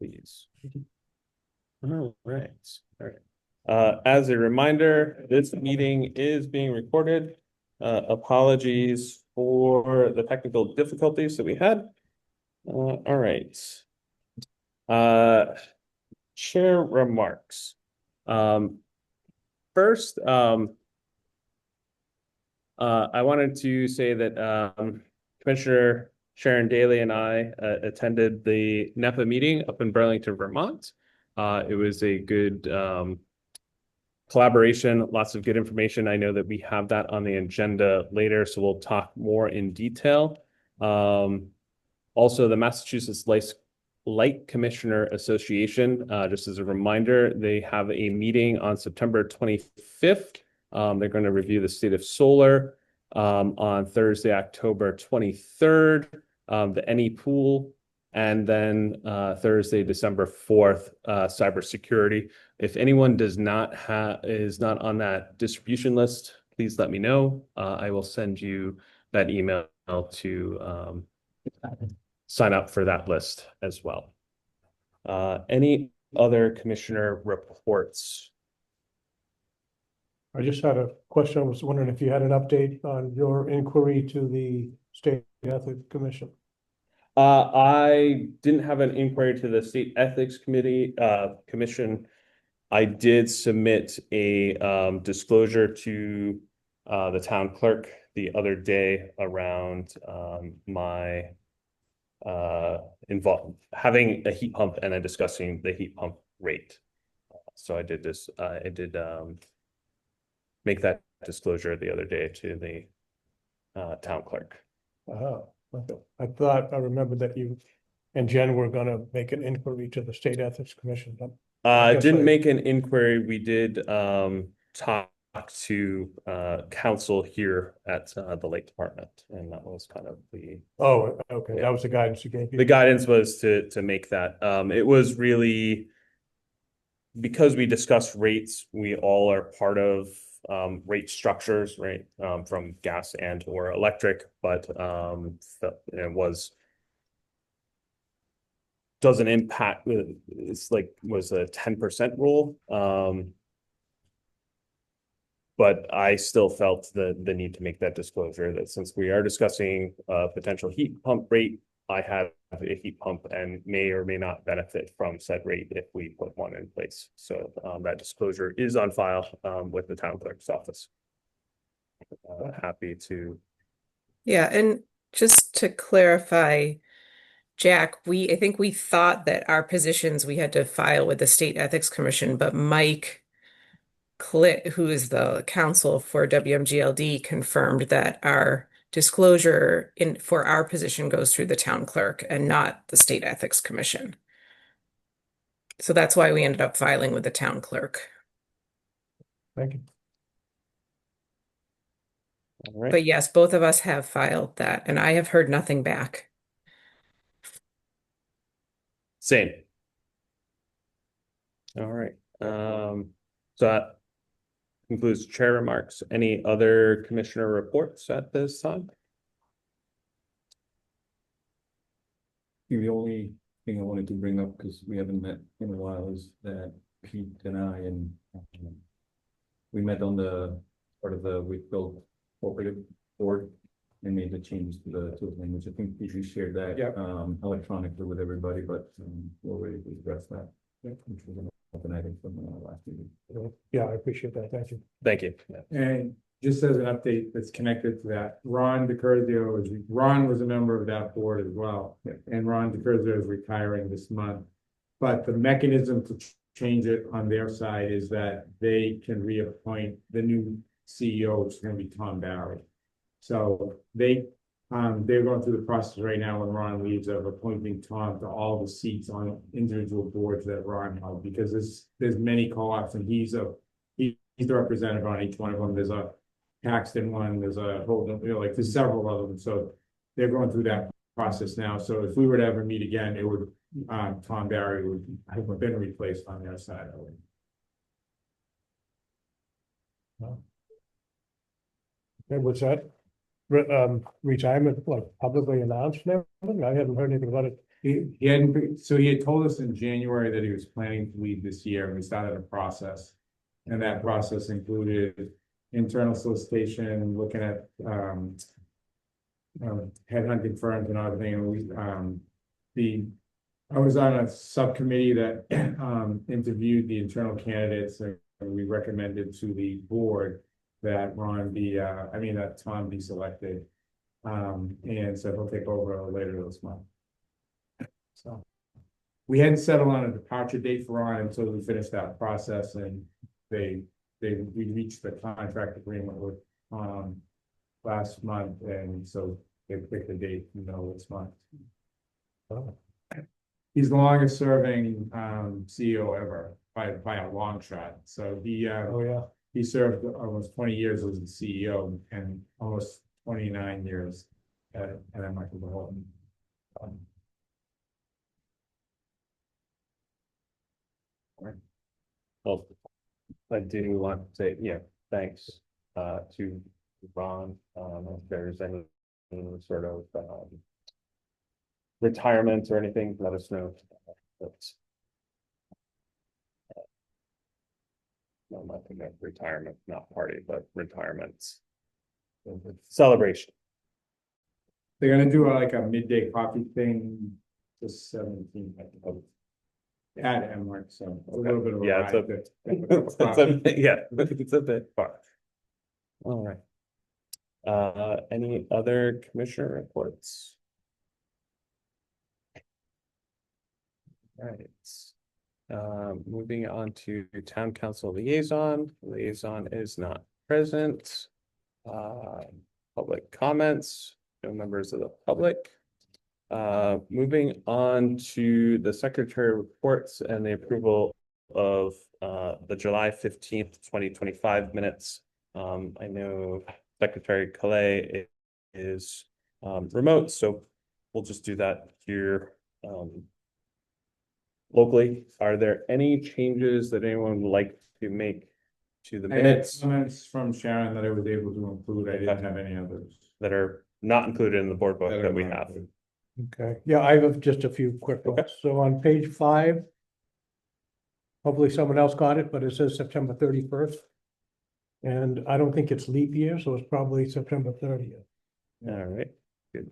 please. All right. All right. As a reminder, this meeting is being recorded. Apologies for the technical difficulties that we had. All right. Chair remarks. First, I wanted to say that Commissioner Sharon Daly and I attended the NEPA meeting up in Burlington, Vermont. It was a good collaboration, lots of good information. I know that we have that on the agenda later, so we'll talk more in detail. Also, the Massachusetts Light Commissioner Association, just as a reminder, they have a meeting on September 25th. They're going to review the state of solar on Thursday, October 23rd, the NE pool, and then Thursday, December 4th, cybersecurity. If anyone is not on that distribution list, please let me know. I will send you that email to sign up for that list as well. Any other commissioner reports? I just had a question. I was wondering if you had an update on your inquiry to the State Ethics Commission. I didn't have an inquiry to the State Ethics Commission. I did submit a disclosure to the town clerk the other day around my having a heat pump and then discussing the heat pump rate. So I did this. I did make that disclosure the other day to the town clerk. Oh, okay. I remembered that you and Jen were going to make an inquiry to the State Ethics Commission. Didn't make an inquiry. We did talk to council here at the Lake Department, and that was kind of the. Oh, okay. Yeah. That was the guidance you gave. The guidance was to make that. It was really because we discussed rates. We all are part of rate structures, right? From gas and or electric, but it doesn't impact. It's like was a 10% rule. But I still felt the need to make that disclosure that since we are discussing a potential heat pump rate, I have a heat pump and may or may not benefit from said rate if we put one in place. So that disclosure is on file with the town clerk's office. Happy to. Yeah, and just to clarify, Jack, I think we thought that our positions we had to file with the State Ethics Commission, but Mike Clitt, who is the counsel for WMGLD, confirmed that our disclosure for our position goes through the town clerk and not the State Ethics Commission. So that's why we ended up filing with the town clerk. Thank you. All right. But yes, both of us have filed that, and I have heard nothing back. Same. All right. So that concludes chair remarks. Any other commissioner reports at this time? The only thing I wanted to bring up, because we haven't met in a while, is that Pete and I we met on the part of the Wakefield Cooperative Board and made the changes to the language. I think Pete shared that electronically with everybody, but we're ready to address that. Which was an open item from last meeting. Yeah, I appreciate that. Thank you. Thank you. And just as an update that's connected to that, Ron was a member of that board as well. Yeah. And Ron DeCurzio is retiring this month. But the mechanism to change it on their side is that they can reappoint the new CEO, which is going to be Tom Barry. So they're going through the process right now when Ron leaves of appointing Tom to all the seats on individual boards that Ron held, because there's many co-ops and he's the representative on each one of them. There's a Paxton one, there's a whole, there's several of them. So they're going through that process now. So if we were to ever meet again, it would Tom Barry would have been replaced on their side of it. Okay, was that retirement like publicly announced and everything? I haven't heard anything about it He hadn't, so he had told us in January that he was planning to leave this year, and we started a process. And that process included internal solicitation, looking at, headhunting firms and everything, and I was on a subcommittee that, interviewed the internal candidates, and we recommended to the board that that Tom be selected. And so he'll take over later this month. So we hadn't settled on a departure date for Ron until we finished that process, and we reached the contract agreement with last month, and so they picked the date, this month. He's the longest serving CEO ever by a long shot. So he served almost 20 years as the CEO and almost 29 years at Michael. Well, I do want to say, thanks to Ron. If there's any sort of retirement or anything, let us know. No, nothing of retirement, not party, but retirements. Celebration. They're gonna do like a midday coffee thing, the 17th, I think. At Emmerich, so a little bit of a Yeah, ride. it's a bit far. All right. Any other commissioner reports? All right. Moving on to town council liaison. Liaison is not present. Public comments, no members of the public. Moving on to the secretary reports and the approval of the July 15th, 2025 minutes. I know Secretary Calais is remote, so we'll just do that here locally. Are there any changes that anyone would like to make to the I had minutes comments from Sharon that I was able to include. I didn't have any others. that are not included in the board book that we have? Okay, yeah, I have just a few quick ones. So on page 5. Hopefully someone else got it, but it says September 31st. And I don't think it's leap year, so it's probably September 30th. All right, good.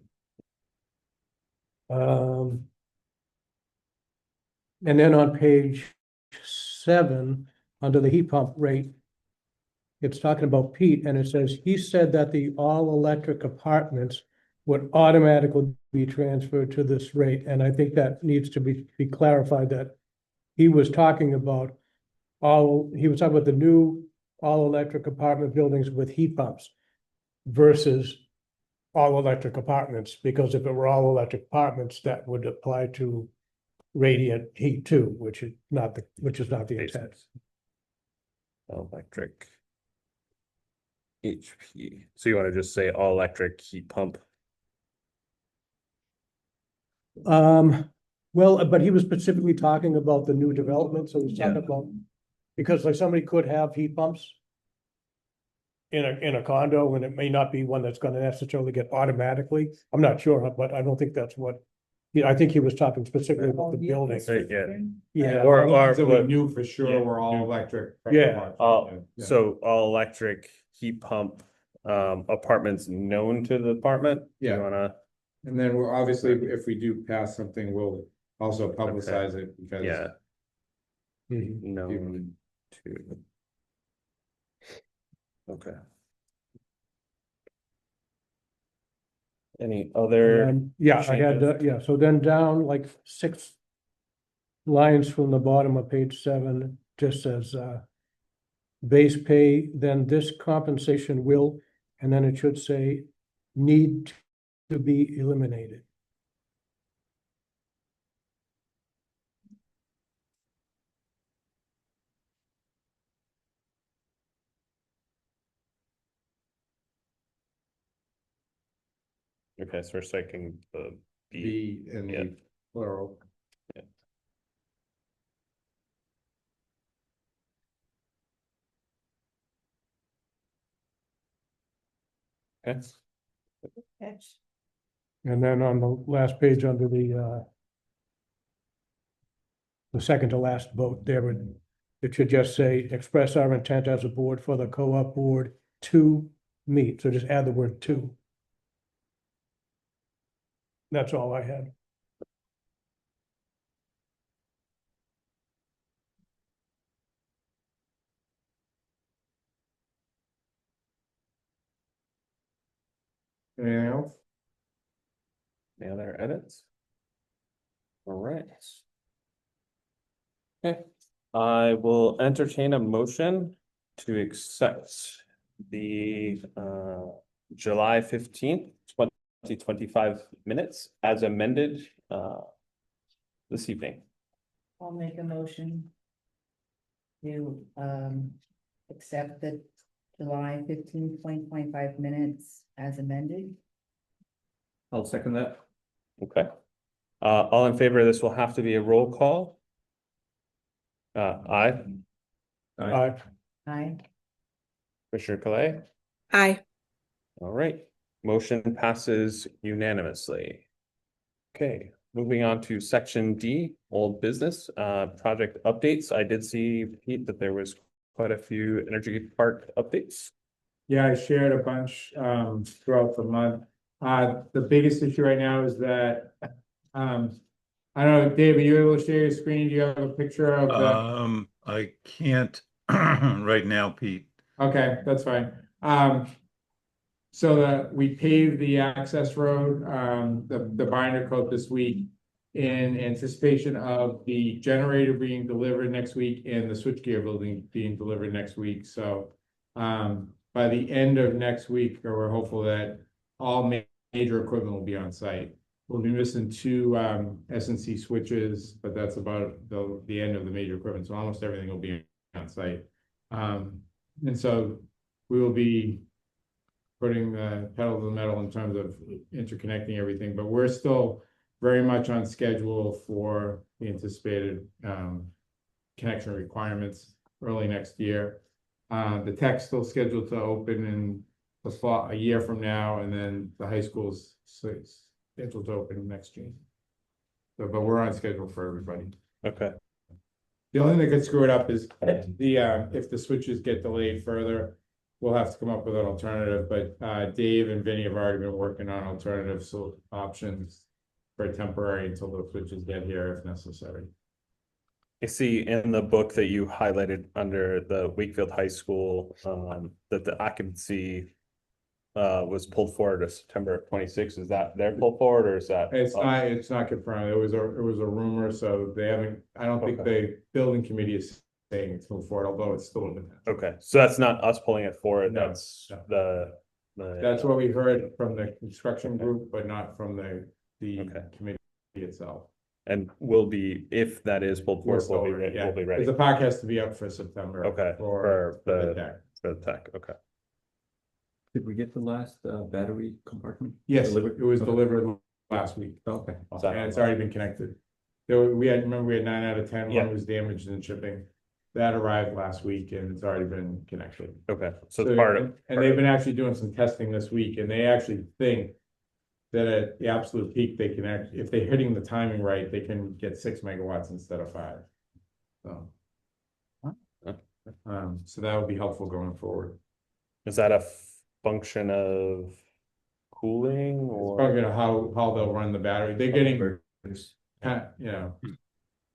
And then on page 7, under the heat pump rate, it's talking about Pete, and it says, he said that the all-electric apartments would automatically be transferred to this rate, and I think that needs to be clarified that he was talking about the new all-electric apartment buildings with heat pumps versus all-electric apartments, because if it were all-electric apartments, that would apply to radiant heat too, which is not the intent. Electric HP. So you want to just say all electric heat pump? Well, but he was specifically talking about the new development, so he's talking about, because like somebody could have heat pumps in a condo, and it may not be one that's gonna necessarily get automatically. I'm not sure, but I don't think that's what, I think he was talking specifically about the building. Yeah. So we knew for sure we're all electric. Yeah. So all electric heat pump apartments known to the department? Yeah. You wanna, And then we're obviously, if we do pass something, we'll also publicize it because. known to. Okay. Any other? Yeah, I had, so then down like 6 lines from the bottom of page 7, just says, base pay, then this compensation will, and then it should say, need to be eliminated. Okay, so we're striking the B. B and the plural. Okay. And then on the last page under the the second to last vote, it should just say, express our intent as a board for the co-op board to meet. So just add the word to. That's all I had. Anything else? Any other edits? All right. Okay, I will entertain a motion to accept the July 15th, 2025 minutes as amended this evening. I'll make a motion to accept the July 15, 2025 minutes as amended. I'll second that. Okay. All in favor of this will have to be a roll call. Aye. Aye. Aye. Commissioner Calais. Aye. All right, motion passes unanimously. Okay, moving on to section D, old business, project updates. I did see, Pete, that there was quite a few Energy Park updates. Yeah, I shared a bunch throughout the month. The biggest issue right now is that I don't know, Dave, are you able to share your screen? Do you have a picture of the? I can't right now, Pete. Okay, that's fine. So that we paved the access road, the binder coat this week in anticipation of the generator being delivered next week and the switchgear building being delivered next week. So by the end of next week, or we're hopeful that all major equipment will be on site. We'll be missing two S&C switches, but that's about the end of the major equipment. So almost everything will be on site. And so we will be putting the pedal to the metal in terms of interconnecting everything, but we're still very much on schedule for the anticipated connection requirements early next year. The tech's still scheduled to open in the fall, a year from now, and then the high school's scheduled to open next June. So, but we're on schedule for everybody. Okay. The only thing that could screw it up is if the switches get delayed further, we'll have to come up with an alternative, but Dave and Vinny have already been working on alternative options for temporary until the switches get here if necessary. I see in the book that you highlighted under the Wakefield High School that the occupancy was pulled forward to September 26th. Is that their pull forward or is that? It's not confirmed. It was a rumor, so they haven't, I don't think the building committee is saying it's moved forward, although it's still in the. Okay, so that's not us pulling it forward. No, That's no. That's what we heard from the construction group, but not from the committee itself. And will be, if that is pulled forward, we'll be ready. Yeah, We'll be ready. because the park has to be up for September. Okay, For the for deck. the tech. Okay. Did we get the last battery compartment? Yes, delivered? it was Okay. delivered last week, Okay. and it's already been connected. We had 9 out of 10, Yeah. one was damaged in shipping. That arrived last week and it's already been connected. Okay, so it's part of. And they've been actually doing some testing this week, and they actually think that at the absolute peak, they can if they're hitting the timing right, they can get 6 megawatts instead of 5. So. So that would be helpful going forward. Is that a function of cooling or? Probably how they'll run the battery. They're getting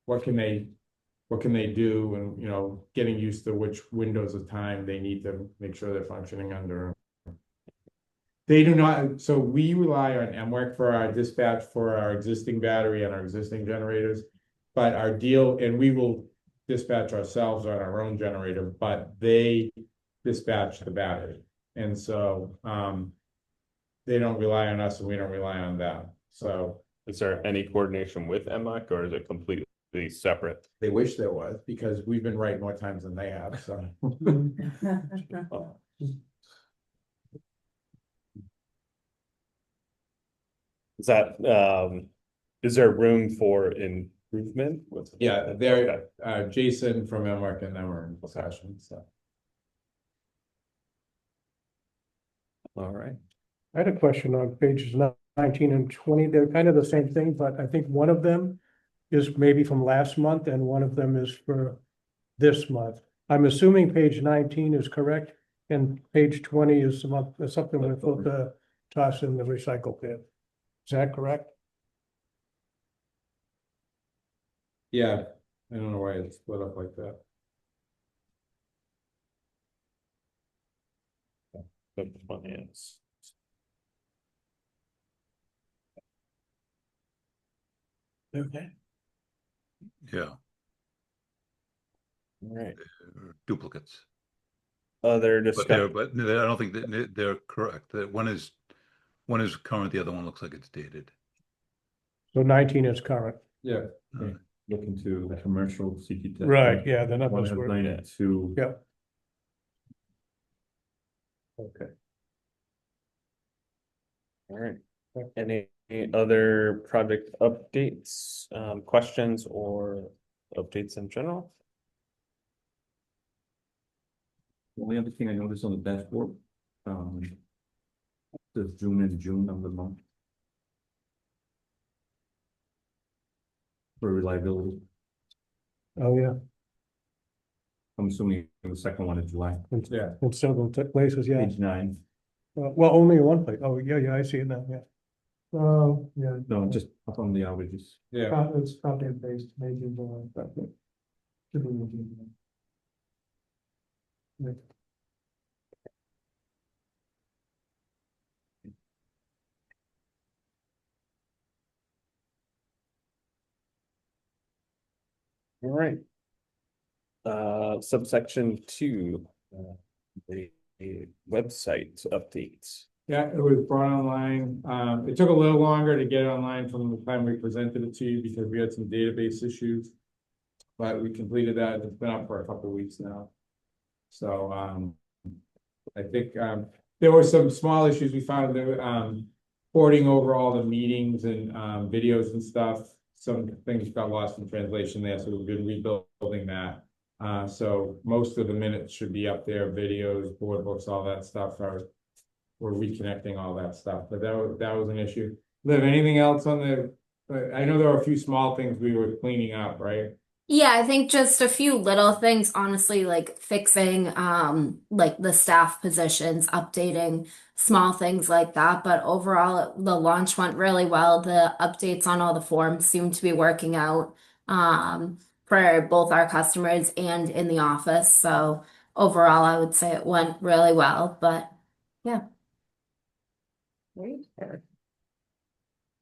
what can they do, and getting used to which windows of time they need to make sure they're functioning under. They do not, so we rely on MWEC for our dispatch for our existing battery and our existing generators. But our deal, and we will dispatch ourselves on our own generator, but they dispatch the battery. And so they don't rely on us and we don't rely on them. So Is there any coordination with MWEC or is it completely separate? they wish there was, because we've been right more times than they have, so. Is that, is there room for improvement with? Yeah, they're, Jason from MWEC and them are in discussion, so. All right. I had a question on pages 19 and 20. They're kind of the same thing, but I think one of them is maybe from last month and one of them is for this month. I'm assuming page 19 is correct and page 20 is something we're supposed to toss in the recycle bin. Is that correct? Yeah, I don't know why it's split up like that. But this one is. Okay. Yeah, All right. duplicates. Other But they're, discussion. but I don't think that they're correct. That one is current, the other one looks like it's dated. So 19 is current. Yeah. Looking to the commercial CT test. Right, yeah, the One numbers has were, 92. yeah. Okay. All right. Any other project updates, questions or updates in general? The only other thing I noticed on the dashboard, says June and June of the month. For reliability, Oh, yeah. I'm assuming the second one is July, Yeah. In several places, yeah. page 9. Well, only in one place. Oh, yeah, I see it now, yeah. Oh, yeah. No, just up on the averages. Yeah. It's content based, maybe. All right. Subsection 2, the website updates. Yeah, it was brought online. It took a little longer to get it online from the time we presented it to you because we had some database issues. But we completed that. It's been up for a couple of weeks now. So, I think, there were some small issues we found that, porting over all the meetings and, videos and stuff. Some things got lost in translation there, so we've been rebuilding that. So most of the minutes should be up there, videos, board books, all that stuff we're reconnecting all that stuff, but that was an issue. Liv, anything else on I know there are a few small things we were cleaning up, right? Yeah, I think just a few little things, honestly, like fixing like the staff positions, updating small things like that. But overall, the launch went really well. The updates on all the forms seem to be working out for both our customers and in the office. So overall, I would say it went really well. But yeah. Great.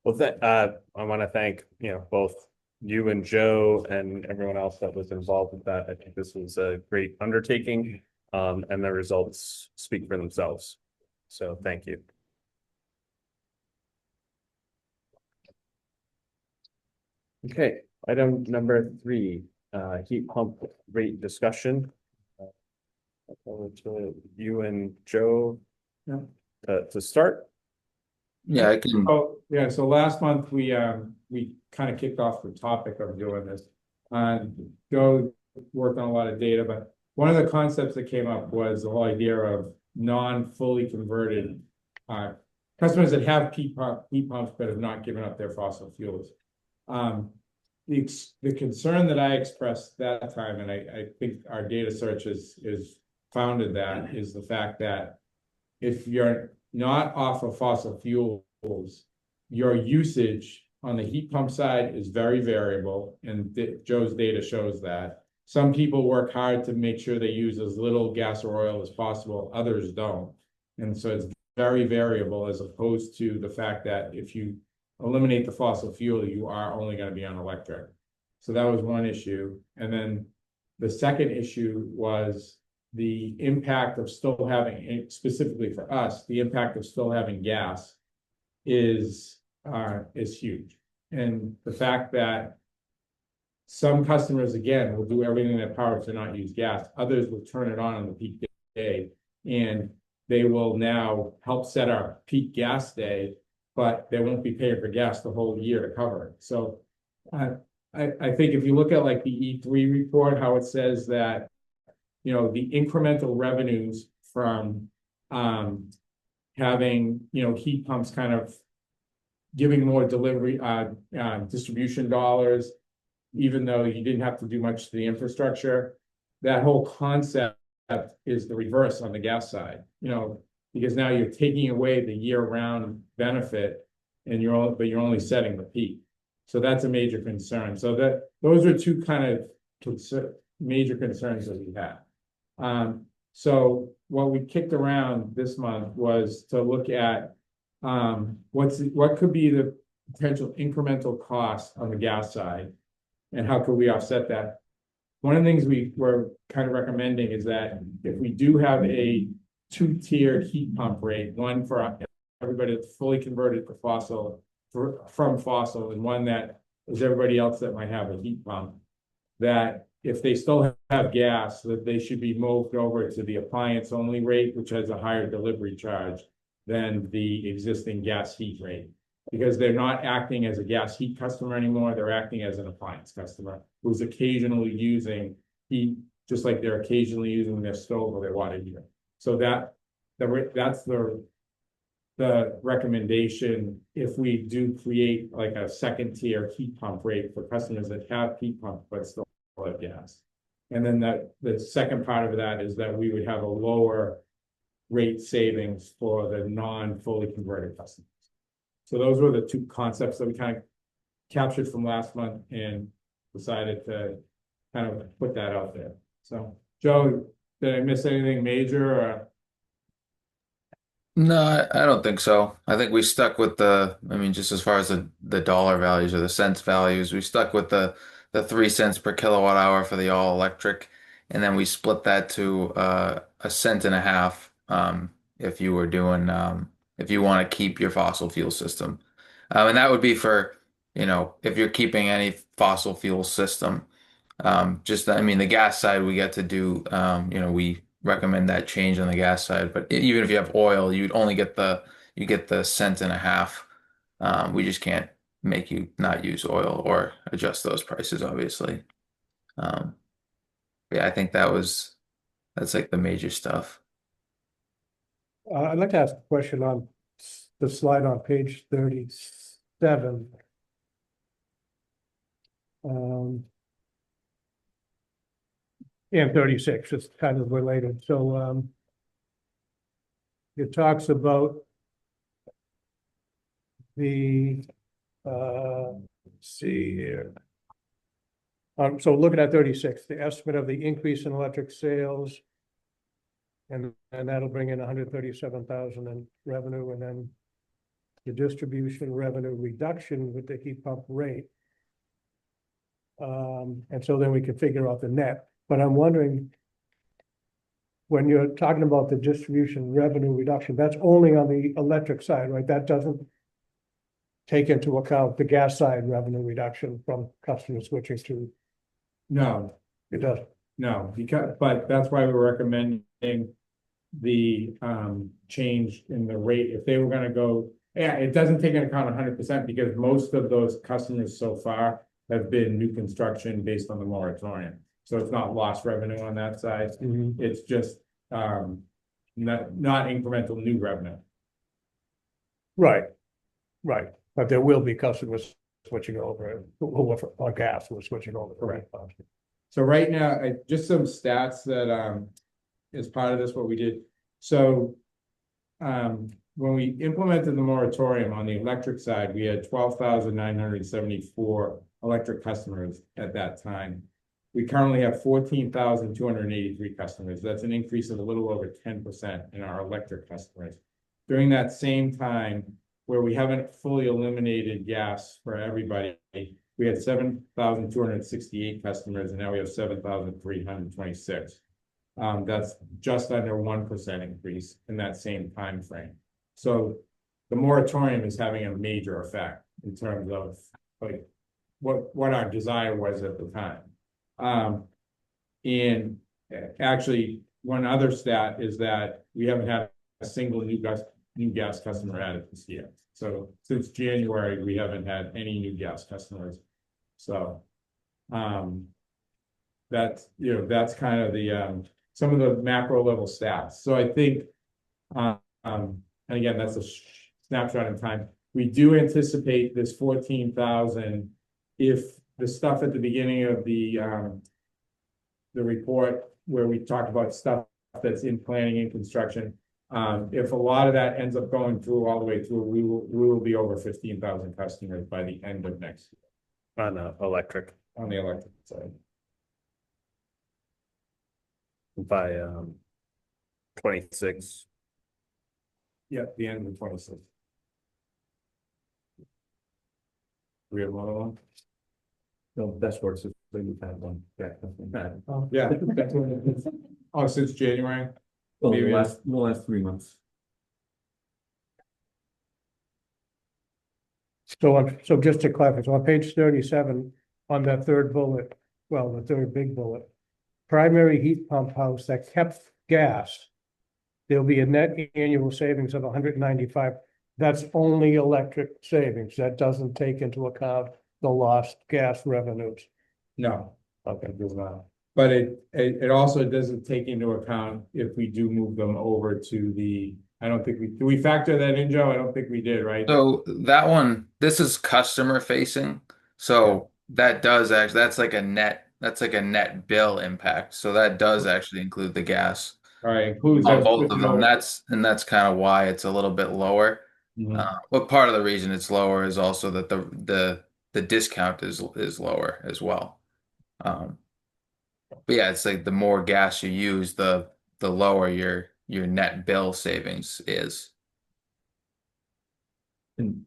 Well, I want to thank, both you and Joe and everyone else that was involved with that. I think this was a great undertaking, and the results speak for themselves. So thank you. Okay, item number 3, heat pump rate discussion. Over to you and Joe. Yeah. To start. Yeah, I can. Oh, yeah, so last month we kind of kicked off the topic of doing this. Joe worked on a lot of data, but one of the concepts that came up was the whole idea of non-fully converted customers that have heat pumps but have not given up their fossil fuels. The concern that I expressed that time, and I think our data search is founded that, is the fact that if you're not off of fossil fuels, your usage on the heat pump side is very variable, and Joe's data shows that. Some people work hard to make sure they use as little gas or oil as possible, others don't. And so it's very variable, as opposed to the fact that if you eliminate the fossil fuel, you are only going to be on electric. So that was one issue. And then the second issue was the impact of still having, specifically for us, the impact of still having gas is huge. And the fact that some customers, again, will do everything in their power to not use gas. Others will turn it on the peak day, and they will now help set our peak gas day, but they won't be paying for gas the whole year to cover it. So I think if you look at like the E3 report, how it says that, the incremental revenues from having, heat pumps kind of giving more delivery, distribution dollars, even though you didn't have to do much to the infrastructure, that whole concept is the reverse on the gas side, because now you're taking away the year-round benefit and but you're only setting the peak. So that's a major concern. So those are two kind of major concerns that we had. So what we kicked around this month was to look at what could be the potential incremental cost on the gas side and how could we offset that. One of the things we were kind of recommending is that if we do have a two-tiered heat pump rate, one for everybody that's fully converted to from fossil, and one that is everybody else that might have a heat pump, that if they still have gas, that they should be moved over to the appliance only rate, which has a higher delivery charge than the existing gas heat rate. Because they're not acting as a gas heat customer anymore, they're acting as an appliance customer who's occasionally using heat, just like they're occasionally using their stove or their water heater. So that's the recommendation if we do create like a second tier heat pump rate for customers that have heat pump but still have gas. And then the second part of that is that we would have a lower rate savings for the non-fully converted customers. So those were the two concepts that we kind of captured from last month and decided to kind of put that out there. So Joe, did I miss anything major or? No, I don't think so. I think we stuck with just as far as the dollar values or the cents values, we stuck with the 3 cents per kilowatt hour for the all electric, and then we split that to a cent and a half if you were doing if you want to keep your fossil fuel system, and that would be for if you're keeping any fossil fuel system. The gas side we get to do, we recommend that change on the gas side. But even if you have oil, you'd only get you get the cent and a half. We just can't make you not use oil or adjust those prices, obviously. Um, yeah, I think that's like the major stuff. I'd like to ask a question on the slide on page 37. And 36, it's kind of related. So it talks about the let's see here. So looking at 36, the estimate of the increase in electric sales, and that'll bring in 137,000 in revenue, and then the distribution revenue reduction with the heat pump rate. And so then we can figure out the net. But I'm wondering, when you're talking about the distribution revenue reduction, that's only on the electric side, right? That doesn't take into account the gas side revenue reduction from customers switching to. No, It doesn't. no, but that's why we're recommending the change in the rate. If they were going to go, it doesn't take into account 100% because most of those customers so far have been new construction based on the moratorium. So it's not lost revenue on that side. Mm-hmm. It's just not incremental new revenue. Right. But there will be customers switching over who are on gas who are switching over. Correct. So right now, just some stats that is part of this, what we did. So when we implemented the moratorium on the electric side, we had 12,974 electric customers at that time. We currently have 14,283 customers. That's an increase of a little over 10% in our electric customers. During that same time, where we haven't fully eliminated gas for everybody, we had 7,268 customers, and now we have 7,326. That's just under 1% increase in that same time frame. So the moratorium is having a major effect in terms of like what our desire was at the time. And actually, one other stat is that we haven't had a single new gas customer added this year. So since January, we haven't had any new gas customers. So that's kind of the some of the macro level stats. So I think and again, that's a snapshot in time. We do anticipate this 14,000 if the stuff at the beginning of the report where we talked about stuff that's in planning and construction. If a lot of that ends up going through all the way through, we will be over 15,000 customers by the end of next year On electric on the electric side. by 26. Yeah, the end of 26. We have another one? No, that's works, if we've had one, yeah. Yeah. Oh, since January? Well, Maybe the last 3 months. So just to clarify, so on page 37, on that third bullet, well, the third big bullet, primary heat pump house that kept gas, there'll be a net annual savings of 195. That's only electric savings. That doesn't take into account the lost gas revenues. No, Okay. it does not. But it also doesn't take into account if we do move them over to the, I don't think do we factor that in, Joe? I don't think we did, right? So that one, this is customer facing. So that does actually, that's like a net bill impact. So that does actually include the gas All right, includes on that. both of them. That's kind of why it's a little bit lower. Mhm. But part of the reason it's lower is also that the discount is lower as well. But yeah, it's like the more gas you use, the lower your net bill savings is. And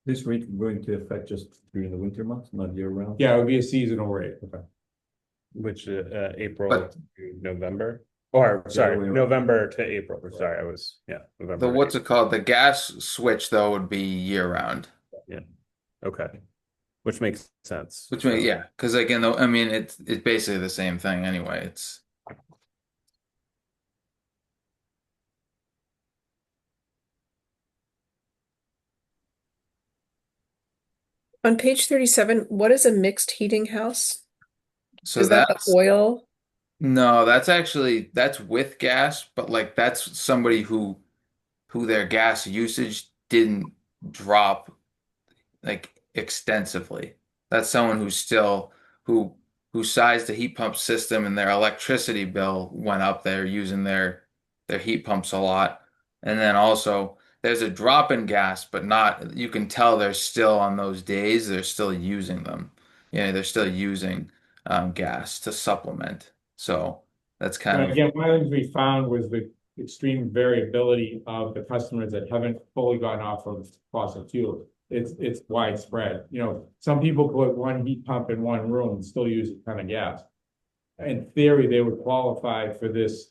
this rate is going to affect just during the winter months, not year round? Yeah, it would be a seasonal rate. Okay. Which April But- to November, or sorry, way around. November to April. Sorry, November. The to what's it called? The gas switch though would be year round. April. Okay, which makes sense. Which So, may yeah, because again though, I mean it's basically the same thing anyway. It's On page 37, what is a mixed heating house? so Is that the that's oil? no, that's with gas, but like that's somebody who their gas usage didn't drop like extensively. That's someone who's still who sized the heat pump system and their electricity bill went up. They're using their heat pumps a lot. And then also there's a drop in gas, but not you can tell they're still on those days, they're still using them. They're still using gas to supplement. So that's kind But of again, one of the things we found was the extreme variability of the customers that haven't fully gotten off of fossil fuel. It's widespread. Some people put one heat pump in one room and still use a ton of gas. In theory, they would qualify for this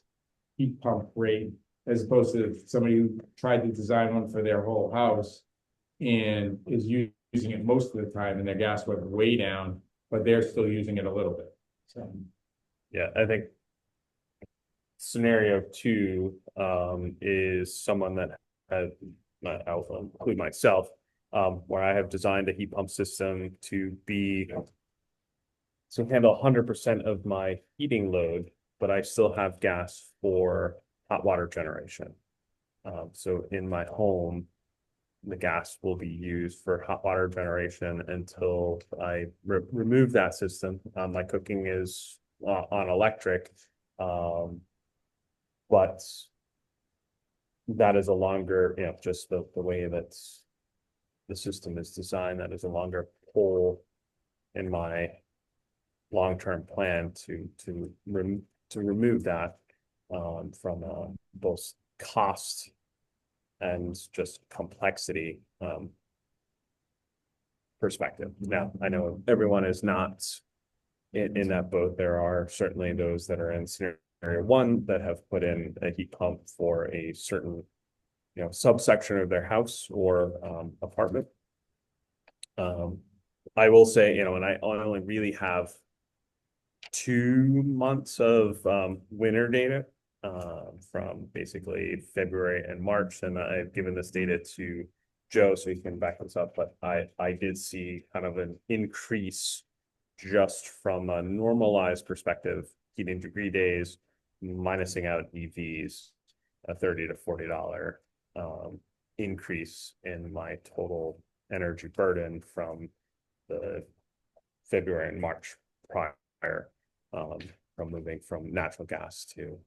heat pump rate as opposed to somebody who tried to design one for their whole house and is using it most of the time and their gas went way down, but they're still using it a little bit. So. yeah, I think scenario 2 is someone that has, I'll include myself, where I have designed a heat pump system to handle 100% of my heating load, but I still have gas for hot water generation. So in my home, the gas will be used for hot water generation until I remove that system. My cooking is on electric, but that is a longer, just the way that the system is designed, that is a longer pull in my long-term plan to remove that from both cost and just complexity perspective. Now, I know everyone is not in that boat. There are certainly those that are in scenario 1 that have put in a heat pump for a certain subsection of their house or apartment. I will say, and I only really have 2 months of winter data from basically February and March, and I've given this data to Joe so he can back this up, but I did see kind of an increase just from a normalized perspective, heating degree days, minusing out EVs, a $30 to $40 increase in my total energy burden from the February and March prior, from moving from natural gas to.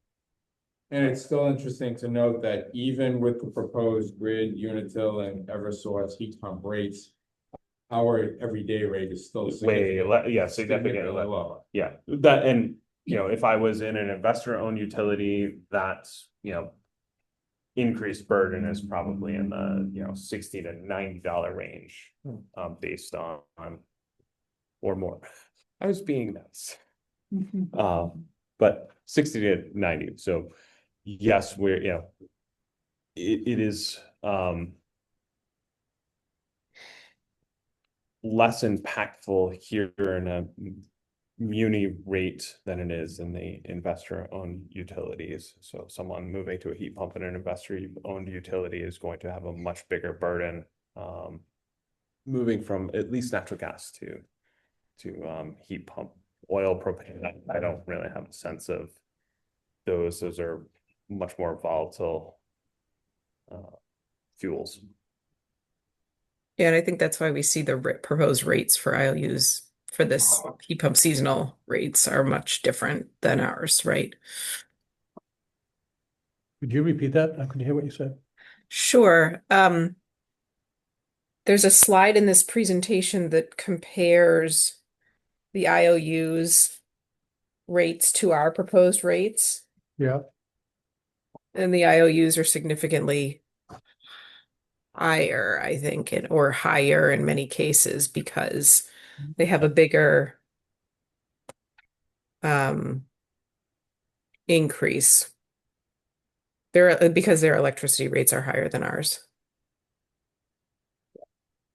And it's still interesting to note that even with the proposed grid, Unitil and Eversource heat pump rates, our everyday rate is still Significantly lower. Yeah, that, and, you know, if I was in an investor-owned utility, that's, you know, increased burden is probably in the, you know, $60 to $90 range, based on, or more. I was being nice. But 60 to 90, so yes, we're, you know, it is, less impactful here in a muni rate than it is in the investor-owned utilities. So someone moving to a heat pump in an investor-owned utility is going to have a much bigger burden, moving from at least natural gas to heat pump. Oil, propane, I don't really have a sense of those. Those are much more volatile fuels. Yeah, and I think that's why we see the proposed rates for IOUs for this heat pump seasonal rates are much different than ours, right? Could you repeat that? I couldn't hear what you said. Sure. There's a slide in this presentation that compares the IOUs rates to our proposed rates, Yeah, and the IOUs are significantly higher, I think, or higher in many cases because they have a bigger increase. Because their electricity rates are higher than ours.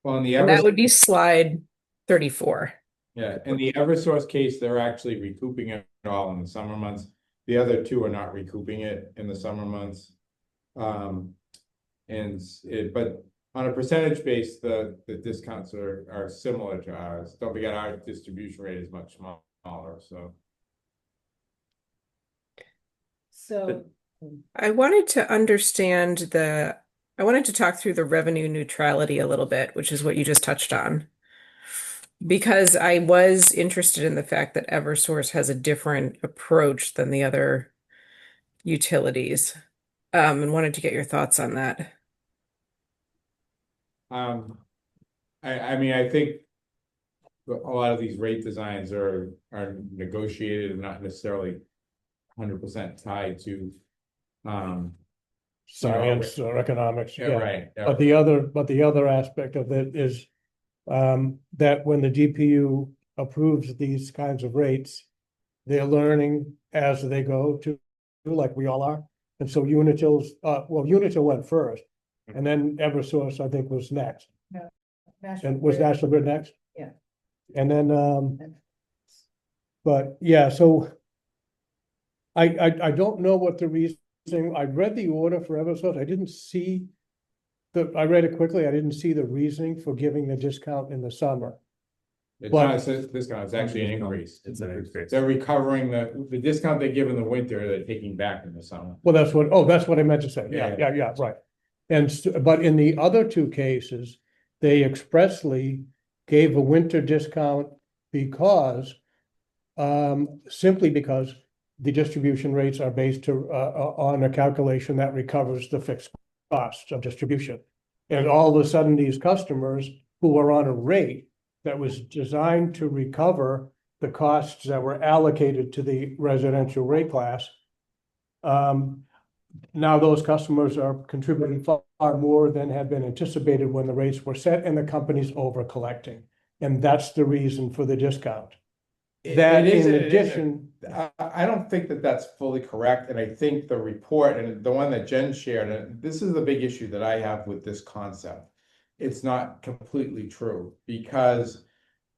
Well, in the And that would be slide 34. Yeah, in the Eversource case, they're actually recouping it all in the summer months. The other two are not recouping it in the summer months. But on a percentage base, the discounts are similar to ours. Don't forget our distribution rate is much smaller, so. So, I wanted to talk through the revenue neutrality a little bit, which is what you just touched on. Because I was interested in the fact that Eversource has a different approach than the other utilities, and wanted to get your thoughts on that. I mean, I think a lot of these rate designs are negotiated and not necessarily 100% tied to science or economics. Yeah, right. Yeah. But the other aspect of it is that when the DPU approves these kinds of rates, they're learning as they go to, like we all are. And so Unitil's, Unitil went first, and then Eversource, I think, was next. And was National Grid next? Yeah. And then, but yeah, so I don't know what the reason, I read the order for Eversource. I didn't see I read it quickly. I didn't see the reasoning for giving the discount in the summer. It's But- not a discount, it's actually an increase. It's an increase. They're recovering the discount they give in the winter, they're taking back in the summer. Well, that's what I meant to say. Yeah, right. But in the other two cases, they expressly gave a winter discount because simply because the distribution rates are based on a calculation that recovers the fixed costs of distribution. And all of a sudden, these customers who are on a rate that was designed to recover the costs that were allocated to the residential rate class, now those customers are contributing far more than had been anticipated when the rates were set, and the company's over collecting. And that's the reason for the discount. That in addition, I don't think that that's fully correct, and I think the report and the one that Jen shared, and this is the big issue that I have with this concept. It's not completely true because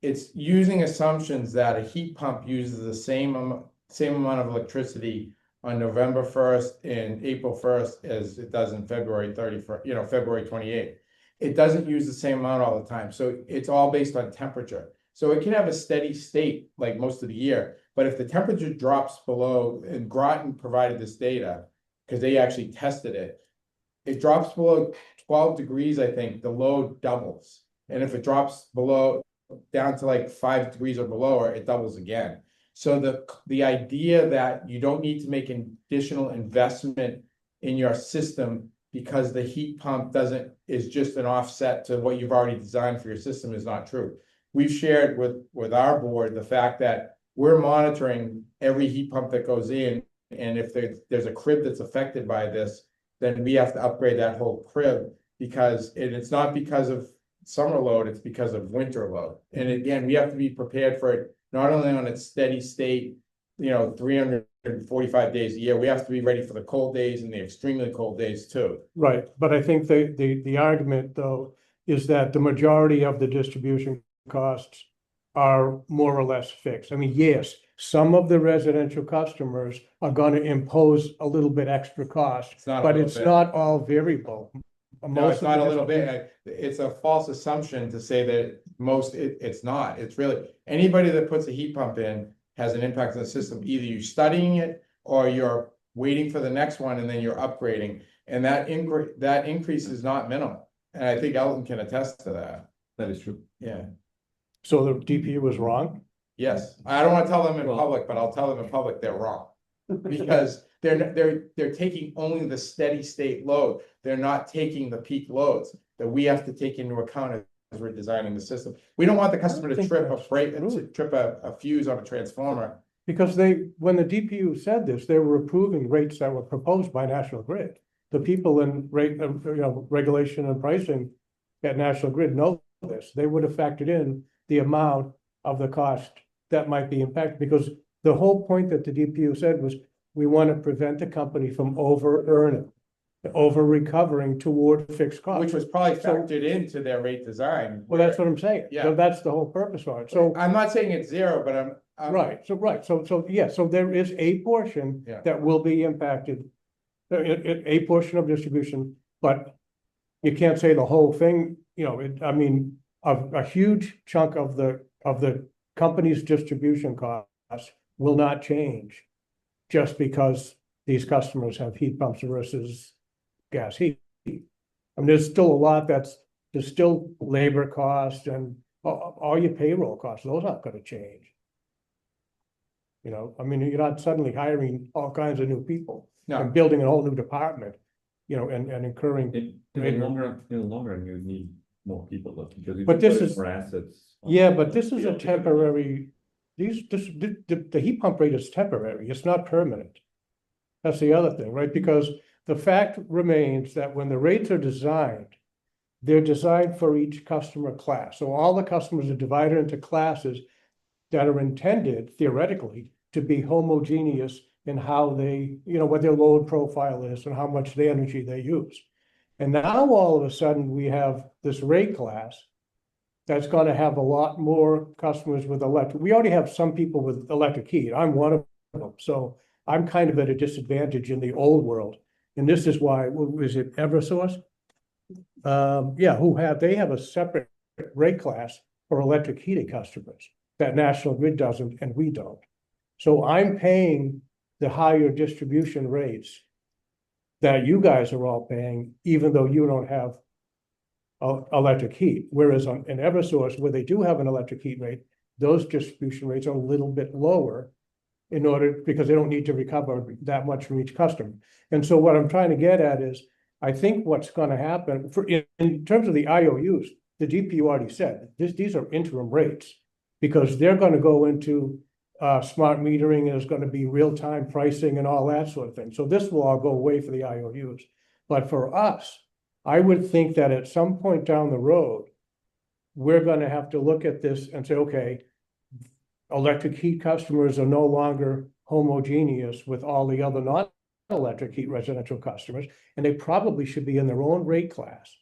it's using assumptions that a heat pump uses the same amount of electricity on November 1st and April 1st as it does in February 31st, February 28th. It doesn't use the same amount all the time, so it's all based on temperature. So it can have a steady state like most of the year, but if the temperature drops below, and Groton provided this data, because they actually tested it, it drops below 12 degrees, I think, the load doubles. And if it drops below down to like 5 degrees or below, or it doubles again. So the idea that you don't need to make an additional investment in your system because the heat pump is just an offset to what you've already designed for your system is not true. We've shared with our board the fact that we're monitoring every heat pump that goes in, and if there's a crib that's affected by this, then we have to upgrade that whole crib because it's not because of summer load, it's because of winter load. And again, we have to be prepared for it, not only on its steady state, 345 days a year, we have to be ready for the cold days and the extremely cold days too. Right, but I think the argument though is that the majority of the distribution costs are more or less fixed. I mean, yes, some of the residential customers are gonna impose a little bit extra cost, It's not a but little it's bit. not all variable. No, Most it's of not the a little distribution- bit. It's a false assumption to say that it's not. It's really, anybody that puts a heat pump in has an impact on the system. Either you're studying it or you're waiting for the next one and then you're upgrading. And that increase is not minimal. And I think Elton can attest to that. That is true. Yeah, So the DPU was wrong? yes. I don't want to tell them in Well- public, but I'll tell them in public they're wrong. Because they're taking only the steady state load. They're not taking the peak loads that we have to take into account as we're designing the system. We don't want the customer to think trip that's true. a fuse on a transformer. Because when the DPU said this, they were approving rates that were proposed by National Grid. The people in regulation and pricing at National Grid know this. They would have factored in the amount of the cost that might be impacted, because the whole point that the DPU said was, we want to prevent the company from over-earning, over-recovering toward fixed costs. Which was probably So- factored into their rate design. Well, that's what I'm saying. Yeah. So that's the whole purpose of it. So, I'm not saying it's zero, but I'm. right, so there is a portion Yeah. that will be impacted. A portion of distribution, but you can't say the whole thing, I mean, a huge chunk of the company's distribution costs will not change just because these customers have heat pumps versus gas heat. I mean, there's still a lot there's still labor costs and all your payroll costs, those aren't gonna change. I mean, you're not suddenly hiring all kinds of new people No. and building a whole new department, and incurring. In the long run, you need more people though, because if But you this put in is- more assets. Yeah, but this is a temporary, the heat pump rate is temporary, it's not permanent. That's the other thing, right? Because the fact remains that when the rates are designed, they're designed for each customer class. So all the customers are divided into classes that are intended theoretically to be homogeneous in how they, what their load profile is and how much the energy they use. And now all of a sudden we have this rate class that's gonna have a lot more customers with electric. We already have some people with electric heat. I'm one of them. So I'm kind of at a disadvantage in the old world. And this is why, is it Eversource? They have a separate rate class for electric heating customers that National Grid doesn't and we don't. So I'm paying the higher distribution rates that you guys are all paying, even though you don't have electric heat. Whereas in Eversource, where they do have an electric heat rate, those distribution rates are a little bit lower because they don't need to recover that much from each customer. And so what I'm trying to get at is, I think what's gonna happen in terms of the IOUs, the DPU already said, these are interim rates. Because they're gonna go into smart metering, and there's gonna be real-time pricing and all that sort of thing. So this will all go away for the IOUs. But for us, I would think that at some point down the road, we're gonna have to look at this and say, okay, electric heat customers are no longer homogeneous with all the other non-electric heat residential customers, and they probably should be in their own rate class.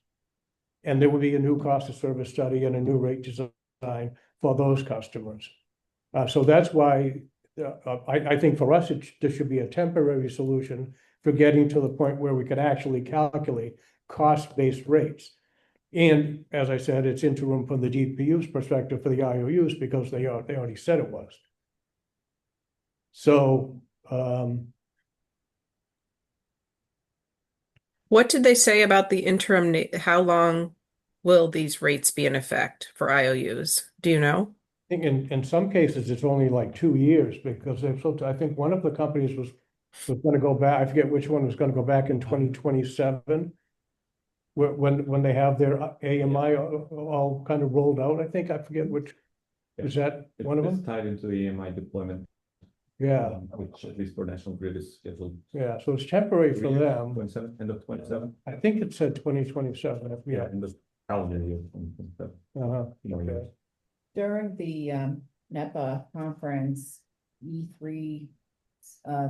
And there would be a new cost of service study and a new rate design for those customers. So that's why I think for us, there should be a temporary solution for getting to the point where we could actually calculate cost-based rates. And as I said, it's interim from the DPU's perspective for the IOUs because they already said it was. So, What did they say about the interim, how long will these rates be in effect for IOUs? Do you know? I think in some cases, it's only like 2 years because they've, so I think one of the companies was gonna go back, I forget which one was gonna go back in 2027. When they have their AMI all kind of rolled out, I think, I forget which, is that one of It's them? tied into the AMI deployment, Yeah, which at least for National Grid is scheduled. yeah, so it's temporary for them. 27, end of 27. I think it said 2027, yeah. End of calendar year 2027. Uh-huh, okay. During the NEPA conference, E3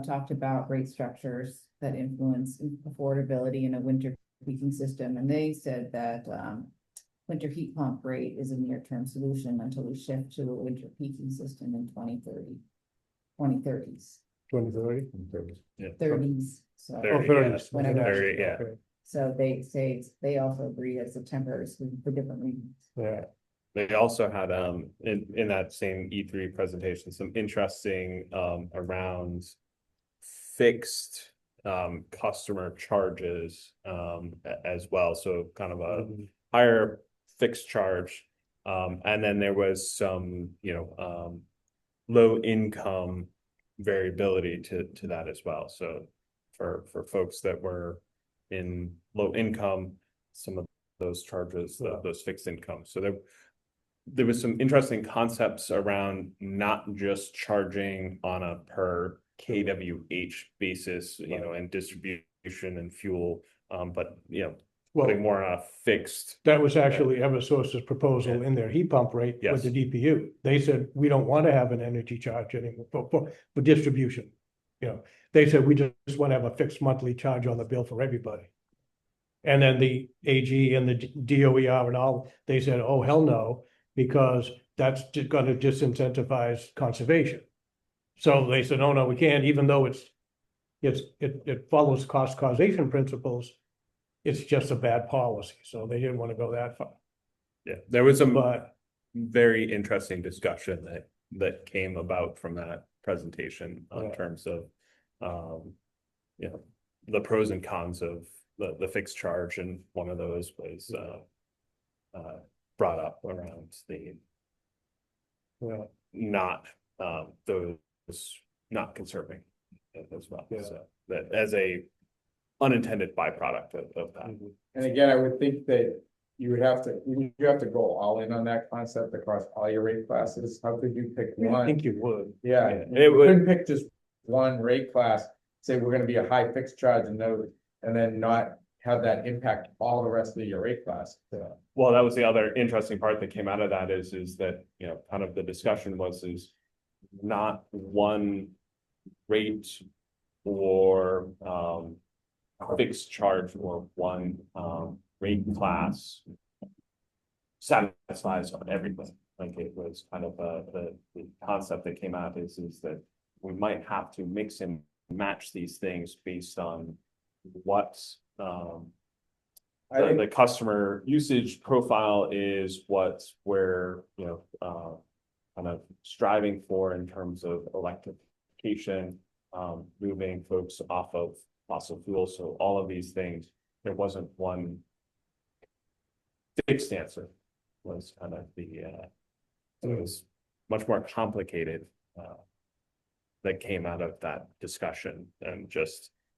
talked about rate structures that influence affordability in a winter heating system, and they said that winter heat pump rate is a near-term solution until we shift to a winter peaking system in 2030, 2030s, 2030. Yeah. 30s. So, Oh, 30, 30s. Whenever. 30, yeah. Okay. so they say they also agree it's a temporary solution for different reasons. Yeah, They also had in that same E3 presentation some interesting around fixed customer charges as well. So kind of a higher fixed charge. And then there was some, low income variability to that as well. So for folks that were in low income, some of those charges, those fixed income. So there was some interesting concepts around not just charging on a per kWh basis, and distribution and fuel, but well, putting more on a fixed. that was actually Eversource's proposal in their heat pump rate with the DPU. They said, we don't want to have an energy charge anymore for distribution. They said, we just want to have a fixed monthly charge on the bill for everybody. And then the AG and the DOER and all, they said, oh, hell no, because that's going to disincentivize conservation. So they said, no, we can't, even though it follows cost causation principles, it's just a bad policy. So they didn't want to go that far. Yeah, there was some But very interesting discussion that came about from that presentation in terms of, the pros and cons of the fixed charge, and one of those was brought up around the not those not conserving as well. Yeah. So that as a unintended byproduct of that. And again, I would think that you have to go all in on that concept across all your rate classes. How could you pick I one? think you would. Yeah, It would. couldn't pick just one rate class, say we're gonna be a high fixed charge and then not have that impact all the rest of your rate class. Well, that was the other interesting part that came out of that is that, kind of the discussion is not one rate or fixed charge or one rate class satisfies on everything. Like it was kind of the concept that came out is that we might have to mix and match these things based on what the customer usage profile is, what we're kind of striving for in terms of electrification, moving folks off of fossil fuels. So all of these things, there wasn't one fixed answer. Was kind of it was much more complicated that came out of that discussion than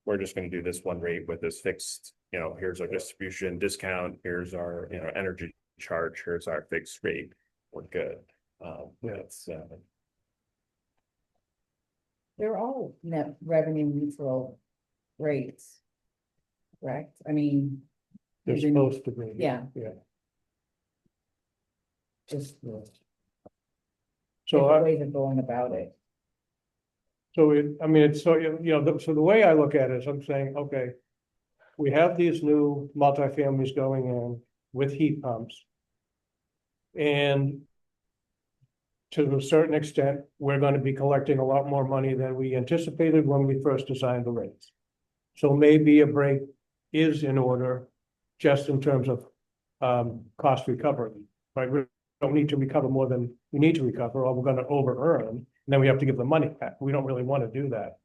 we're just going to do this one rate with this fixed, here's our distribution discount, here's our, energy charge, here's our fixed rate, we're good. It's They're all net revenue neutral rates, correct? I mean, They're even- supposed to be. Yeah. Yeah. just So different ways of going about it. So it's so, so the way I look at it is I'm saying, okay, we have these new multifamilies going in with heat pumps. And to a certain extent, we're going to be collecting a lot more money than we anticipated when we first designed the rates. So maybe a break is in order just in terms of cost recovery, right? We don't need to recover more than we need to recover, or we're going to over earn. And then we have to give the money back. We don't really want to do that.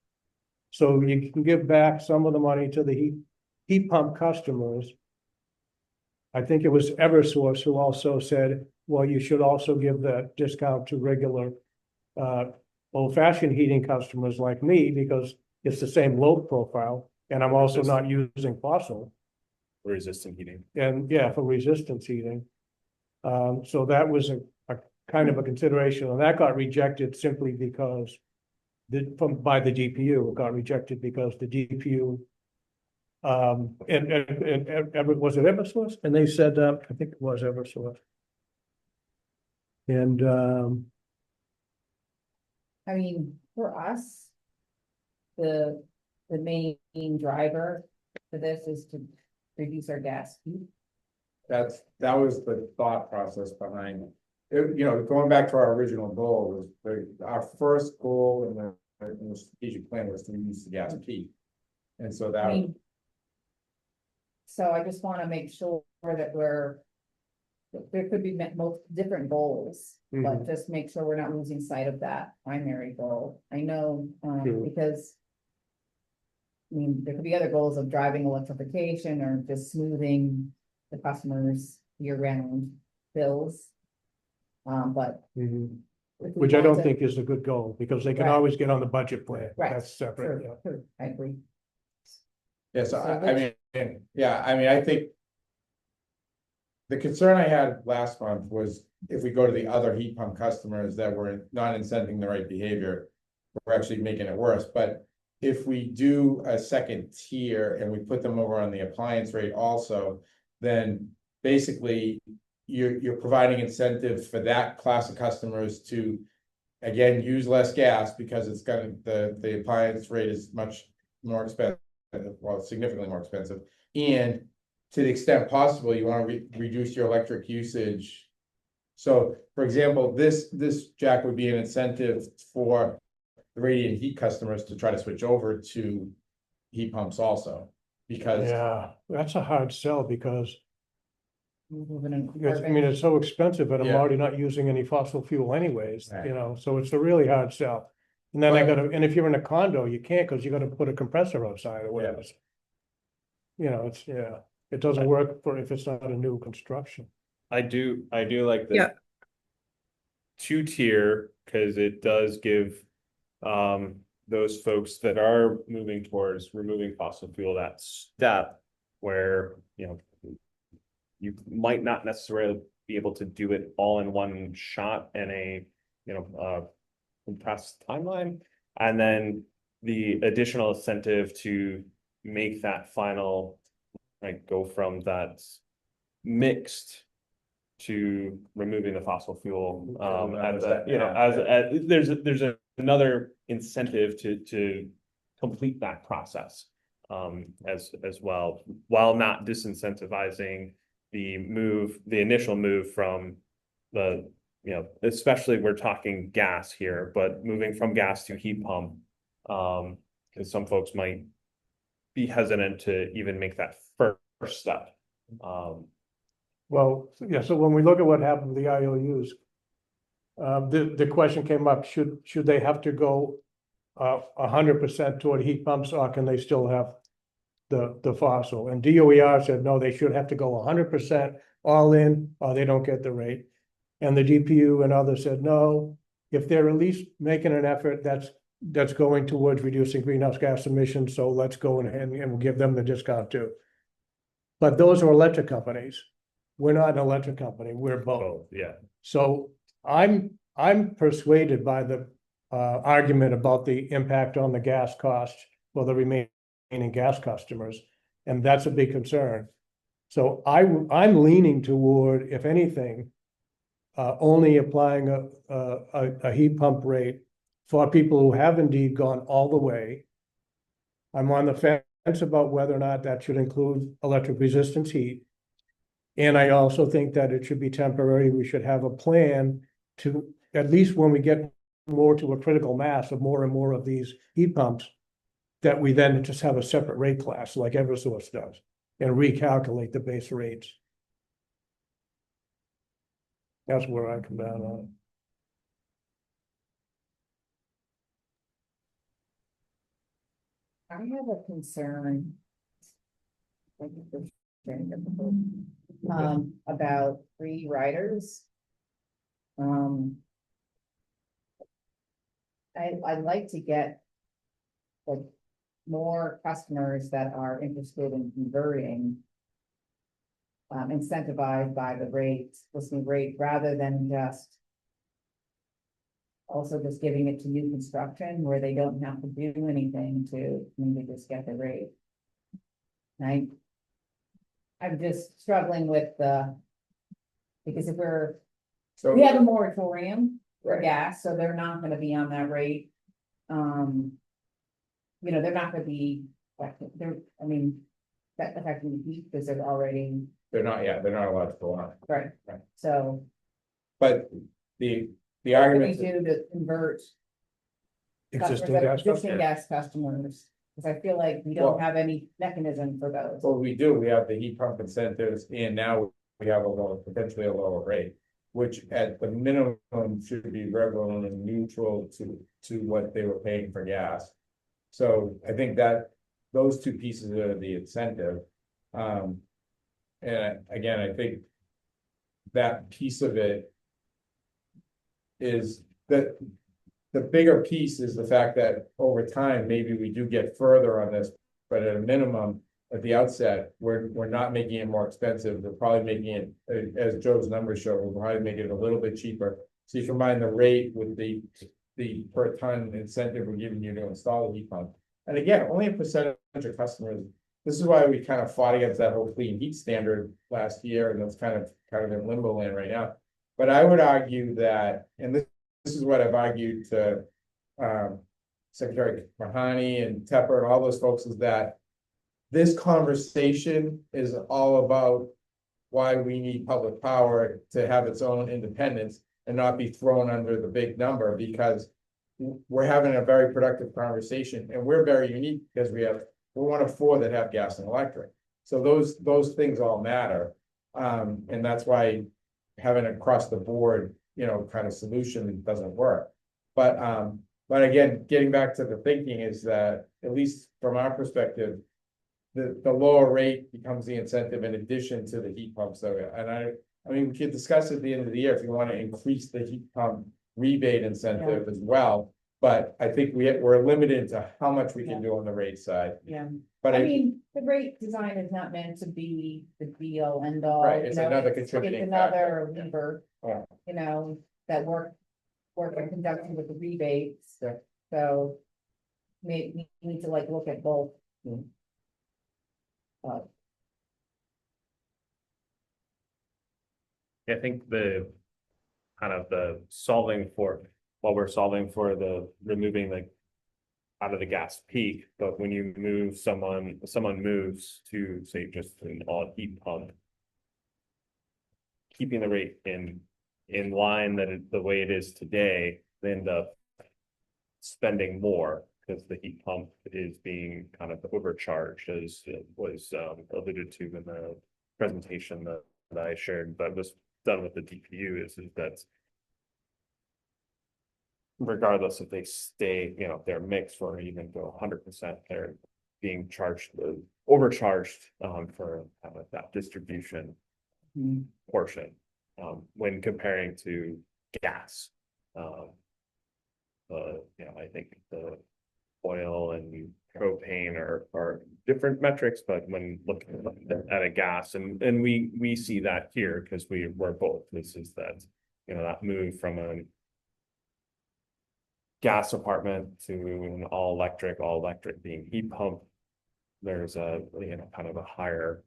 So you can give back some of the money to the heat pump customers I think it was Eversource who also said, well, you should also give the discount to regular old-fashioned heating customers like me, because it's the same load profile, and I'm also not using fossil, Resistant heating. and yeah, for resistance heating. So that was a kind of a consideration, and that got rejected simply because by the DPU, it got rejected because the DPU was it Eversource? And they said, I think it was Eversource. And I mean, for us, the main driver for this is to reduce our gas heat. That was the thought process behind it. You know, going back to our original goal was our first goal in the strategic plan was to reduce the gas peak. And so I that, mean, so I just want to make sure that there could be most different goals, but just make sure we're not losing sight of that primary goal. I know, because I mean, there could be other goals of driving electrification or just smoothing the customers' year-round bills. But if we which I want don't to- think is a good goal, because they can Right. always get on the budget plan. Right. That's separate, yeah. True, I agree. yes, So I mean, yeah, I mean, I think the concern I had last month was if we go to the other heat pump customers that were not incenting the right behavior, we're actually making it worse. But if we do a second tier and we put them over on the appliance rate also, then basically you're providing incentives for that class of customers to again use less gas, because it's gonna the appliance rate is much more expensive, well, significantly more expensive, and to the extent possible, you want to reduce your electric usage. So, for example, this Jack would be an incentive for the radiant heat customers to try to switch over to heat pumps also, because Yeah, that's a hard sell, because Moving in I mean, it's so expensive, and I'm Yeah. already not using any fossil fuel anyways, Right. you know, so it's a really hard sell. And then I But- gotta, and if you're in a condo, you can't, because you gotta put a compressor outside or whatever. You know, it doesn't work for if it's not a new construction. I do like the Yeah. two-tier, because it does give those folks that are moving towards removing fossil fuel that step where, you know, you might not necessarily be able to do it all in one shot in a, you know, compressed timeline. And then the additional incentive to make that final, like, go from that mixed to removing the fossil fuel, as a, you know, as there's another incentive to complete that process, as well, while not disincentivizing the initial move from the, you know, especially we're talking gas here, but moving from gas to heat pump, because some folks might be hesitant to even make that first step. Well, yeah, so when we look at what happened with the IOUs, the question came up, should they have to go 100% toward heat pumps, or can they still have the fossil? And DOER said, no, they should have to go 100% all in, or they don't get the rate. And the DPU and others said, no, if they're at least making an effort, that's going towards reducing greenhouse gas emissions, so let's go ahead and we'll give them the discount too. But those are electric companies. We're not an electric company, we're both. Oh, yeah. So I'm persuaded by the argument about the impact on the gas cost for the remaining gas customers, and that's a big concern. So I'm leaning toward, if anything, only applying a heat pump rate for people who have indeed gone all the way. I'm on the fence about whether or not that should include electric resistance heat. And I also think that it should be temporary. We should have a plan to, at least when we get more to a critical mass of more and more of these heat pumps, that we then just have a separate rate class like Eversource does and recalculate the base rates. That's where I come down on it. I have a concern. about 3 riders. I'd like to get like more customers that are interested in converting, incentivized by the listening rate, rather than just also just giving it to new construction where they don't have to do anything to maybe just get the rate. I'm just struggling with because if So, we have a moratorium for Right. gas, so they're not gonna be on that rate. They're not gonna be, I mean, that affecting the heat because they're already, they're not allowed to go on. right, Right. so. But the What can we argument, do to convert Existing customers, gas. existing gas customers? Because I feel like we Well- don't have any mechanism for those. well, we do, we have the heat pump incentives, and now we have potentially a lower rate. Which at the minimum should be regular and neutral to what they were paying for gas. So I think that those two pieces are the incentive. And again, I think that piece of it is that the bigger piece is the fact that over time, maybe we do get further on this, but at a minimum, at the outset, we're not making it more expensive. We're probably making it, as Joe's numbers show, we're probably making it a little bit cheaper. So you combine the rate with the per ton incentive we're giving you to install the heat pump. And again, only a percentage of customers. This is why we kind of fought against that whole clean heat standard last year, and that's kind of in limbo land right now. But I would argue that, and this is what I've argued to Secretary Mahoney and Tepper and all those folks, is that this conversation is all about why we need public power to have its own independence and not be thrown under the big number, because we're having a very productive conversation, and we're very unique because we're one of 4 that have gas and electric. So those things all matter. And that's why having across the board, kind of solution doesn't work. But again, getting back to the thinking is that, at least from our perspective, the lower rate becomes the incentive in addition to the heat pump. So, and I mean, we could discuss at the end of the year if you want to increase the heat pump rebate incentive as well. But I think we're limited to how much we can do on the rate side. Yeah, But I mean, the rate design is not meant to be the be all end all. Right, it's another contributing It's another factor. lever, Yeah. that work in conjunction with the rebates. Yeah. So we need to look at both. Mhm. I think the while we're solving for the removing out of the gas peak, but when you move someone moves to, say, just an all heat pump, keeping the rate in line the way it is today, they end up spending more because the heat pump is being kind of overcharged, as it was alluded to in the presentation that I shared, but was done with the DPU is that regardless if they stay, they're mixed or even go 100%, they're being overcharged for that distribution portion when comparing to gas. I think the oil and propane are different metrics, but when looking at a gas, and we see that here because we're both. This is that that move from a gas apartment to an all electric being heat pump. There's a kind of a higher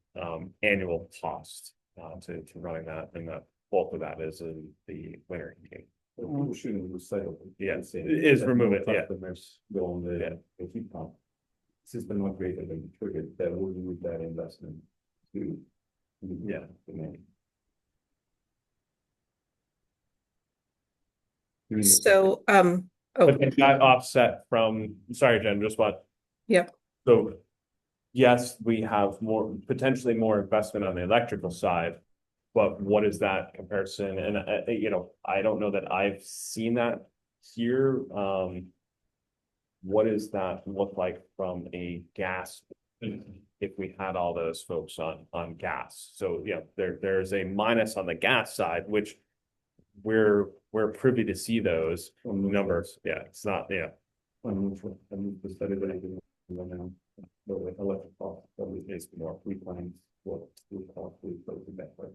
annual cost to running that, and that bulk of that is in the winter heating. The pollution and recycle. Yeah, is remove it. Yeah. Customers go on the heat pump. System not greater than triggered, that will use that investment to. Yeah. So, But it's not offset from, sorry, Jen, just what? Yep. So, yes, we have potentially more investment on the electrical side, but what is that comparison? And, I don't know that I've seen that here. What does that look like from a gas if we had all those folks on gas. So, you know, there's a minus on the gas side, which we're privy to see those numbers. Yeah, it's not, yeah. The study that I did, the electric cost, probably is more, 3 times what we cost, we put it that way.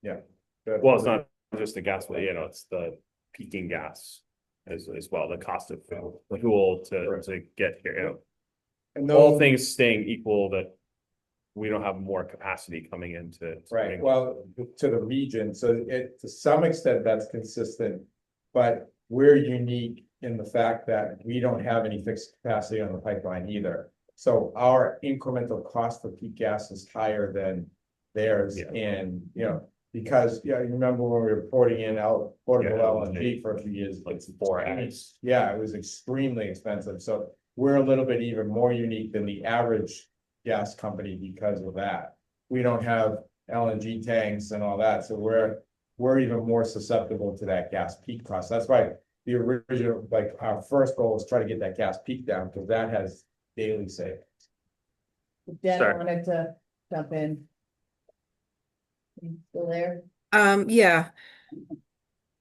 Yeah. Well, it's not just the gas, you know, it's the peaking gas as well, the cost of fuel to get here, you know. And All those, things staying equal, that we don't have more capacity coming into. right, well, to the region, so to some extent, that's consistent. But we're unique in the fact that we don't have any fixed capacity on the pipeline either. So our incremental cost of peak gas is higher than theirs. Yeah. And, you know, because, yeah, you remember when we were porting in portable LNG for a few years, Like 4x. yeah, it was extremely expensive. So we're a little bit even more unique than the average gas company because of that. We don't have LNG tanks and all that, so we're even more susceptible to that gas peak cost. That's why the original, like, our first goal was try to get that gas peak down, because that has daily savings. Jen, I Sorry. wanted to jump in. You still there? Yeah.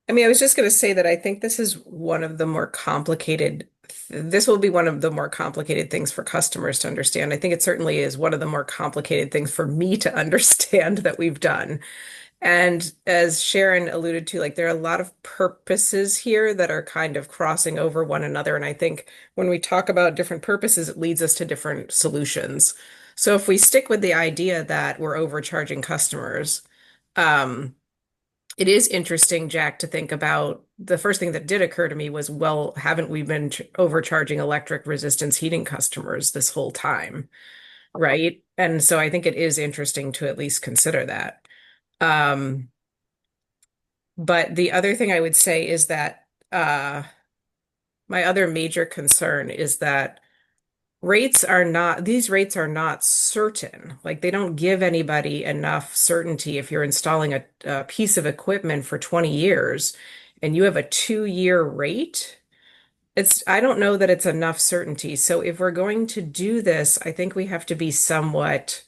I mean, I was just going to say that I think this is one of the more complicated, this will be one of the more complicated things for customers to understand. I think it certainly is one of the more complicated things for me to understand that we've done. And as Sharon alluded to, like, there are a lot of purposes here that are kind of crossing over one another. And I think when we talk about different purposes, it leads us to different solutions. So if we stick with the idea that we're overcharging customers, it is interesting, Jack, to think about. The first thing that did occur to me was, well, haven't we been overcharging electric resistance heating customers this whole time? Right. And so I think it is interesting to at least consider that. But the other thing I would say is that my other major concern is that these rates are not certain. Like, they don't give anybody enough certainty. If you're installing a piece of equipment for 20 years and you have a 2-year rate, I don't know that it's enough certainty. So if we're going to do this, I think we have to be somewhat,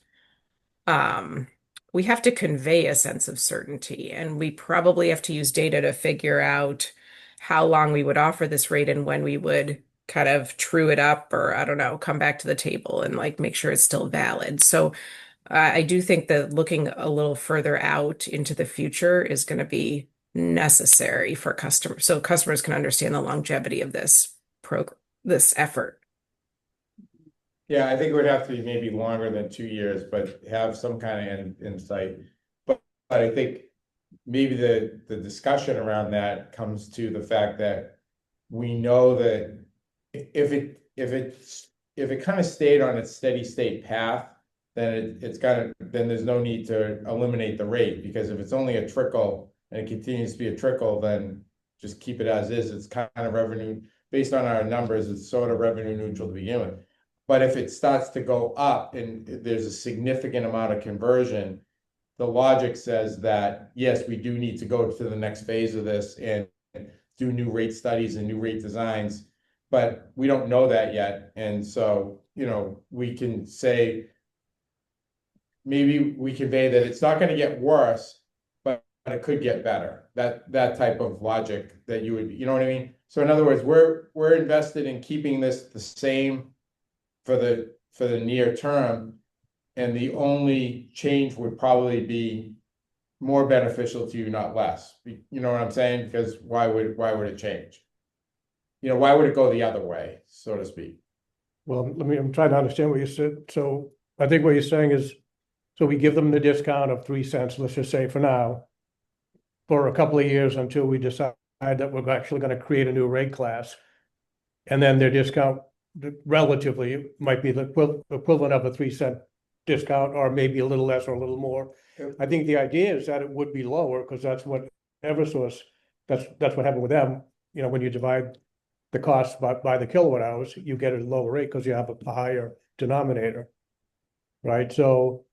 we have to convey a sense of certainty, and we probably have to use data to figure out how long we would offer this rate and when we would kind of true it up, or I don't know, come back to the table and like make sure it's still valid. So I do think that looking a little further out into the future is going to be necessary for customers, so customers can understand the longevity of this program, this effort. Yeah, I think it would have to be maybe longer than 2 years, but have some kind of insight. But I think maybe the discussion around that comes to the fact that we know that if it kind of stayed on its steady state path, then then there's no need to eliminate the rate, because if it's only a trickle and it continues to be a trickle, then just keep it as is. It's kind of revenue based on our numbers. It's sort of revenue neutral to begin with. But if it starts to go up and there's a significant amount of conversion, the logic says that, yes, we do need to go to the next phase of this and do new rate studies and new rate designs, but we don't know that yet. And so, you know, we can say, maybe we convey that it's not going to get worse, but it could get better. That type of logic that you would, you know what I mean? So in other words, we're invested in keeping this the same for the near term, and the only change would probably be more beneficial to you, not less. You know what I'm saying? Because why would it change? You know, why would it go the other way, so to speak? Well, I'm trying to understand what you said. So I think what you're saying is, so we give them the discount of 3 cents, let's just say for now, for a couple of years until we decide that we're actually going to create a new rate class. And then their discount relatively might be the equivalent of a 3 cent discount, or maybe a little less or a little more. I think the idea is that it would be lower, because that's what Eversource, that's what happened with them. You know, when you divide the cost by the kilowatt hours, you get a lower rate because you have a higher denominator. Right. So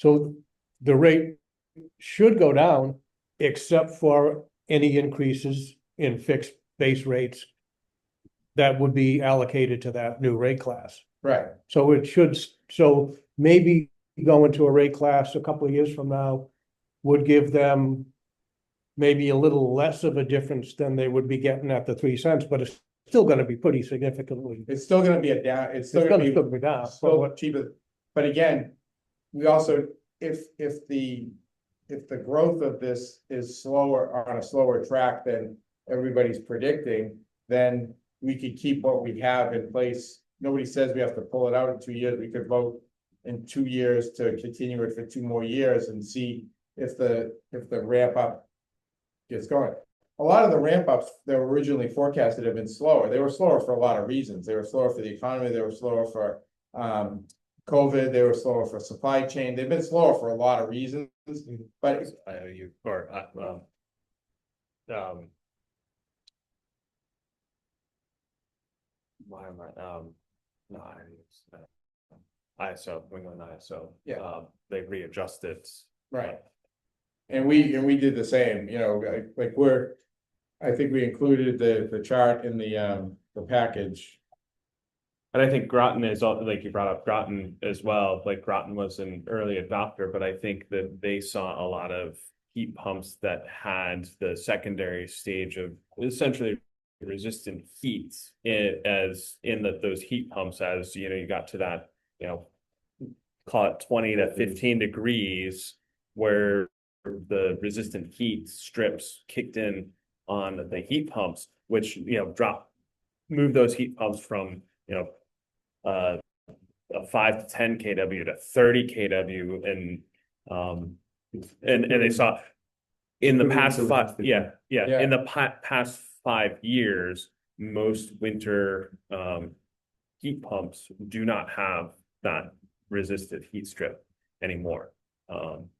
the rate should go down, except for any increases in fixed base rates that would be allocated to that new rate class. Right. So it should, so maybe going to a rate class a couple of years from now would give them maybe a little less of a difference than they would be getting at the 3 cents, but it's still gonna be pretty significantly. It's still gonna be a down, it's still It's gonna gonna be still be down, but still what, cheaper, but again, we also, if the growth of this is slower, on a slower track than everybody's predicting, then we could keep what we have in place. Nobody says we have to pull it out in 2 years. We could vote in 2 years to continue it for 2 more years and see if the ramp up gets going. A lot of the ramp ups that were originally forecasted have been slower. They were slower for a lot of reasons. They were slower for the economy. They were slower for COVID. They were slower for supply chain. They've been slower for a lot of reasons. But why am I, no, ISO, New England ISO. Yeah. They readjusted. right. And we did the same, you know, like I think we included the chart in the package. And I think Groton is, like you brought up Groton as well, like Groton was an early adopter, but I think that they saw a lot of heat pumps that had the secondary stage of essentially resistant heat those heat pumps, as you know, you got to that, you know, call it 20 to 15 degrees where the resistant heat strips kicked in on the heat pumps, which, you know, move those heat pumps from, you know, a 5 to 10 kW to 30 kW, and they saw in the past in the past 5 years, most winter heat pumps do not have that resistive heat strip anymore,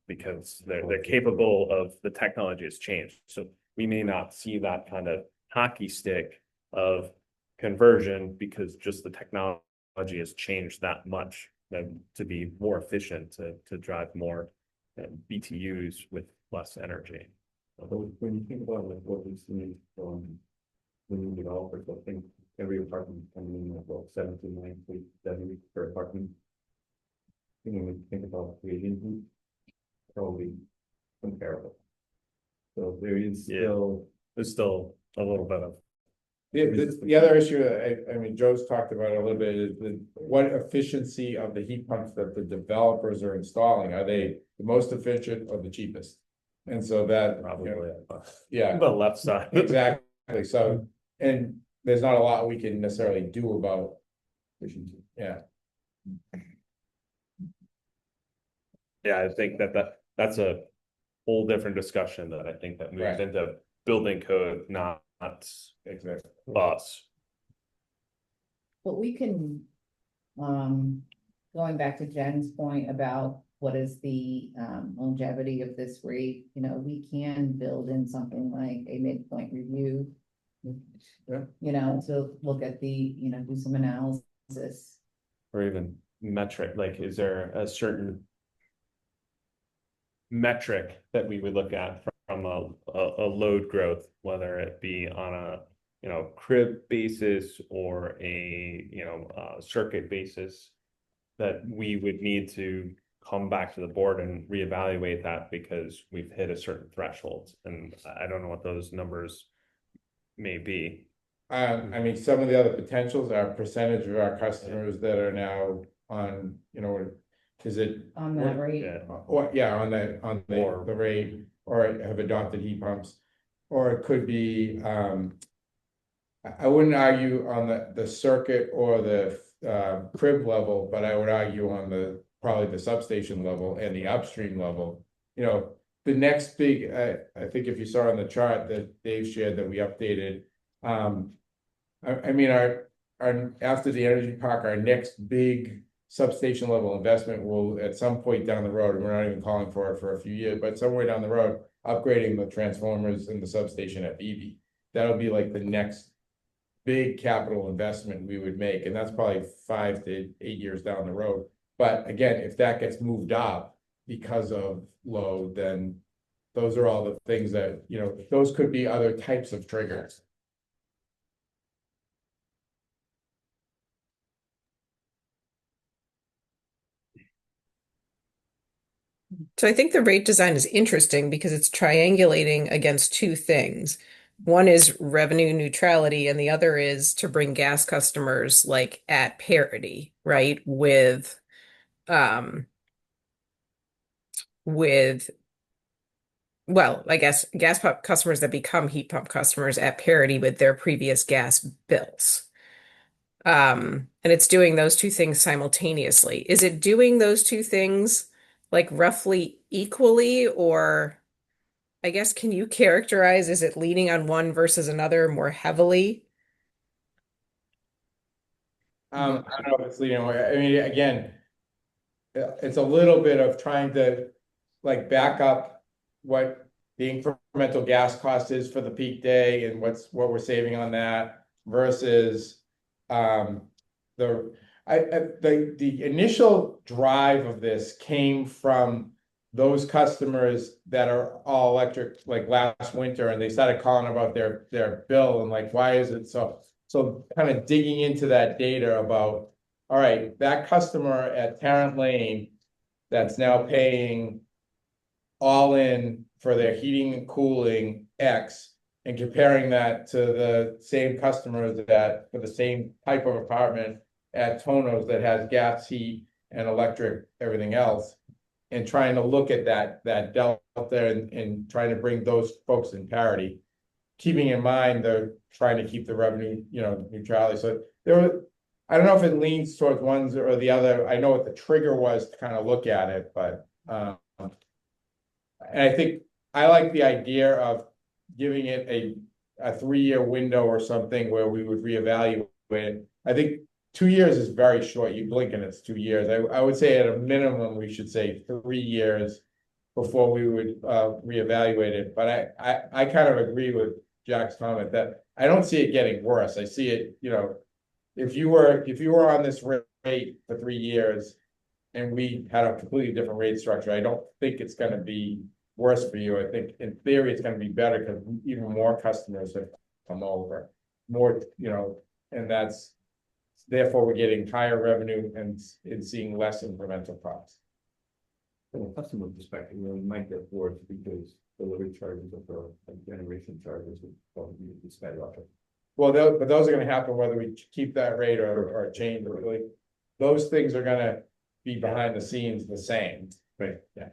because they're capable of, the technology has changed. So we may not see that kind of hockey stick of conversion because just the technology has changed that much to be more efficient, to drive more BTUs with less energy. So when you think about like what we've seen from the new developers, I think every apartment coming in like about 79 to 70 per apartment. You know, when you think about radiant heat, probably comparable. So there is still there's still a little bit of the other issue, I mean, Joe's talked about it a little bit, is what efficiency of the heat pumps that the developers are installing, are they the most efficient or the cheapest? And so that probably yeah, the left side. exactly. So, and there's not a lot we can necessarily do about efficiency. Yeah. Yeah, I think that's a whole different discussion that I think that moves Right. into building code, not Exactly. us. But we can, going back to Jen's point about what is the longevity of this rate, you know, we can build in something like a midpoint review. Yeah. You know, to look at the, you know, do some analysis. Or even metric, like, is there a certain metric that we would look at from a load growth, whether it be on a, you know, crib basis or a, you know, circuit basis, that we would need to come back to the board and reevaluate that because we've hit a certain threshold, and I don't know what those numbers may be. I mean, some of the other potentials are percentage of our customers that are now on, you know, is it On that rate. Yeah. or yeah, on the rate, or have adopted heat pumps, or it could be I wouldn't argue on the circuit or the crib level, but I would argue on probably the substation level and the upstream level. You know, the next big, I think if you saw on the chart that Dave shared that we updated, I mean, our after the energy park, our next big substation level investment will at some point down the road, and we're not even calling for it for a few years, but somewhere down the road, upgrading the transformers in the substation at BB. That'll be like the next big capital investment we would make, and that's probably 5 to 8 years down the road. But again, if that gets moved up because of load, then those are all the things that, you know, those could be other types of triggers. So I think the rate design is interesting because it's triangulating against two things. One is revenue neutrality, and the other is to bring gas customers like at parity, right? With well, I guess gas pump customers that become heat pump customers at parity with their previous gas bills. And it's doing those two things simultaneously. Is it doing those two things like roughly equally, or I guess can you characterize, is it leaning on one versus another more heavily? I don't know if it's leading away. I mean, again, it's a little bit of trying to like back up what the incremental gas cost is for the peak day and what we're saving on that versus the the initial drive of this came from those customers that are all electric like last winter, and they started calling about their bill and like, why is it so kind of digging into that data about, all right, that customer at Tarrant Lane that's now paying all in for their heating and cooling X, and comparing that to the same customers that for the same type of apartment at Tono's that has gas, heat, and electric, everything else, and trying to look at that delta and trying to bring those folks in parity, keeping in mind they're trying to keep the revenue, neutrality. So I don't know if it leans towards one or the other. I know what the trigger was to kind of look at it, but and I think I like the idea of giving it a 3-year window or something where we would reevaluate it. I think 2 years is very short. You blink and it's 2 years. I would say at a minimum, we should say 3 years before we would reevaluate it. But I kind of agree with Jack's comment that I don't see it getting worse. I see it, if you were on this rate for 3 years and we had a completely different rate structure, I don't think it's going to be worse for you. I think in theory it's going to be better because even more customers have come over, more, and that's therefore we're getting higher revenue and seeing less incremental costs. From a customer perspective, we might get worse because delivery charges or generation charges would probably be skyrocketing. Well, but those are going to happen whether we keep that rate or change it. Like, those things are going to be behind the scenes the same. Right. Yeah.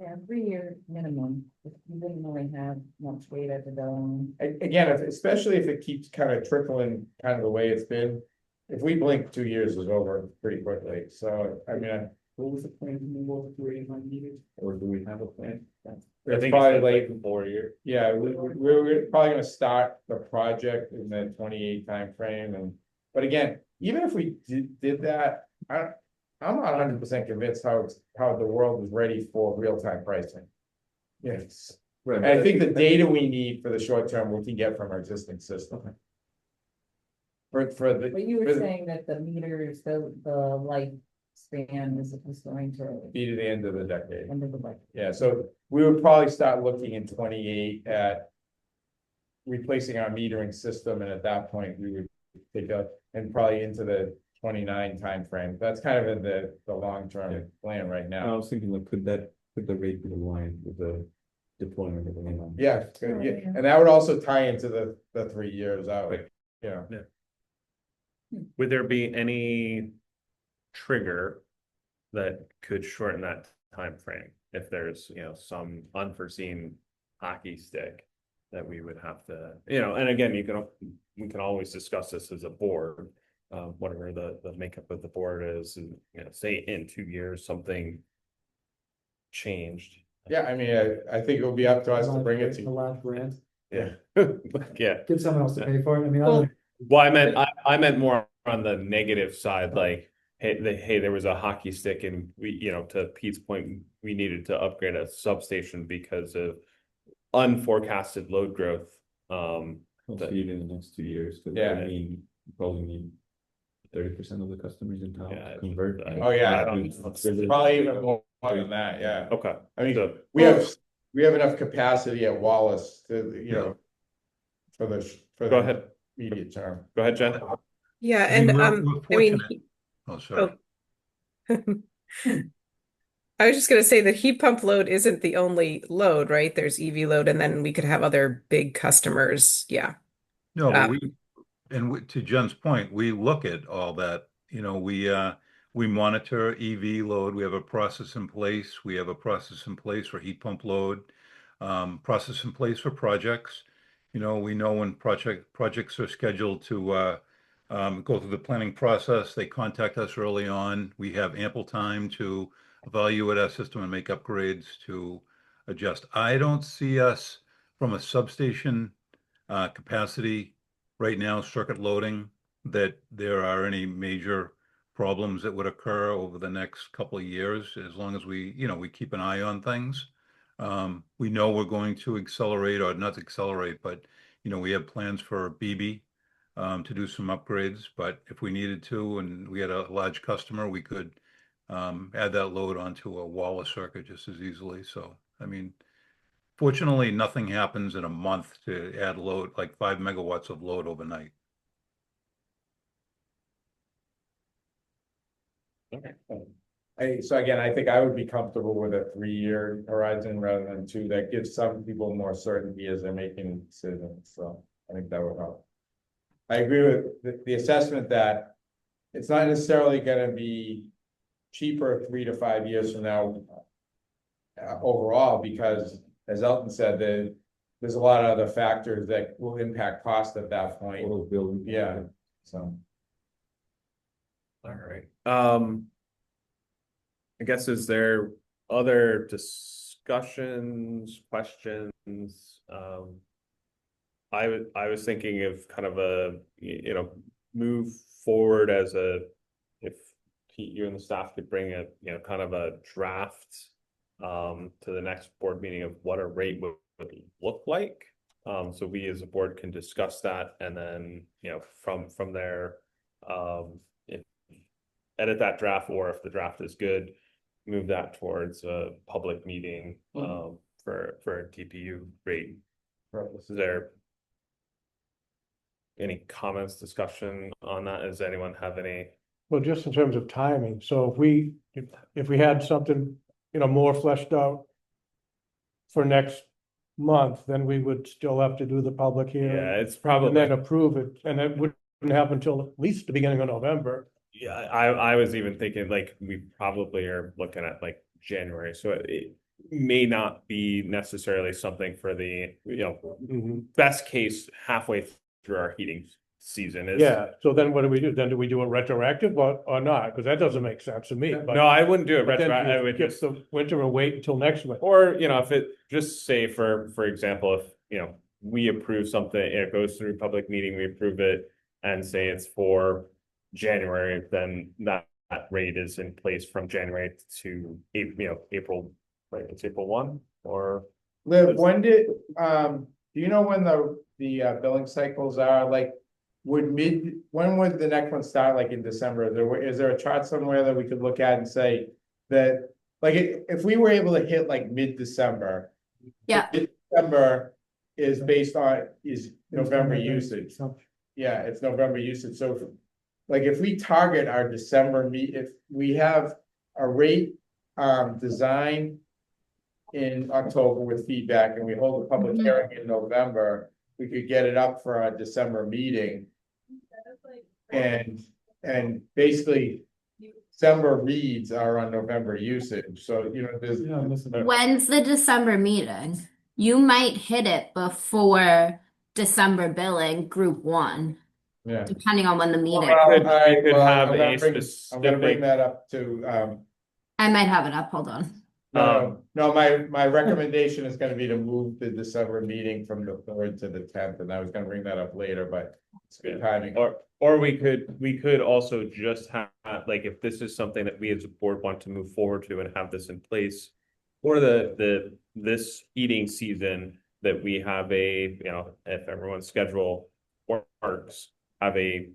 Yeah, 3-year minimum, if you didn't really have much data to go on. Again, especially if it keeps kind of trickling kind of the way it's been, if we blink 2 years is over pretty quickly. So, I mean, What was the plan to move over to 89 meters? Or do we have a plan? it's think probably it's late. like 4 years. Yeah, we're probably gonna start the project in the 28 timeframe, but again, even if we did that, I'm not 100% convinced how the world is ready for real-time pricing. Yes, Right. and I think the data we need for the short term we can get from our existing system. But you for were the- saying that the meters, the lifespan is going to be to the end of the decade. end of the life. Yeah, so we would probably start looking in 28 at replacing our metering system, and at that point, we would take and probably into the 29 timeframe. That's kind of in the long-term plan right I now. was thinking, like, could the rate be aligned with the deployment of the mainline? Yeah, good, yeah, and that would also tie into the 3 years out, yeah. Would there be any trigger that could shorten that time frame if there's, some unforeseen hockey stick that we would have to, and again, we can always discuss this as a board, whatever the makeup of the board is, and, say in 2 years, something changed. Yeah, I mean, I think it will be up to us to bring it The to, last grant, Yeah. Yeah. get someone else to pay for it. I mean, Well, Well, I meant more on the negative side, like, hey, there was a hockey stick and we, to Pete's point, we needed to upgrade a substation because of unforecasted load growth. I'll see it in the next 2 years, because Yeah. I mean, you probably need 30% of the customers in town Yeah, to convert. oh yeah, I don't- probably even more than that, yeah. Okay. I mean, So- we have enough capacity at Wallace to, for Go the ahead. immediate term. Go ahead, Jen. Yeah, I mean, and we're I mean, fortunate. Oh, sorry. I was just going to say that heat pump load isn't the only load, right? There's EV load, and then we could have other big customers. Yeah. No, Uh, but to Jen's point, we look at all that, we monitor EV load. We have a process in place. We have a process in place for heat pump load, process in place for projects. We know when projects are scheduled to go through the planning process. They contact us early on. We have ample time to evaluate our system and make upgrades to adjust. I don't see us from a substation capacity right now, circuit loading, that there are any major problems that would occur over the next couple of years, as long as we keep an eye on things. We know we're going to accelerate, or not accelerate, but we have plans for BB to do some upgrades. But if we needed to, and we had a large customer, we could add that load onto a wall circuit just as easily. So, I mean, fortunately, nothing happens in a month to add load, like 5 megawatts of load overnight. So again, I think I would be comfortable with a 3-year horizon rather than 2. That gives some people more certainty as they're making decisions. So I think that would help. I agree with the assessment that it's not necessarily going to be cheaper 3 to 5 years from now overall, because as Elton said, there's a lot of other factors that will impact cost at that point. Yeah. So. All right. I guess, is there other discussions, questions? I was thinking of kind of a, move forward as if you and the staff could bring a, kind of a draft to the next board meeting of what a rate would look like. So we as a board can discuss that, and then, from there, if edit that draft, or if the draft is good, move that towards a public meeting for a TPU rate. Is there any comments, discussion on that? Does anyone have any? Well, just in terms of timing, so if we had something, more fleshed out for next month, then we would still have to do the public hearing. Yeah, it's And probably, then approve it, and it wouldn't happen until at least the beginning of November. yeah, I was even thinking, like, we probably are looking at like January, so it may not be necessarily something for the, best case halfway through our heating season is. Yeah, so then what do we do? Then do we do it retroactive or not? Because that doesn't make sense to me. But No, I wouldn't do it but then retroactive. I you would skip just, the winter and wait until next winter. or, if it, just say for example, if, we approve something, it goes through public meeting, we approve it, and say it's for January, then that rate is in place from January to April, right? It's April 1, or Liv, when do you know when the billing cycles are? Like, when would the next one start? Like in December? Is there a chart somewhere that we could look at and say that, like, if we were able to hit like mid-December? Yeah. December is based on November usage. Yeah, it's November usage. So like if we target our December if we have a rate design in October with feedback, and we hold a public hearing in November, we could get it up for our December meeting. And basically December reads are on November usage. So, there's. When's the December meeting? You might hit it before December billing group 1, Yeah. depending on when the meeting. Could have I'm a gonna bring specific. that up to, I might have it up. Hold on. no, my recommendation is gonna be to move the December meeting from the 3rd to the 10th, and I was gonna bring that up later, but it's good timing. Or we could also just have, like, if this is something that we as a board want to move forward to and have this in place for this heating season, that we have a, if everyone's schedule works, have a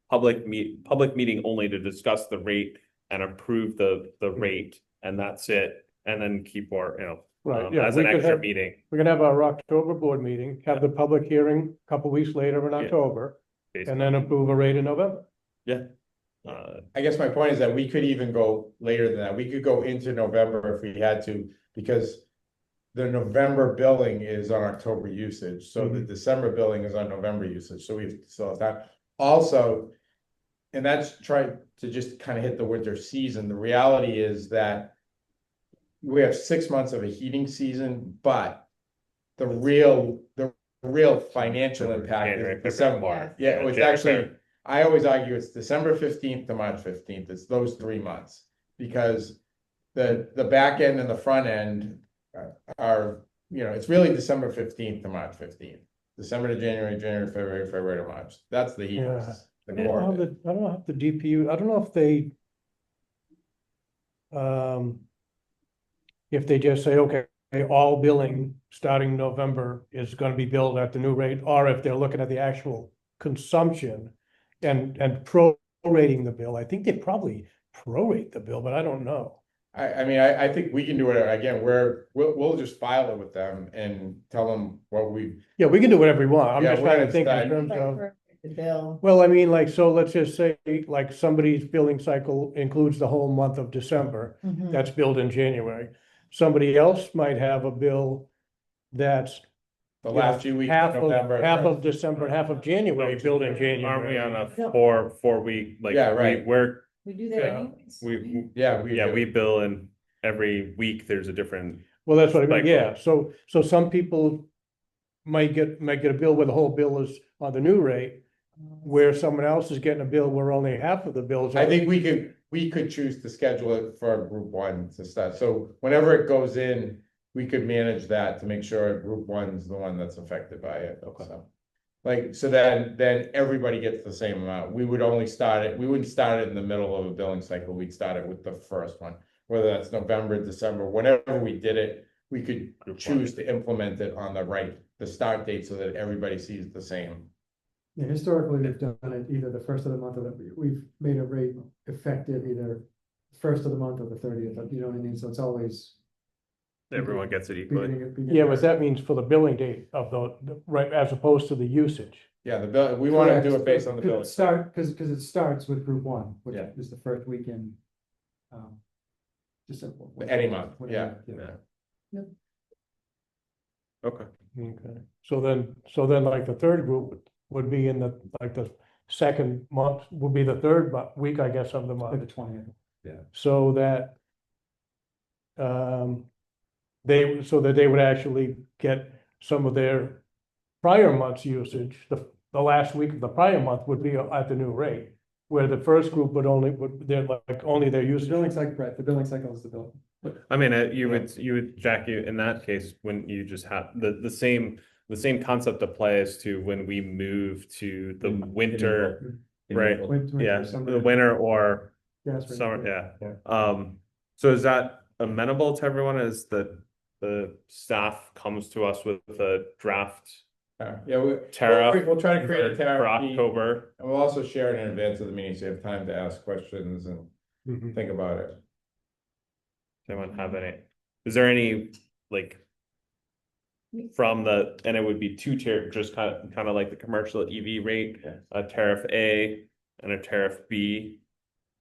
public meeting only to discuss the rate and approve the rate, and that's it. And then keep our, Right, yeah, as we an could extra have- meeting. We're gonna have our October board meeting, have the public hearing a couple weeks later in Yeah. October, based and then on- approve a rate in November. Yeah. I guess my point is that we could even go later than that. We could go into November if we had to, because the November billing is on October usage, so the December billing is on November usage, so we still have that. Also, and that's trying to just kind of hit the winter season. The reality is that we have 6 months of a heating season, but the real financial impact January, is December. February, Yeah, it was January, actually, February. I always argue it's December 15th to March 15th. It's those 3 months, because the back end and the front end are, it's really December 15th to March 15th. December to January, February to March. That's the heat. Yeah. The I don't core know of it. I don't know if the DPU, I don't know if they. If they just say, okay, all billing starting November is gonna be billed at the new rate, or if they're looking at the actual consumption. And prorating the bill, I think they probably prorate the bill, but I don't know. I mean, I think we can do it again. We'll just file it with them and tell them what we. Yeah, we can do whatever we want, I'm Yeah, just we're trying to gonna think in decide. terms Like, of. for the bill, Well, I mean, like, so let's just say, like, somebody's billing cycle includes the whole month of December, Mhm. that's billed in January. Somebody else might have a bill that's. The you last know, few weeks half of November. Half of December, half of January, billed in January. Aren't we on a No. four week, like, Yeah, right. we're, we do that Yeah. anyways. Yeah, we bill and every week there's a different, Well, that's what I mean, cycle. yeah, so some people might get a bill where the whole bill is on the new rate, where someone else is getting a bill where only half of the bills. I think we could choose to schedule it for group one to start. So whenever it goes in, we could manage that to make sure group one's the one that's affected by it. Okay. So, like, so then everybody gets the same amount. We wouldn't start it in the middle of a billing cycle. We'd start it with the first one, whether that's November, December, whenever we did it, we could choose to implement it on the start date so that everybody sees the same. Yeah, historically, we've done it either the first of the month or we've made a rate effective either first of the month or the 30th, you know what I mean? So it's always. everyone gets it equally. Yeah, but that means for the billing date of right, as opposed to the usage. Yeah, the bill, we want to do it based on the bill. Because it starts with group one, which Yeah. is the first weekend. December. Any month, yeah. Okay. Okay, so then like the third group would be in the second month, would be the third week, I guess, of the Like the month, 20th. so that. So that they would actually get some of their prior month's usage, the last week of the prior month would be at the new rate. Where the first group they're like only their The usage. billing cycle, right, the billing cycle is the bill. I mean, you would, Jack, in that case, when you just have the same concept applies to when we move to the winter, right? Winter, Yeah, summer. the winter or Gas rate. summer, yeah. So is that amenable to everyone, is that the staff comes to us with a draft Yeah, tariff we'll try to create a for tariff sheet, October? and we'll also share it in advance of the meeting, so you have time to ask questions and Mhm. think about it. Does anyone have any, is there any, like, and it would be two tier, just kind of like the commercial EV rate, a tariff A and a tariff B.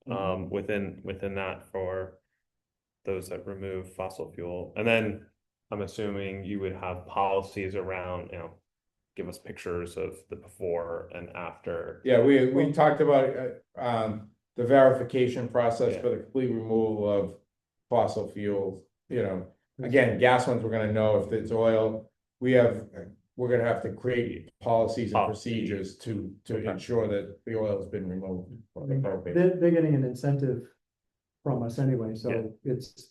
Within that for those that remove fossil fuel, and then I'm assuming you would have policies around, give us pictures of the before and after. Yeah, we talked about the verification process Yeah. for the complete removal of fossil fuels. Again, gas ones, we're gonna know if it's oil. We're gonna have to create policies and procedures to ensure that the oil has been removed. They're getting an incentive from us anyway, Yeah. so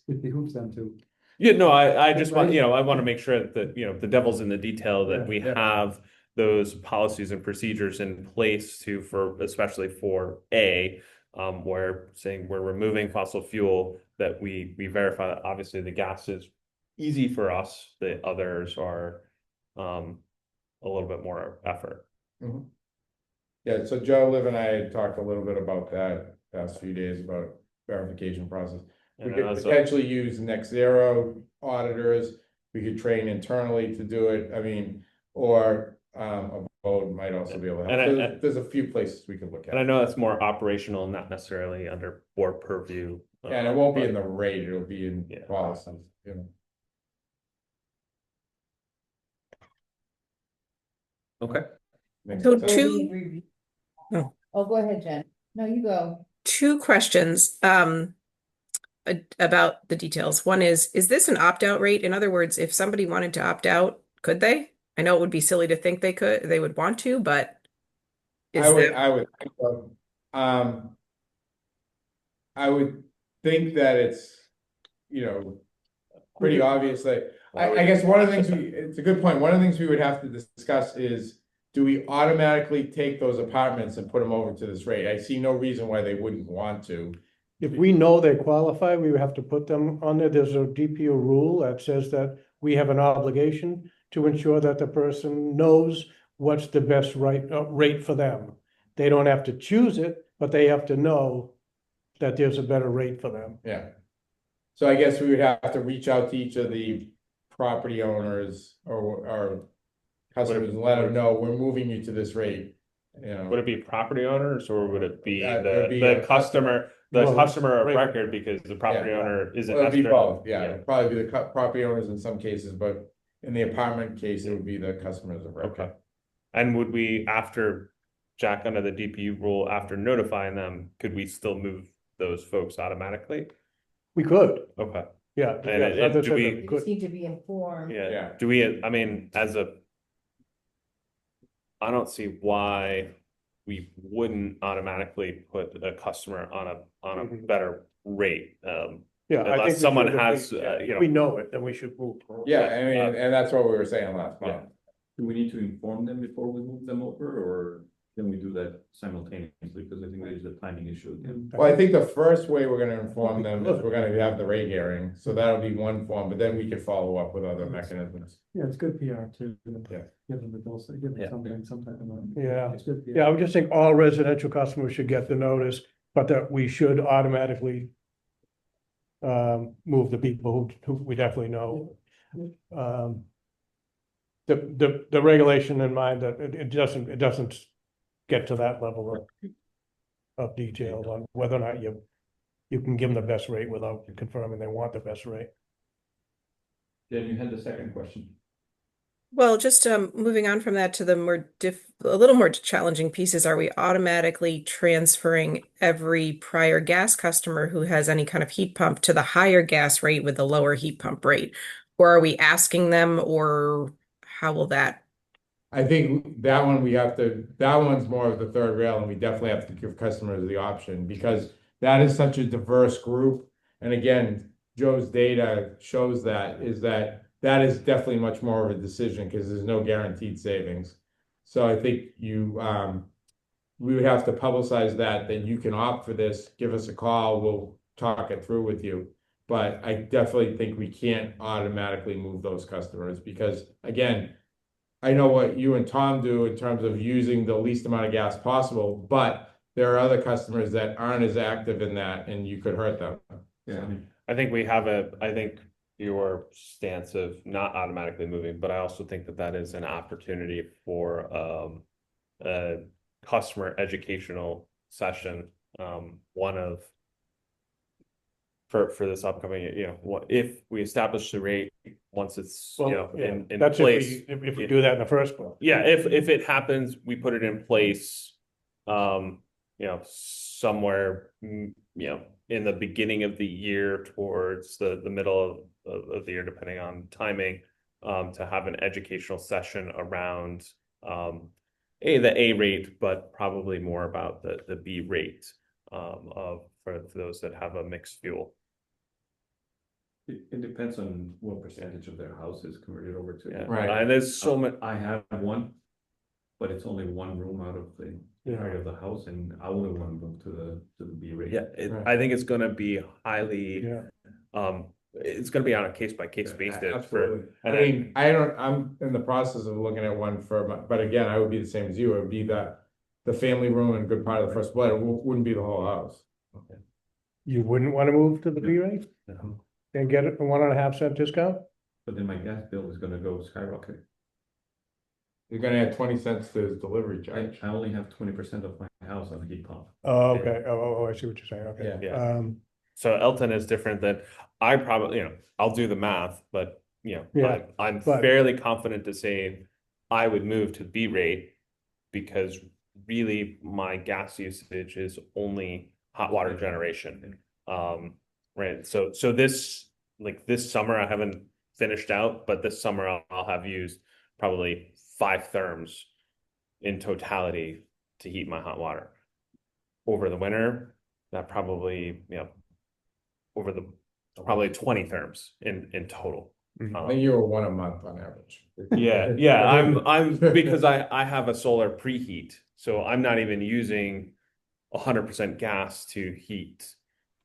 it behooves them to. Yeah, no, I just want, Right. I want to make sure that, the devil's in the detail, that Yeah, we yeah. have those policies and procedures in place especially for where saying we're removing fossil fuel, that we verify that obviously the gas is easy for us, the others are a little bit more effort. Mhm. Yeah, so Joe, Liv and I had talked a little bit about that past few days about verification process. We And could also- potentially use Next Zero auditors, we could train internally to do it, I mean, or a might also be able to And help. I- There's a few places we could look And I at. know that's more operational, not necessarily under board purview. And it won't be but- in the rate, it'll be in Yeah. policies, you know. Okay. Makes So sense. two- Oh. Oh, go ahead, Jen. No, you go. Two questions about the details. One is this an opt-out rate? In other words, if somebody wanted to opt out, could they? I know it would be silly to think they would want to, but is that I would think so. I would think that it's, you know, pretty obvious that, I guess one of the things it's a good point. One of the things we would have to discuss is, do we automatically take those apartments and put them over to this rate? I see no reason why they wouldn't want to. If we know they qualify, we would have to put them on there. There's a DPO rule that says that we have an obligation to ensure that the person knows what's the best rate for them. They don't have to choose it, but they have to know that there's a better rate for them. Yeah. So I guess we would have to reach out to each of the property owners or customers and let them know, we're moving you to this rate, you know. Would it be property owners or would it be It would be the a customer, Well, customer of right. record because the property Yeah. owner isn't Well, it'd be necessarily. both, yeah, it'd probably be the property owners in some cases, but in the apartment case, it would be the customers of record. Okay. And would we, after Jack, under the DPU rule, after notifying them, could we still move those folks automatically? We could, Okay, yeah. And yeah, it- as I do said, we- You could. just need to be informed. yeah. Yeah. Do we, I mean, I don't see why we wouldn't automatically put a customer on a Mhm. better rate. Yeah, I think Unless we someone should, if has, we- you know. We know it, then we should move. Yeah, I mean, and that's what we were saying last Yeah. month. Do we need to inform them before we move them over, or can we do that simultaneously? Because I think there's a timing issue again. Well, I think the first way we're gonna inform them is we're gonna have the rate hearing, so that'll be one form, but then we can follow up with other mechanisms. Yeah, it's good PR too. Yeah. Give them the bills, give them Yeah. something, sometime. Yeah. It's good. PR. Yeah, I would just think all residential customers should get the notice, but that we should automatically move the people who we definitely know. The regulation in mind that it doesn't get to that level of detail on whether or not you can give them the best rate without confirming they want the best rate. Then you had the second question. Well, just moving on from that to the a little more challenging pieces, are we automatically transferring every prior gas customer who has any kind of heat pump to the higher gas rate with the lower heat pump rate? Or are we asking them, or how will that? I think that one that one's more of the third rail, and we definitely have to give customers the option, because that is such a diverse group. And again, Joe's data shows that is definitely much more of a decision, because there's no guaranteed savings. So I think we would have to publicize that you can opt for this, give us a call, we'll talk it through with you. But I definitely think we can't automatically move those customers, because again, I know what you and Tom do in terms of using the least amount of gas possible, but there are other customers that aren't as active in that, and you could hurt them. Yeah. I think I think your stance of not automatically moving, but I also think that is an opportunity for a customer educational session. One of for this upcoming, if we establish the rate, once it's, in That's place. if we do that in the first place. Yeah, if it happens, we put it in place, somewhere, in the beginning of the year towards the middle of the year, depending on timing, to have an educational session around the A rate, but probably more about the B rate for those that have a mixed fuel. It depends on what percentage of their house is converted over to. Yeah, Right. and there's so much. I have one, but it's only one room out of the area of the house, and I wouldn't want to move to the B rate. Yeah, Right. I think it's going to be highly. Yeah. It's going to be on a case by case basis. Absolutely. I and mean, I'm in the process of looking at one but again, I would be the same as you. It would be the family room and a good part of the first floor. It wouldn't be the whole house. You wouldn't want to move to the B rate No. and get a 1.5 cent discount? But then my gas bill is gonna go skyrocket. You're gonna add 20 cents to his delivery I, charge. I only have 20% of my house on a heat pump. Oh, okay. Oh, I see what you're saying. Okay. Yeah. Um, So Elton is different than I probably, I'll do the math, but Yeah, I'm but- fairly confident to say I would move to B rate because really my gas usage is only hot water generation. Right. So this summer I haven't finished out, but this summer I'll have used probably 5 therms in totality to heat my hot water. Over the winter, that probably, over the probably 20 therms in total. I think you were one a month on average. Yeah, I'm because I have a solar preheat, so I'm not even using 100% gas to heat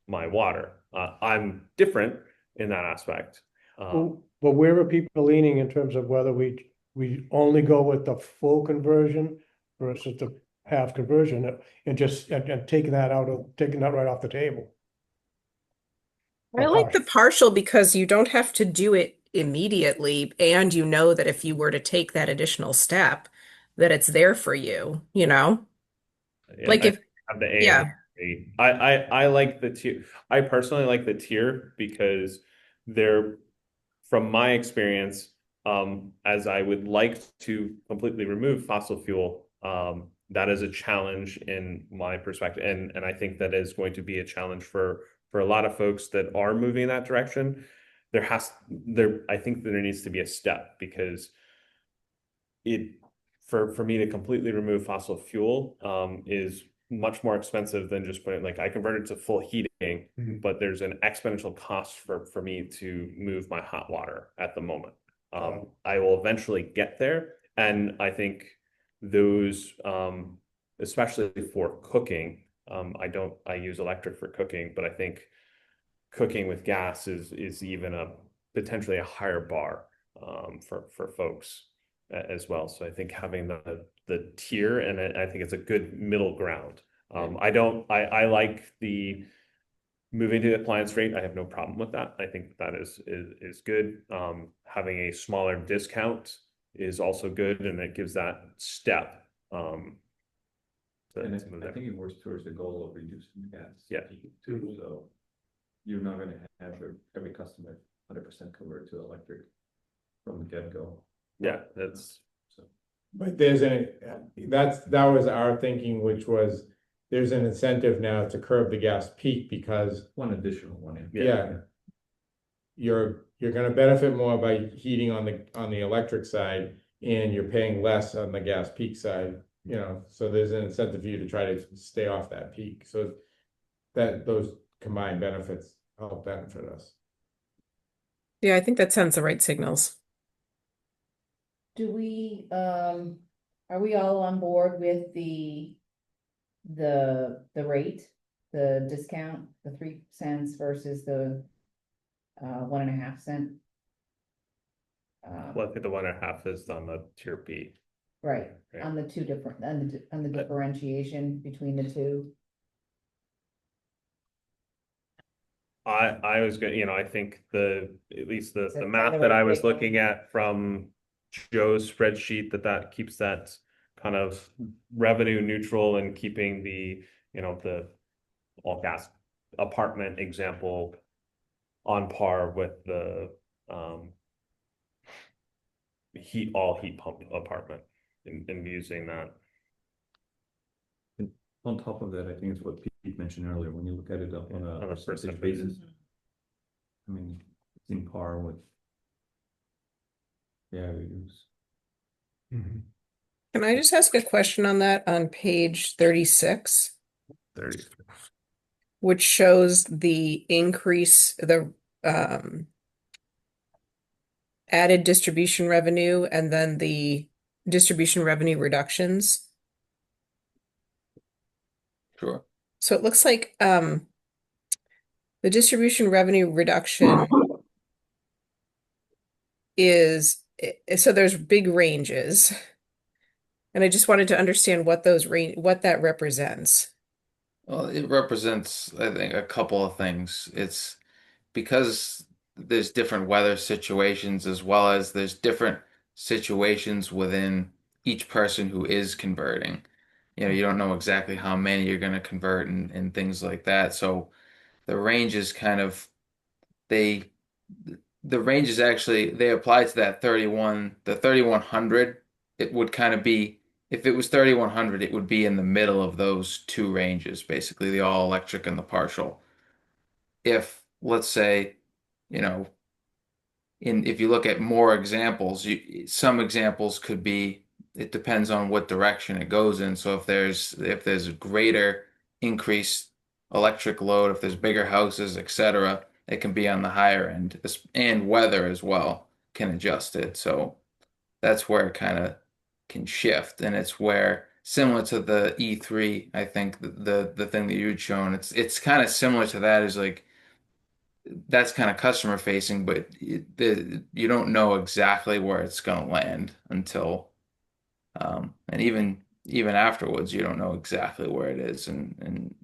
my water. I'm different in that aspect. But where are people leaning in terms of whether we only go with the full conversion versus the half conversion and just and taking that right off the table? I like the partial because you don't have to do it immediately, and you know that if you were to take that additional step, that it's there for you, you know? Yeah, Like I if, have the A and yeah, the B. I like the tier. I personally like the tier because they're, from my experience, as I would like to completely remove fossil fuel, that is a challenge in my perspective, and I think that is going to be a challenge for a lot of folks that are moving in that direction. I think there needs to be a step because it for me to completely remove fossil fuel is much more expensive than just putting, like, I converted to full heating, but there's an exponential cost for me to move my hot water at the moment. I will eventually get there, and I think those especially for cooking, I use electric for cooking, but I think cooking with gas is even a potentially a higher bar for folks as well. So I think having the tier, and I think it's a good middle ground. I like the moving to the appliance rate. I have no problem with that. I think that is good. Having a smaller discount is also good, and it gives that step. And move I there. think it works towards the goal of reducing gas. Yeah. Too, so you're not gonna have every customer 100% convert to electric from the get-go. Yeah, that's So But that was our thinking, which was, there's an incentive now to curb the gas peak because, one additional one. yeah, you're gonna benefit more by heating on the electric side, and you're paying less on the gas peak side, so there's an incentive for you to try to stay off that peak, so that those combined benefits help benefit us. yeah, I think that sends the right signals. Do we, are we all on board with the rate, the discount, the 3 cents versus the 1.5 cent? well, I think the 1.5 is on the tier B. Right, Right. on the two different, on the differentiation between the two. I was gonna, I think at least the that math the that right I was signal? looking at from Joe's spreadsheet, that keeps that kind of revenue neutral and keeping the all gas apartment example on par with the all heat pump apartment and using that. On top of that, I think it's what Pete mentioned earlier, when you look at it on a percentage percentage basis, I mean, it's in par with. Yeah, we use. Can I just ask a question on that on page 36, 30. which shows the increase, the added distribution revenue and then the distribution revenue reductions? Sure. So it looks like the distribution revenue reduction so there's big ranges. And I just wanted to understand what what that represents. Well, it represents, I think, a couple of things. It's because there's different weather situations as well as there's different situations within each person who is converting. You know, you don't know exactly how many you're going to convert and things like that. So the range is kind of they the range is actually they apply to that 31 the 3100. It would kind of be if it was 3100, it would be in the middle of those two ranges, basically the all electric and the partial. If let's say, you know, if you look at more examples, some examples could be it depends on what direction it goes in. So if there's a greater increased electric load, if there's bigger houses, etc., it can be on the higher end, and weather as well can adjust it. So that's where it kind of can shift, and it's where similar to the E3, I think the thing that you'd shown, it's kind of similar to that is like that's kind of customer facing, but you don't know exactly where it's going to land until, and even afterwards, you don't know exactly where it is. And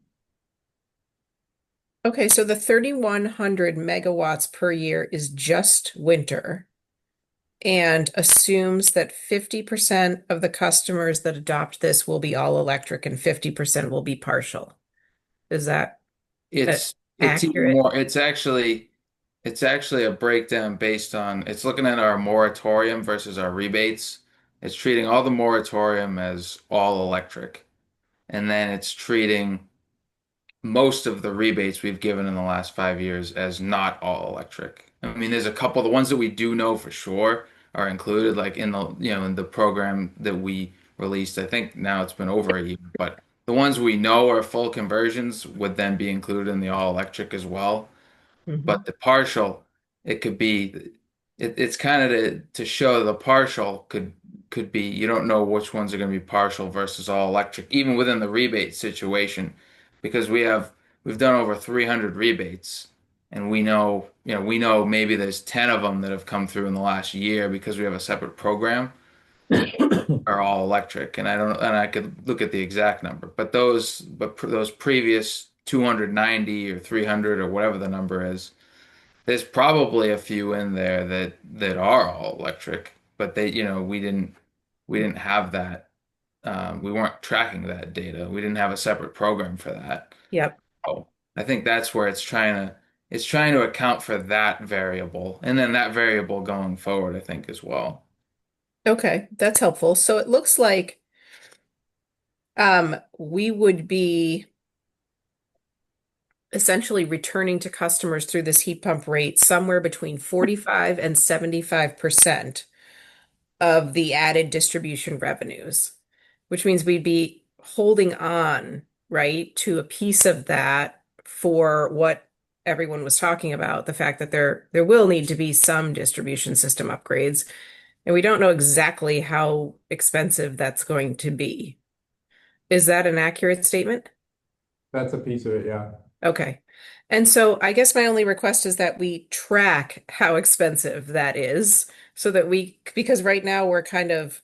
Okay, so the 3,100 megawatts per year is just winter and assumes that 50% of the customers that adopt this will be all electric and 50% will be partial. Is that it's even accurate? more. It's actually a breakdown based on it's looking at our moratorium versus our rebates. It's treating all the moratorium as all electric, and then it's treating most of the rebates we've given in the last 5 years as not all electric. I mean, there's a couple, the ones that we do know for sure are included, like in the program that we released. I think now it's been over a year, but the ones we know are full conversions would then be included in the all electric as well. Mhm. But the partial, it could be, it's kind of to show the partial could be, you don't know which ones are going to be partial versus all electric, even within the rebate situation, because we've done over 300 rebates, and we know maybe there's 10 of them that have come through in the last year because we have a separate program are all electric, and I could look at the exact number, but those previous 290 or 300 or whatever the number is, there's probably a few in there that are all electric, but we didn't have that. We weren't tracking that data. We didn't have a separate program for that. Yep. Oh, I think that's where it's trying to account for that variable, and then that variable going forward, I think as well. Okay, that's helpful. So it looks like we would be essentially returning to customers through this heat pump rate somewhere between 45 and 75% of the added distribution revenues, which means we'd be holding on, right, to a piece of that for what everyone was talking about, the fact that there will need to be some distribution system upgrades, and we don't know exactly how expensive that's going to be. Is that an accurate statement? That's a piece of it, yeah. Okay. And so I guess my only request is that we track how expensive that is so that because right now we're kind of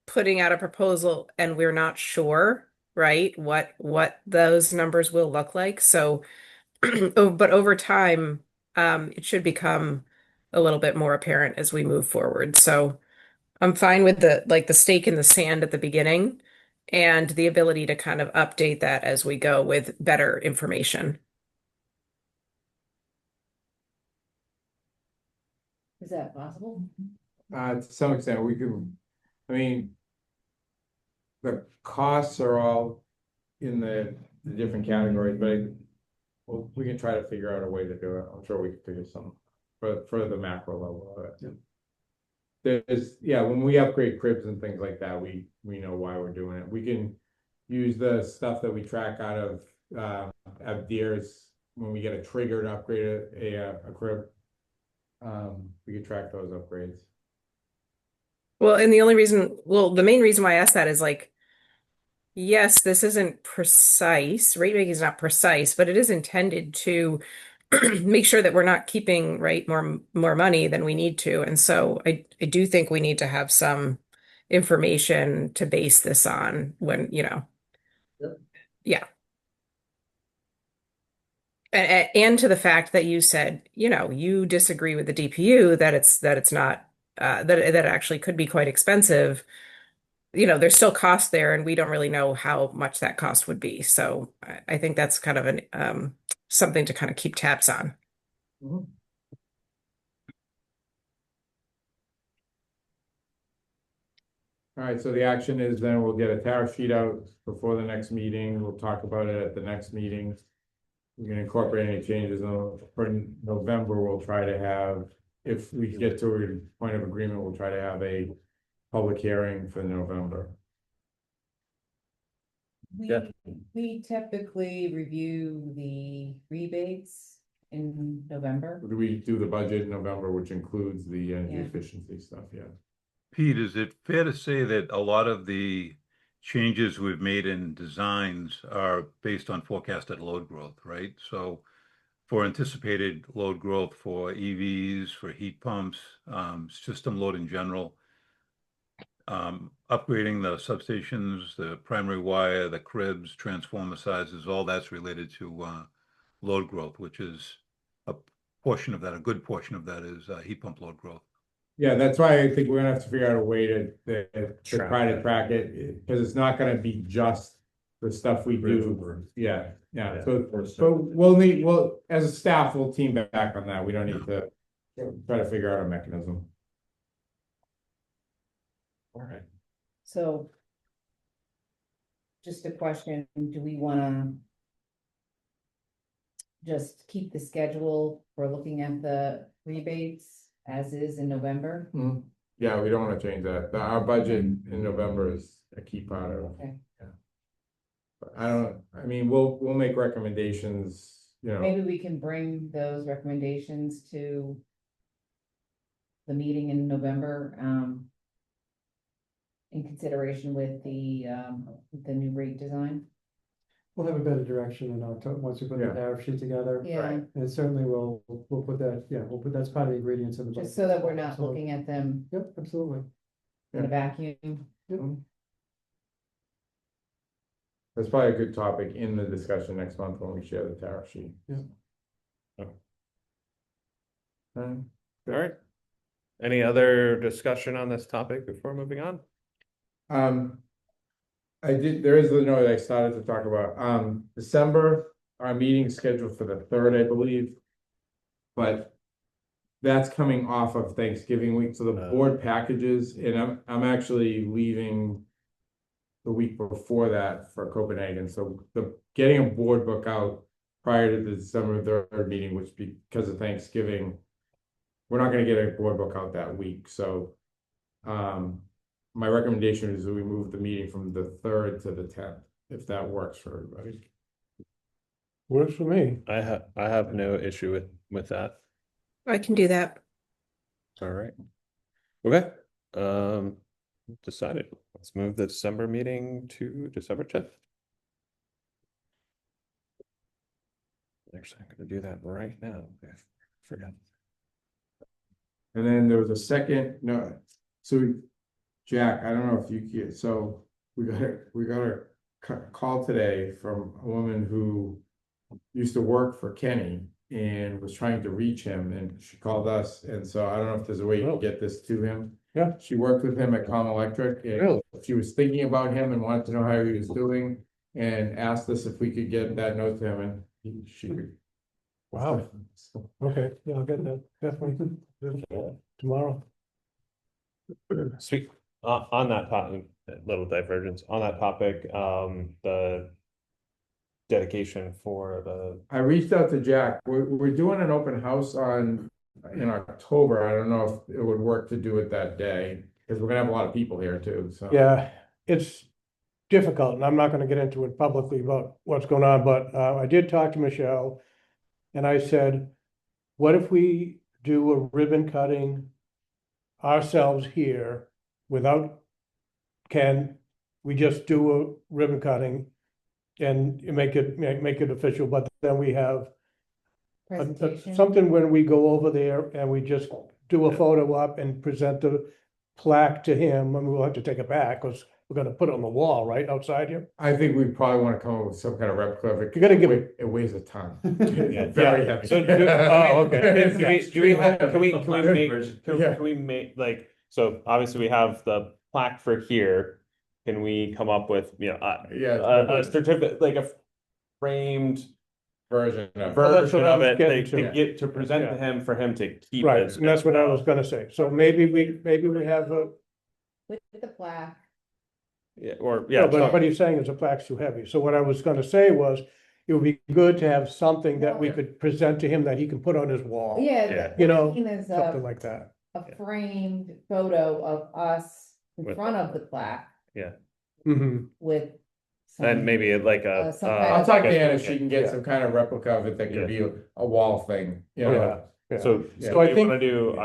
putting out a proposal and we're not sure, right, what those numbers will look like. So, but over time, it should become a little bit more apparent as we move forward. So I'm fine with the stake in the sand at the beginning and the ability to kind of update that as we go with better information. Is that possible? To some extent, I mean, the costs are all in the different categories, but well, we can try to figure out a way to do it. I'm sure we can figure something for the macro level of it. When we upgrade cribs and things like that, we know why we're doing it. We can use the stuff that we track out of Deere's when we get a trigger to upgrade a crib. We can track those upgrades. Well, and the main reason why I asked that is like, yes, this isn't precise. Rate making is not precise, but it is intended to make sure that we're not keeping, right, more money than we need to. And so I do think we need to have some information to base this on when, Yep. yeah. And to the fact that you said, you disagree with the DPU that it's not that it actually could be quite expensive. there's still cost there and we don't really know how much that cost would be. So I think that's kind of something to kind of keep tabs on. Mhm. All right, so the action is then we'll get a tariff sheet out before the next meeting. We'll talk about it at the next meeting. We can incorporate any changes for November. We'll try to have, if we get to a point of agreement, we'll try to have a public hearing for November. Yeah. We typically review the rebates in November. We do the budget in November, which includes the energy Yeah. efficiency stuff, yeah. Pete, is it fair to say that a lot of the changes we've made in designs are based on forecasted load growth, right? So for anticipated load growth for EVs, for heat pumps, system load in general, upgrading the substations, the primary wire, the cribs, transformer sizes, all that's related to load growth, which is a portion of that, a good portion of that is heat pump load growth. Yeah, that's why I think we're gonna have to figure out a way to Track try to it. track it, because it's not gonna be just the stuff we do. Yeah, so we'll as a staff, we'll team back on that. We don't need to try to figure out a mechanism. All right. So just a question, do we wanna just keep the schedule for looking at the rebates as is in November? Yeah, we don't wanna change that. Our budget in November is a key part of it. Okay, But I mean, we'll make recommendations, maybe we can bring those recommendations to the meeting in November, in consideration with the new rate design. We'll have a better direction in October, once we put the Yeah. tariff sheet together. Yeah, And certainly we'll put that, we'll put, that's part of the ingredients in the. just budget. so that we're not Absolutely. looking at them Yep, absolutely. in a vacuum. Yep. That's probably a good topic in the discussion next month when we share the tariff sheet. Yeah. Okay. All right. Any other discussion on this topic before moving on? There is the note I started to talk about, December, our meeting scheduled for the 3rd, I believe. But that's coming off of Thanksgiving week, so the board packages, and I'm actually leaving the week before that for Copenhagen, so getting a board book out prior to the December 3rd meeting, which because of Thanksgiving, we're not gonna get a board book out that week, so my recommendation is that we move the meeting from the 3rd to the 10th, if that works for everybody. Works for me. I have no issue with that. I can do that. All right. Okay. Decided. Let's move the December meeting to December 10th. Actually, I'm gonna do that right now. I forgot. And then there was a second, no, so Jack, I don't know if you can, so we got a call today from a woman who used to work for Kenny and was trying to reach him, and she called us, and so I don't know if there's a way you can get this to him. Yeah. She worked with him at Com Electric, and Really? she was thinking about him and wanted to know how he was doing, and asked us if we could get that note to him, and she could. Wow. Okay, yeah, I'll get that definitely tomorrow. Sweet. On that topic, little divergence, on that topic, the dedication for the. I reached out to Jack. We're doing an open house in October. I don't know if it would work to do it that day, because we're gonna have a lot of people here too, so. Yeah, it's difficult, and I'm not gonna get into it publicly about what's going on, but I did talk to Michelle. And I said, what if we do a ribbon cutting ourselves here without Ken? We just do a ribbon cutting and make it official, but then we have Presentation. something when we go over there and we just do a photo up and present the plaque to him. I mean, we'll have to take it back because we're gonna put it on the wall, right, outside here? I think we probably wanna come up with some kind of replica of it. You gotta give it- It weighs a ton. Yeah. Very heavy. So okay. Can we make Yeah. can we make like, so obviously we have the plaque for here. can we come up with, Yeah, a certificate, like a framed version of. Well, that's what version I of was it, getting to to. get, to present to Yeah. him, for him to keep Right, as. and that's what I was gonna say. So maybe we have a, With the plaque. Yeah, or, yeah, yeah, but what he's saying is the plaque's too heavy. So what I was gonna say was, it would be good to have something that we could present to him that he can put on his wall. Yeah. Yeah. You know, There's something like that. a framed photo of us in With- front of the plaque Mhm. with. and some- maybe like a. some kind I'll of- talk to Anna if she can get Yeah. some kind of replica of it that Yeah. could be a wall thing, you know. Yeah, yeah. So, Yeah. so I you think- wanna do,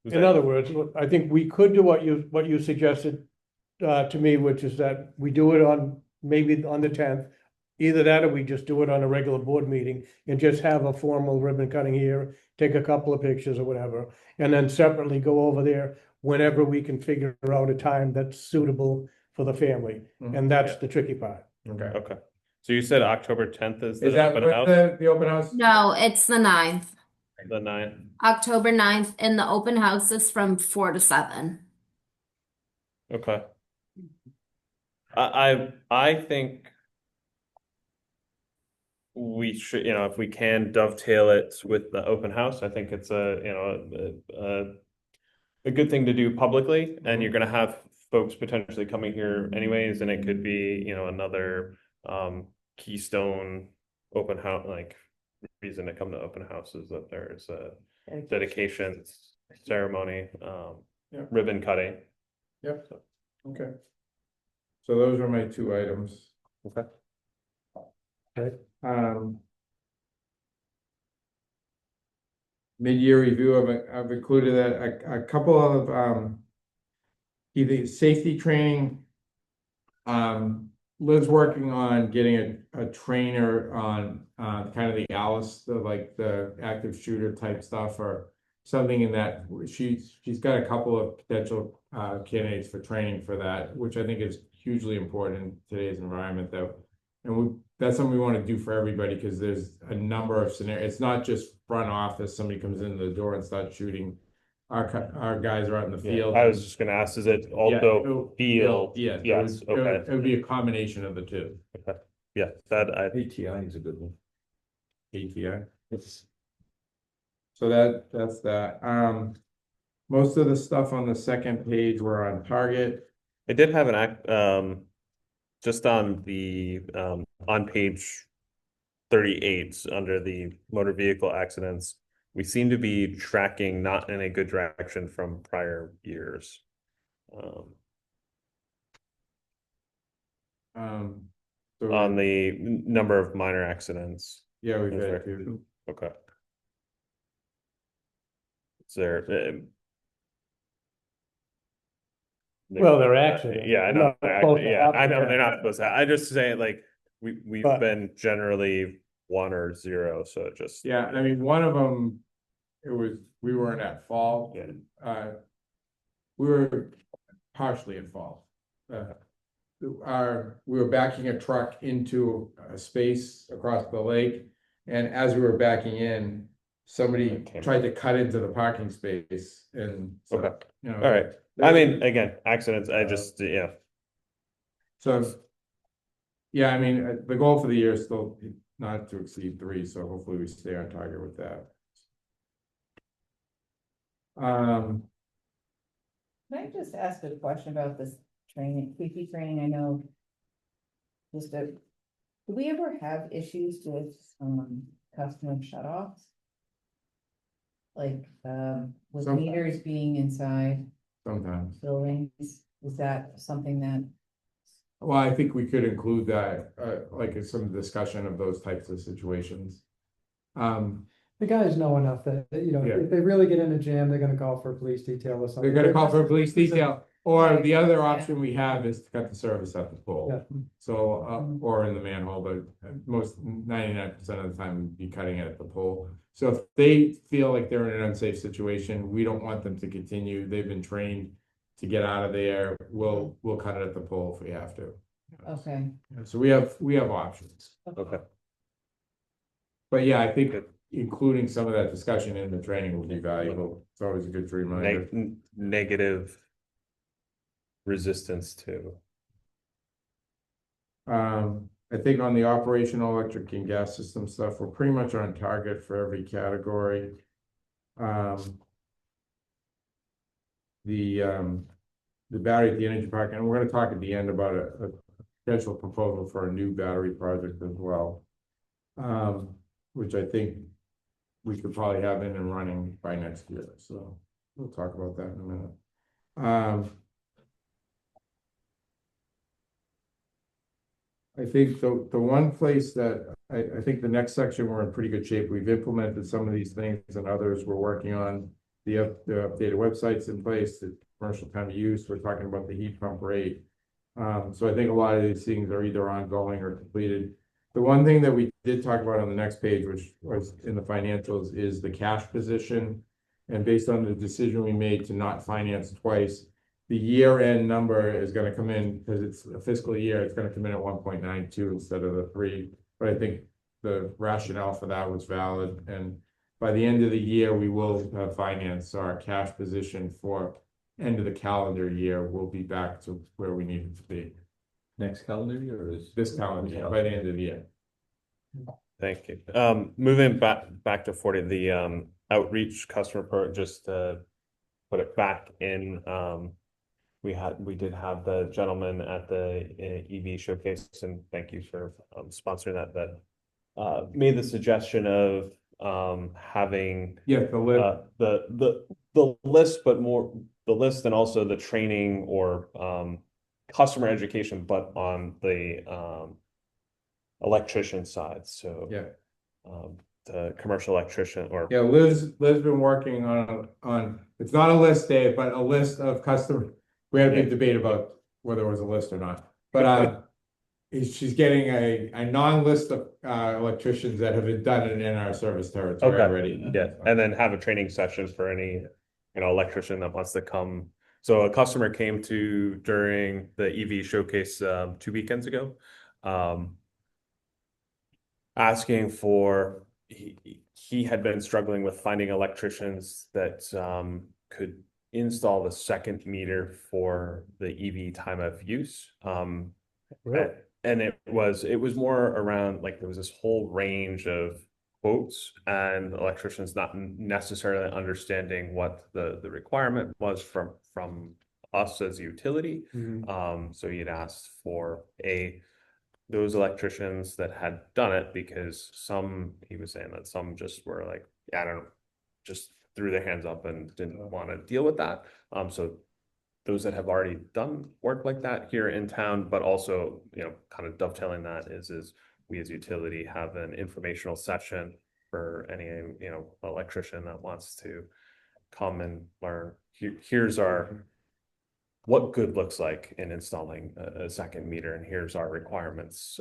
In other words, I think we could do what you suggested to me, which is that we do it on, maybe on the 10th. Either that or we just do it on a regular board meeting and just have a formal ribbon cutting here, take a couple of pictures or whatever. And then separately go over there whenever we can figure out a time that's suitable for the family. Mhm. And that's Yeah. the tricky part. Okay. okay, so you said October 10th is Is the that open what house, the open house? No, it's the 9th, the 9th? October 9th, and the open house is from 4 to 7. Okay. I think we should, if we can dovetail it with the open house, I think it's a good thing to do publicly, and you're gonna have folks potentially coming here anyways, and it could be, another keystone open house, like reason to come to open houses, that there's a dedication ceremony, Yeah. ribbon cutting. Yep, okay. So those are my two items. Okay. Okay. Mid-year review, I've included a couple of, either safety training. Liv's working on getting a trainer on, kind of the Alice, the active shooter type stuff, or something in that. She's got a couple of potential, candidates for training for that, which I think is hugely important in today's environment, though. And that's something we want to do for everybody, because there's a number of scenarios. It's not just front office, somebody comes in the door and starts shooting. Our guys are out in the Yeah, field. I was just gonna ask, is it also field? Yeah. Yes, okay. It would be a combination of the two. Yeah, that ATI is a good one. ATI. So that's that. Most of the stuff on the second page were on target. I did have an act, just on the, on page 38, under the motor vehicle accidents, we seem to be tracking not in a good direction from prior years. So On the number of minor accidents. yeah, we've That's had right. two. Okay. Is there, Well, they're accidents. Yeah, I know. Not supposed to Yeah, I happen. know they're not supposed to. I just say, like, we've But- been generally 1 or 0, so it just. Yeah, I mean, one of them, we weren't at fault. Yeah. We were partially at fault. We were backing a truck into a space across the lake, and as we were backing in, somebody Okay. tried to cut into the parking space, and so, Okay. you know. All right. I mean, again, accidents, I just, yeah. So, yeah, I mean, the goal for the year is still not to exceed 3, so hopefully we stay on target with that. Can I just ask a question about this training, safety training? I know. Do we ever have issues with, customer shutoffs? Like, with Sometimes. meters being inside Sometimes. buildings, is that something that? Well, I think we could include that, like in some discussion of those types of situations. The guys know enough that, Yeah. if they really get in a jam, they're gonna call for a police detail or something. They're gonna call for a police detail, or the other Yeah. option we have is to cut the service at the pole. Yeah. So, or in the manhole, but most 99% of the time we'd be cutting it at the pole. So if they feel like they're in an unsafe situation, we don't want them to continue. They've been trained to get out of there. We'll cut it at the pole if we have to. Okay. So we have options. Okay. But yeah, I think including some of that discussion in the training will be valuable. It's always a good reminder. Negative resistance to I think on the operational electric and gas system stuff, we're pretty much on target for every category. The battery at the energy park, and we're gonna talk at the end about a potential proposal for a new battery project as well. Which I think we could probably have in and running by next year, so we'll talk about that in a minute. I think the one place that I think the next section, we're in pretty good shape. We've implemented some of these things and others we're working on. The updated websites in place, the commercial time of use, we're talking about the heat pump rate. So I think a lot of these things are either ongoing or completed. The one thing that we did talk about on the next page, which was in the financials, is the cash position. And based on the decision we made to not finance twice, the year-end number is gonna come in, because it's a fiscal year, it's gonna come in at 1.92 instead of the 3. But I think the rationale for that was valid, and by the end of the year, we will have financed our cash position for end of the calendar year. We'll be back to where we need it to be. Next calendar year or is? This calendar year, by the end of the year. Thank you. Moving back to 40, the outreach customer pro, just to put it back in, we did have the gentleman at the EV showcase, and thank you for sponsoring that made the suggestion of having the list. The list, but more the list and also the training or customer education, but on the electrician side. So the commercial electrician or Liz been working on it's not a list, Dave, but a list of customer. We had a big debate about whether it was a list or not, but she's getting a non-list of electricians that have done it in our service territory already. Yeah, and then have a training session for any electrician that wants to come. So a customer came to during the EV showcase 2 weekends ago, asking for he had been struggling with finding electricians that could install the second meter for the EV time of use. Really? And it was more around, like, there was this whole range of quotes and electricians not necessarily understanding what the requirement was from us as a utility. So he'd asked for those electricians that had done it, because he was saying that some just were like, I don't know, just threw their hands up and didn't want to deal with that. So those that have already done work like that here in town, but also, kind of dovetailing that is we as utility have an informational session for any, electrician that wants to come and learn. Here's what good looks like in installing a second meter, and here's our requirements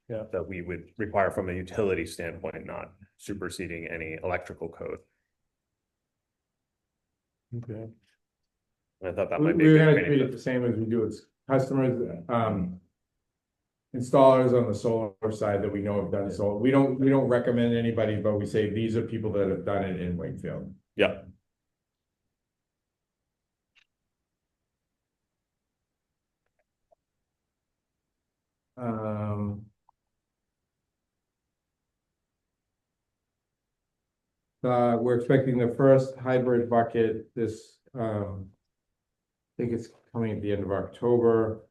that we would require from a utility standpoint, not superseding any electrical code. Okay. I thought that might be We're a good gonna training treat it the same as we do with customers, installers on the solar side that we know have done it. So we don't recommend anybody, but we say these are people that have done it in Wakefield. Yeah. We're expecting the first hybrid bucket this, I think it's coming at the end of October,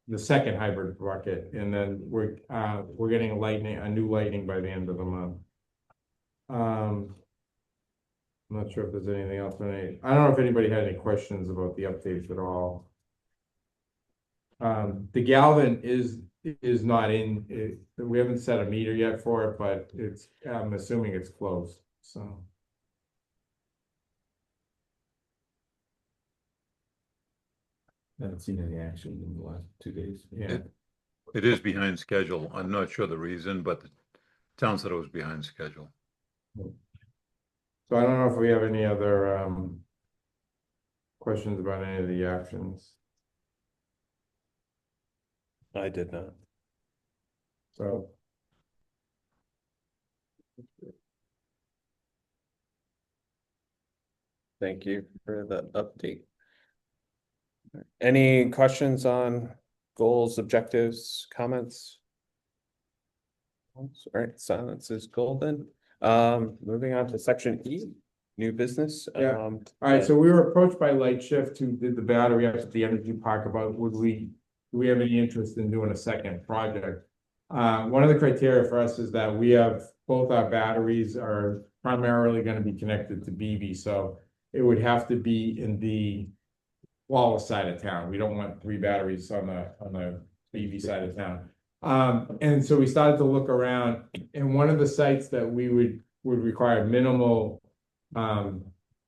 the second hybrid bucket, and then we're getting a new lightning by the end of the month. I'm not sure if there's anything else. I don't know if anybody had any questions about the updates at all. The Galvin is not in, we haven't set a meter yet for it, but I'm assuming it's close, so. I haven't seen any action in the last 2 days. Yeah. It is behind schedule. I'm not sure the reason, but the town said it was behind schedule. So I don't know if we have any other questions about any of the actions. I did not. So. Thank you for the update. Any questions on goals, objectives, comments? All right, silence is golden. Moving on to section E, new business. Yeah. All right, so we were approached by Light Shift, who did the battery up at the energy park, about do we have any interest in doing a second project? One of the criteria for us is that we have, both our batteries are primarily gonna be connected to BB, so it would have to be in the Wallace side of town. We don't want 3 batteries on the BB side of town. And so we started to look around, and one of the sites that we would require minimal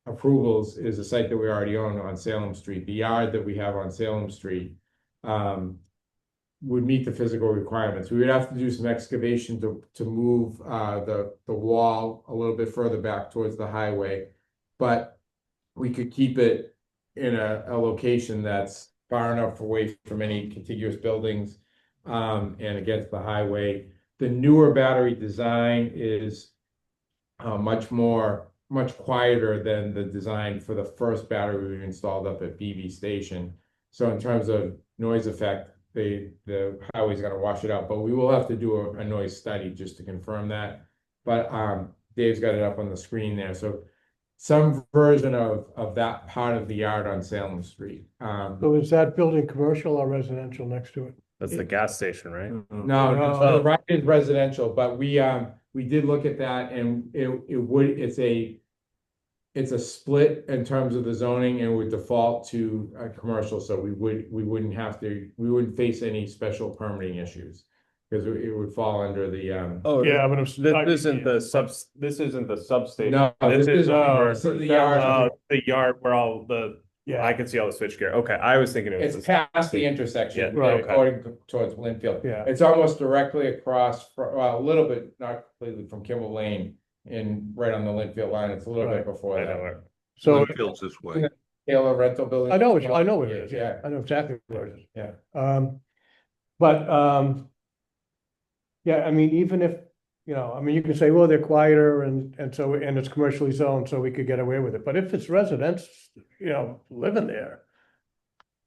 approvals is a site that we already own on Salem Street. The yard that we have on Salem Street would meet the physical requirements. We would have to do some excavation to move the wall a little bit further back towards the highway, but we could keep it in a location that's far enough away from any contiguous buildings and against the highway. The newer battery design is much quieter than the design for the first battery we installed up at BB Station. So in terms of noise effect, the highway's gonna wash it out, but we will have to do a noise study just to confirm that. But Dave's got it up on the screen there, so some version of that part of the yard on Salem Street. So is that building commercial or residential next to it? That's the gas station, right? No, the right is residential, but we did look at that, and it's a split in terms of the zoning, and would default to a commercial, so we wouldn't face any special permitting issues. Because it would fall under the Oh, Yeah, but this isn't the substation. No, this is the yard. The yard where all the, Yeah. I can see all the switchgear. Okay, I was thinking it was. It's past the intersection, Yeah, right. according towards Linfield. Yeah. It's almost directly across, well, a little bit, not completely, from Kimball Lane, right on the Linfield line. It's a little bit Right. before I that. know it. So Linfield's this way. Taylor rental building. I know what it is. Yeah. I know exactly where it is. Yeah. But yeah, I mean, even if, I mean, you can say, well, they're quieter and it's commercially zoned, so we could get away with it. But if it's residents, living there,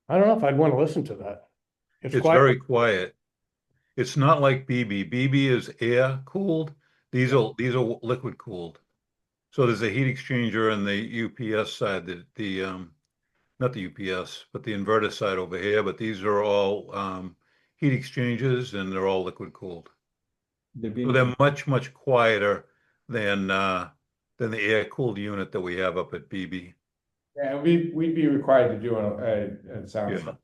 I don't know if I'd want to listen to that. It's quiet. very quiet. It's not like BB. BB is air cooled. These are liquid cooled. So there's a heat exchanger on the UPS side, not the UPS, but the inverter side over here. But these are all heat exchangers, and they're all liquid cooled. So they're much quieter than the air cooled unit that we have up at BB. Yeah, we'd be required to do a sound Yeah. study.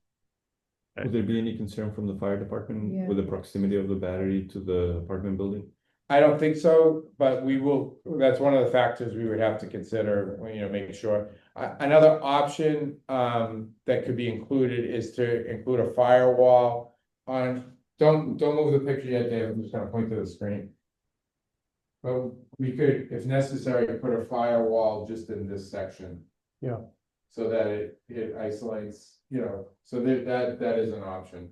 Would there be any concern from the fire department Yeah. with the proximity of the battery to the apartment building? I don't think so, but that's one of the factors we would have to consider, making sure. Another option that could be included is to include a firewall on, don't move the picture yet, Dave, I'm just gonna point to the screen. But we could, if necessary, put a firewall just in this section. Yeah. So that it isolates, so that is an option.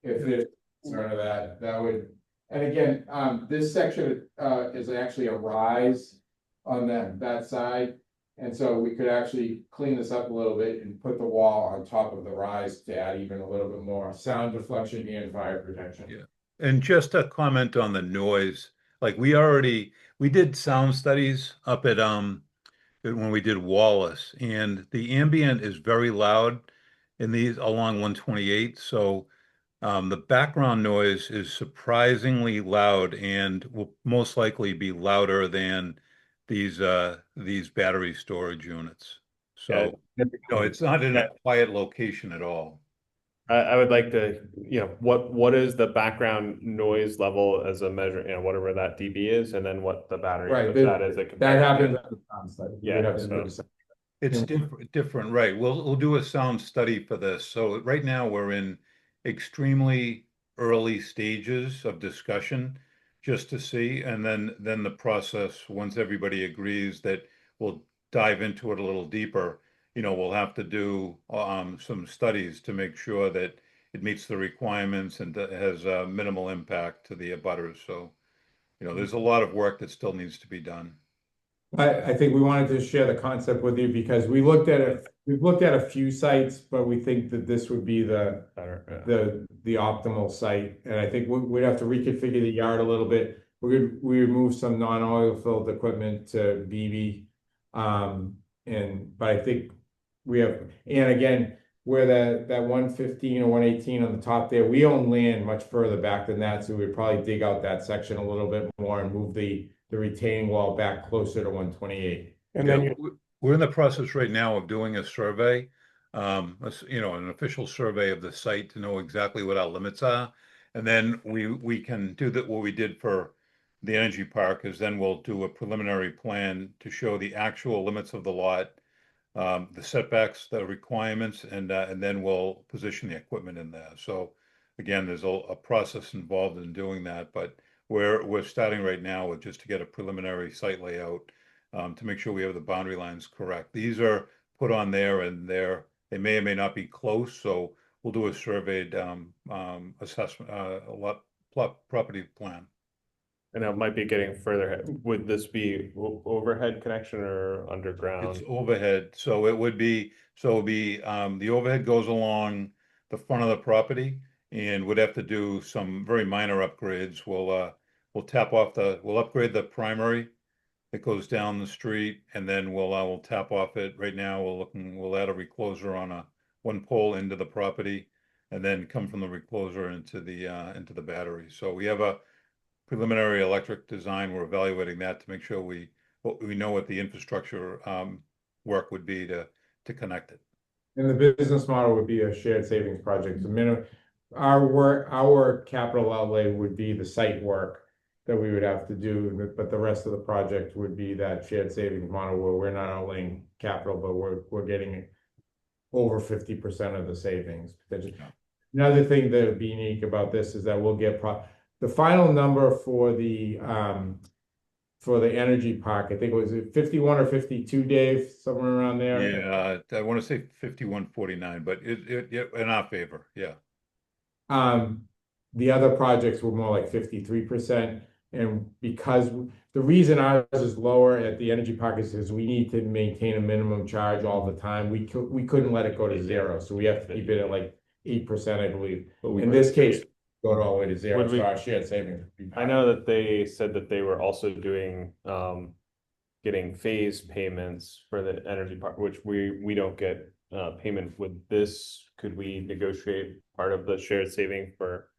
If there's concern of that would. And again, this section is actually a rise on that side. And so we could actually clean this up a little bit and put the wall on top of the rise to add even a little bit more sound deflection and fire protection. Yeah. And just a comment on the noise, like we did sound studies up at when we did Wallace, and the ambient is very loud in these along 128. So the background noise is surprisingly loud and will most likely be louder than these battery storage units. So it's not in a quiet location at all. I would like to, what is the background noise level as a measure, whatever that dB is, and then what the battery Right, puts that as a that comparison. happens at the sound study. Yeah, We'd have to so- do the It's different, right? We'll do a sound study for this. So right now we're in extremely early stages of discussion just to see, and then the process, once everybody agrees that we'll dive into it a little deeper, we'll have to do some studies to make sure that it meets the requirements and that has a minimal impact to the abutters. So, there's a lot of work that still needs to be done. I think we wanted to share the concept with you because we looked at it, we've looked at a few sites, but we think that this would be the the optimal site. And I think we'd have to reconfigure the yard a little bit. We would move some non-oil filled equipment to BB. But I think we have, and again, where that 115 or 118 on the top there, we own land much further back than that, so we'd probably dig out that section a little bit more and move the retaining wall back closer to 128. And Yeah, then we're in the process right now of doing a survey, an official survey of the site to know exactly what our limits are. And then we can do that. What we did for the energy park is then we'll do a preliminary plan to show the actual limits of the lot, the setbacks, the requirements, and then we'll position the equipment in there. So again, there's a process involved in doing that, but we're starting right now with just to get a preliminary site layout, to make sure we have the boundary lines correct. These are put on there and they may or may not be close, so we'll do a surveyed assessment, property plan. And it might be getting further ahead. Would this be overhead connection or underground? It's overhead, so it would be, the overhead goes along the front of the property, and would have to do some very minor upgrades. We'll upgrade the primary that goes down the street, and then we'll tap off it. Right now, we'll add a recloser on one pole into the property, and then come from the recloser into the battery. So we have a preliminary electric design. We're evaluating that to make sure we know what the infrastructure work would be to connect it. And the business model would be a shared savings project. The minimum, our capital outlay would be the site work that we would have to do, but the rest of the project would be that shared savings model where we're not outlaying capital, but we're getting over 50% of the savings. Another thing that would be unique about this is that we'll get the final number for the energy park. I think it was 51 or 52, Dave, somewhere around there. Yeah, I want to say 5149, but it in our favor. Yeah. The other projects were more like 53%. And because the reason ours is lower at the energy park is because we need to maintain a minimum charge all the time. We couldn't let it go to zero. So we have to keep it at like 8%, I believe. In this case, go all the way to zero. So our shared savings. I know that they said that they were also doing getting phase payments for the energy part, which we don't get payment with this. Could we negotiate part of the shared saving for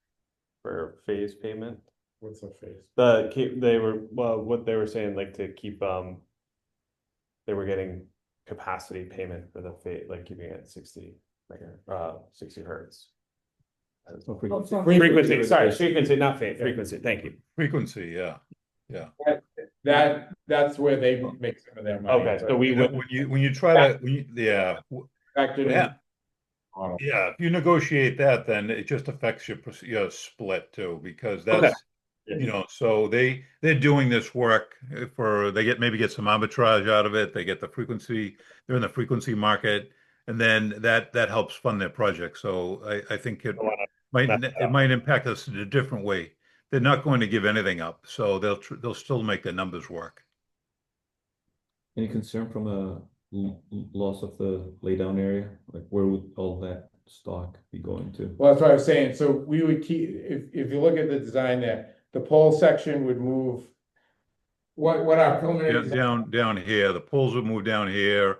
phase payment? What's a phase? What they were saying, like to keep they were getting capacity payment for the phase, like keeping it at 60 hertz. Frequency, sorry, frequency, not phase, frequency. Thank you. Frequency, yeah. That's where they make some of their money. Okay, so we would when you try to yeah. Yeah, if you negotiate that, then it just affects your split too, because that's so they're doing this work maybe get some arbitrage out of it. They get the frequency, they're in the frequency market, and then that helps fund their project. So I think it might impact us in a different way. They're not going to give anything up, so they'll still make their numbers work. Any concern from a loss of the laydown area? Like where would all that stock be going to? Well, that's what I was saying. So we would keep, if you look at the design there, the pole section would move. What our preliminary down here, the poles would move down here.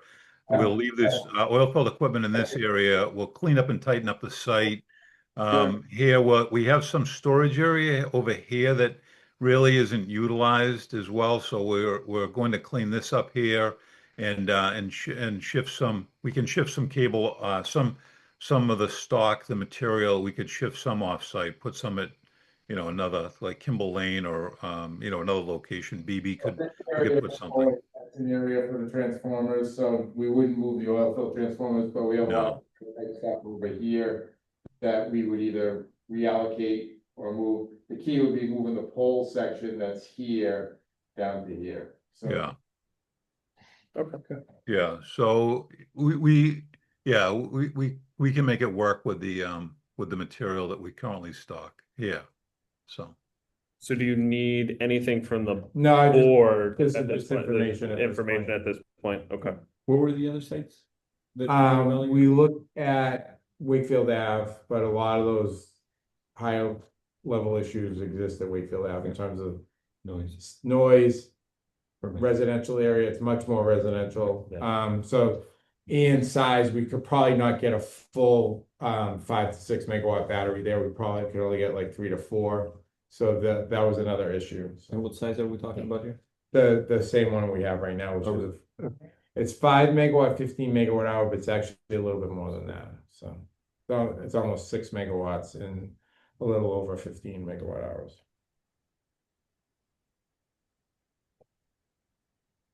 We'll leave this oil filled equipment in this area. We'll clean up and tighten up the site. Here, we have some storage area over here that really isn't utilized as well. So we're going to clean this up here and shift some. We can shift some cable, some of the stock, the material. We could shift some off-site, put some at another like Kimball Lane or another location. BB could put something. That's an area for the transformers, so we wouldn't move the oil field transformers, but we have a lot of stuff over here that we would either reallocate or move. The key would be moving the pole section that's here down to here. So yeah. Okay. Yeah. So we can make it work with the material that we currently stock. Yeah. So So do you need anything from the No, I just, board? this is at this just point? information at this Information point. at this point, okay. What were the other sites? We looked at Wakefield Ave, but a lot of those higher level issues exist at Wakefield Ave in terms of noise, residential area. It's much more residential. Yeah. So in size, we could probably not get a full 5 to 6 megawatt battery there. We probably could only get like 3 to 4. So that was another issue. And So what size are we talking about here? the same one we have right now, which is it's 5 megawatt, 15 megawatt hour, but it's actually a little bit more than that. So it's almost 6 megawatts and a little over 15 megawatt hours.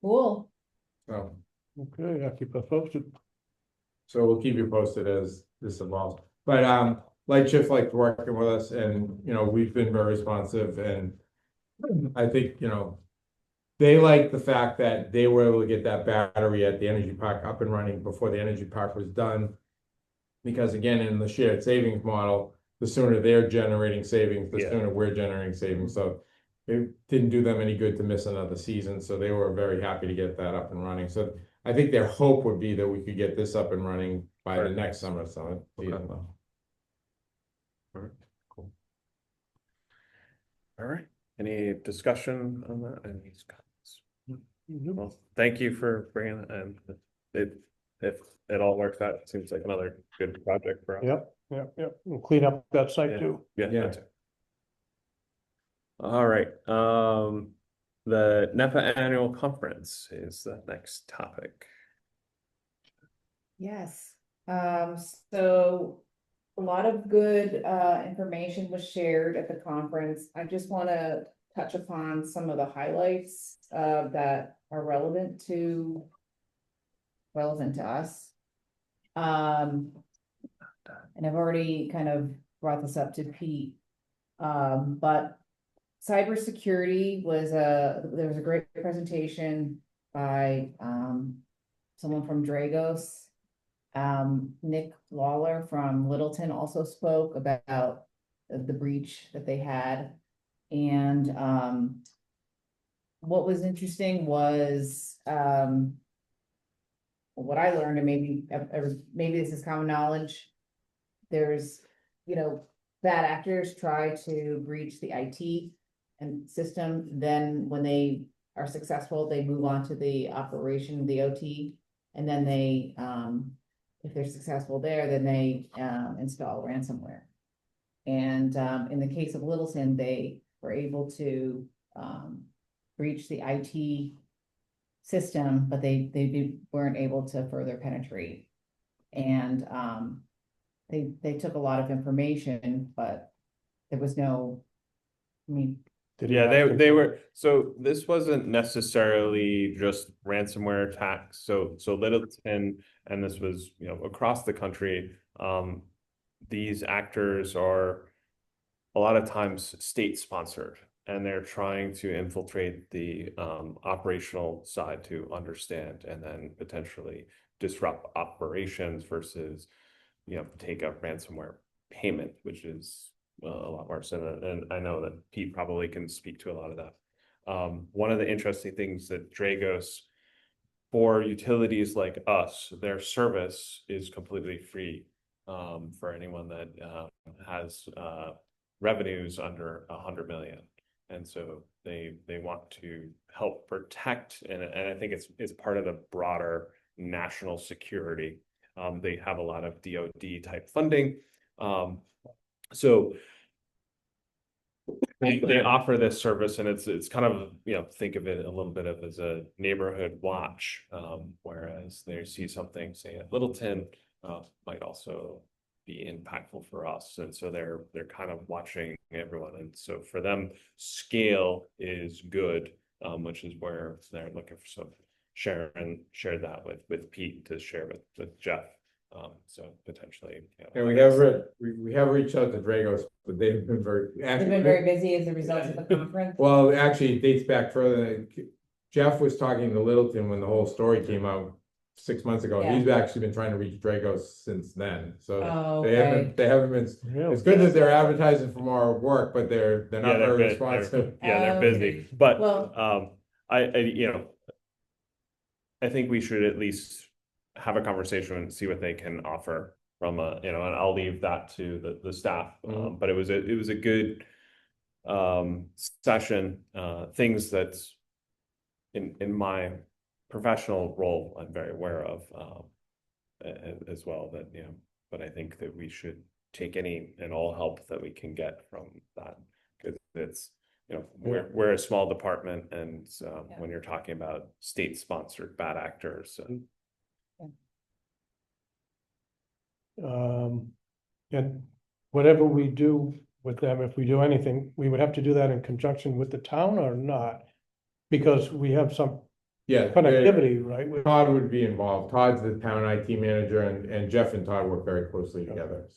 Cool. So Okay, I'll keep us posted. So we'll keep you posted as this evolves. But Light Shift liked working with us, and we've been very responsive, and I think they like the fact that they were able to get that battery at the energy park up and running before the energy park was done. Because again, in the shared savings model, the sooner they're generating savings, the sooner we're generating savings. So it didn't do them any good to miss another season. So they were very happy to get that up and running. So I think their hope would be that we could get this up and running by the next summer. So season. All right, cool. All right, any discussion on that? Any comments? Well, thank you for bringing it, and if it all works out, it seems like another good project for us. Yep. We'll clean up that site too. Yeah. Yeah. That's it. All right, the NEPA annual conference is the next topic. Yes, so a lot of good information was shared at the conference. I just want to touch upon some of the highlights that are relevant to us. And I've already kind of brought this up to Pete. But cybersecurity there was a great presentation by someone from Dragos. Nick Lawler from Littleton also spoke about the breach that they had. And what was interesting was what I learned, and maybe this is common knowledge. There's, bad actors try to breach the IT and system. Then when they are successful, they move on to the operation, the OT, and then they, if they're successful there, then they install ransomware. And in the case of Littleton, they were able to breach the IT system, but they weren't able to further penetrate. And they took a lot of information, but there was no, Yeah, they were, so this wasn't necessarily just ransomware attacks. So Littleton, and this was, across the country, these actors are a lot of times state sponsored, and they're trying to infiltrate the operational side to understand and then potentially disrupt operations versus, take a ransomware payment, which is a lot worse. And I know that Pete probably can speak to a lot of that. One of the interesting things that Dragos, for utilities like us, their service is completely free for anyone that has revenues under 100 million. And so they want to help protect, and I think it's part of the broader national security. They have a lot of DoD type funding. So they offer this service, and it's kind of, think of it a little bit of as a neighborhood watch, whereas they see something, say at Littleton, might also be impactful for us. And so they're kind of watching everyone. And so for them, scale is good, which is where they're looking for some share that with Pete to share with Jeff. So potentially, and we have reached out to Dragos, but they've been very busy as a result of the conference. Well, actually, it dates back further. Jeff was talking to Littleton when the whole story came out, 6 months ago. Yeah. He's actually been trying to reach Dragos since then, so Oh, they haven't been. Really? It's good that they're advertising for more work, but they're Yeah, not they're very busy. responsive. Yeah, they're Okay. busy, but, Well- I I think we should at least have a conversation and see what they can offer from and I'll leave that to the staff. Mhm. But it was a good, session, things that's in my professional role, I'm very aware of, as well, that, but I think that we should take any and all help that we can get from that. Because it's, we're a small department, and when you're talking about state-sponsored bad actors, And whatever we do with them, if we do anything, we would have to do that in conjunction with the town or not? Because we have some Yeah. connectivity, right? Todd would be involved. Todd's the town IT manager, and Jeff and Todd work very closely together.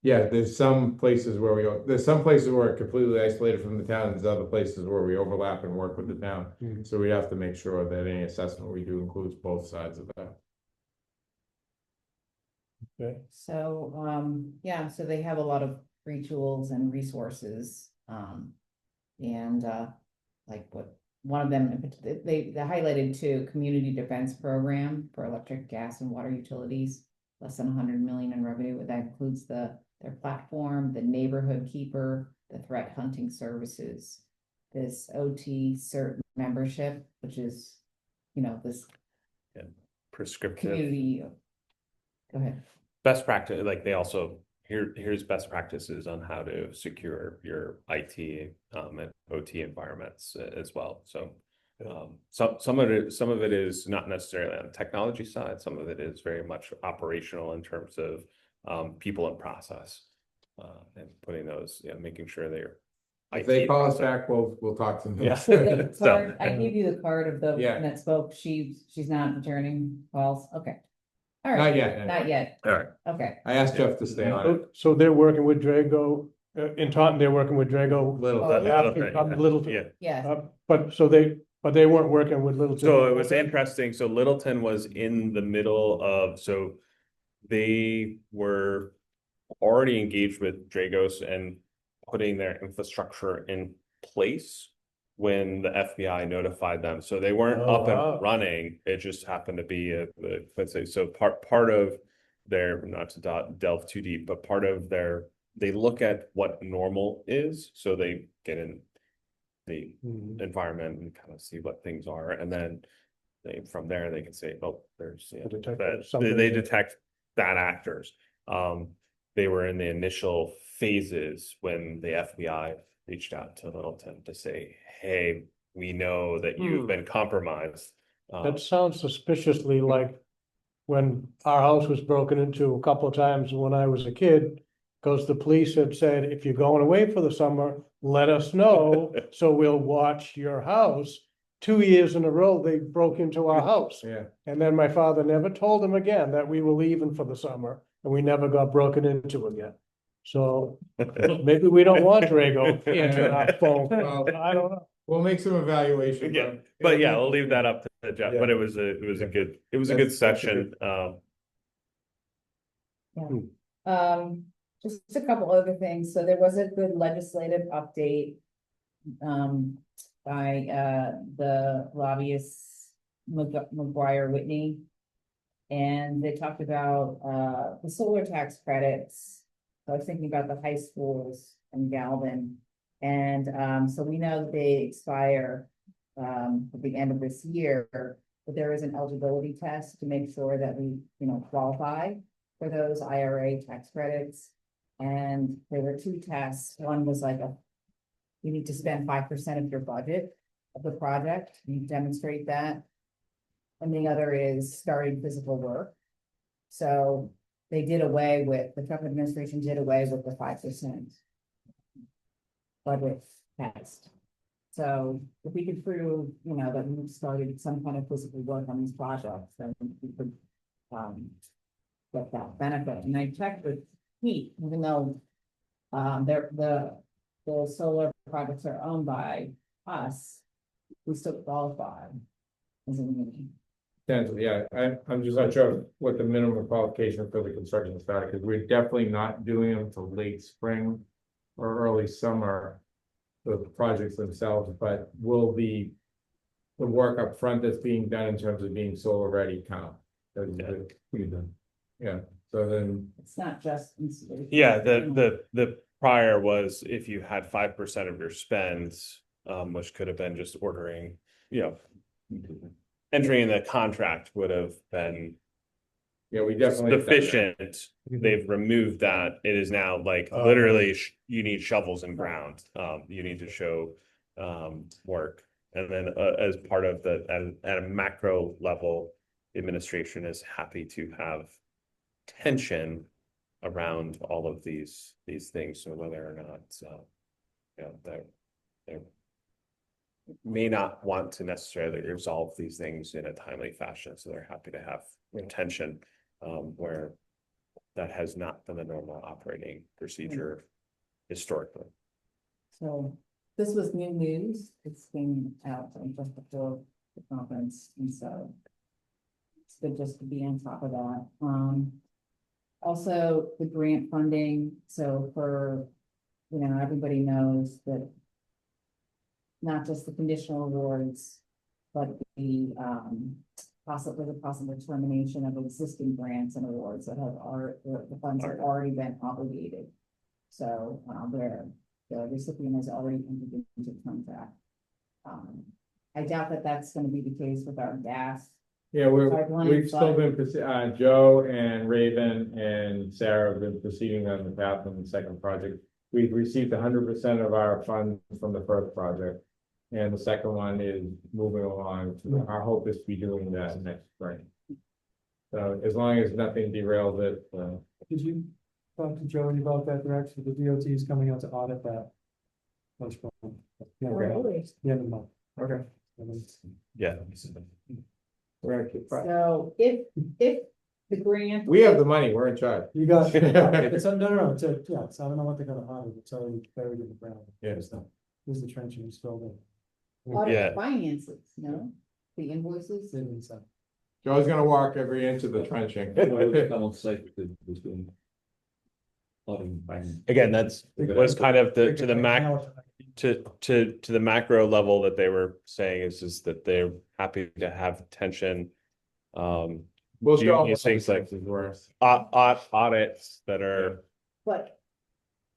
Yeah, there's some places where we're completely isolated from the town, there's other places where we overlap and work with the town. Mhm. So we have to make sure that any assessment we do includes both sides of that. Okay. So, yeah, so they have a lot of free tools and resources, and, like one of them, they highlighted too, community defense program for electric, gas, and water utilities, less than 100 million in revenue. That includes their platform, the neighborhood keeper, the threat hunting services, this OT cert membership, which is, this prescriptive community. Go ahead. best practice. Like, they also here's best practices on how to secure your IT, and OT environments, as well. So some of it is not necessarily on the technology side. Some of it is very much operational in terms of people and process, and putting those, making sure they're If they IT call us process. back, we'll talk to them. Yeah. The So- card, I gave you the card of the Yeah. one that spoke. She's not returning calls. Okay. All Not right. yet. Not yet. All right. Okay. I asked Jeff to stay on it. So they're working with Drago, in Taunton, they're working with Drago. Little. Oh, yeah. Littleton. Yeah. Yeah. But they weren't working with Littleton. So it was interesting. So Littleton was in the middle of, so they were already engaged with Dragos and putting their infrastructure in place when the FBI notified them. So they weren't Oh, up wow. and running. It just happened to be let's say, so part of their, not to delve too deep, but part of they look at what normal is. So they get in the Mhm. environment and kind of see what things are, and then from there they can say, oh, there's Detect that something. they detect bad actors. They were in the initial phases when the FBI reached out to Littleton to say, hey, we know that you've been compromised. That sounds suspiciously like when our house was broken into a couple of times when I was a kid. Because the police had said, if you're going away for the summer, let us know, so we'll watch your house. 2 years in a row, they broke into our house. Yeah. And then my father never told them again that we were leaving for the summer, and we never got broken into again. So maybe we don't want Drago answering our phone. Well, I don't know. We'll make some evaluation. Yeah, but yeah, we'll leave that up to Jeff. Yeah. But it was a good That's session. Just a couple other things. So there was a good legislative update by the lobbyist McGuire Whitney. And they talked about the solar tax credits. So I was thinking about the high schools in Galvin. And so we know that they expire at the end of this year, but there is an eligibility test to make sure that we, qualify for those IRA tax credits. And there were two tests. One was like you need to spend 5% of your budget of the project. You demonstrate that. And the other is starting physical work. So they did away with, the Trump administration did away with the 5% budget test. So if we could prove, that we've started some kind of physical work on these projects, then we could get that benefit. And I checked with Pete, even though the solar projects are owned by us, we still qualify as a mini. Potentially, yeah, I'm just not sure what the minimum qualification for the construction started, because we're definitely not doing them until late spring or early summer. The projects themselves, but will the work up front that's being done in terms of being solar ready count? Yeah, so then, It's not just installation. Yeah, the prior was if you had 5% of your spends, which could have been just ordering, you know, entering in the contract would have been yeah, we definitely. sufficient. They've removed that. It is now like Oh. literally you need shovels in ground. You need to show work. And then as part of at a macro level, administration is happy to have tension around all of these things. So whether or not you know, they may not want to necessarily resolve these things in a timely fashion. So they're happy to have tension where that has not been the normal operating procedure historically. So this was new news. It's came out just before the conference, and so it's good just to be on top of that. Also the grant funding. So for, everybody knows that not just the conditional awards, but the possible termination of existing grants and awards that the funds have already been obligated. So where the recipient has already entered into the contract. I doubt that that's going to be the case with our gas. Yeah, pipeline, we've still but- been, Joe and Raven and Sarah have been proceeding on the path on the second project. We've received 100% of our funds from the first project. And the second one is moving along. Our hope is to be doing that next spring. So as long as nothing derails it. Did you talk to Joey about that direction? The DOT is coming out to audit that. Yeah, Really? the end of the month. Okay. Yeah. We're gonna keep trying. So if the grant. We have the money, we're in charge. You got, it's, no, it's I don't know what they're gonna audit, it's already buried in the ground. Yeah. It's not, this is the trenching is filled in. Audit Yeah. finances, no? The invoices? They didn't say. Joe's gonna walk every inch of the trenching. Again, that's was kind of to the macro level that they were saying is that they're happy to have tension. We'll Do show these things like worse. audits that are But,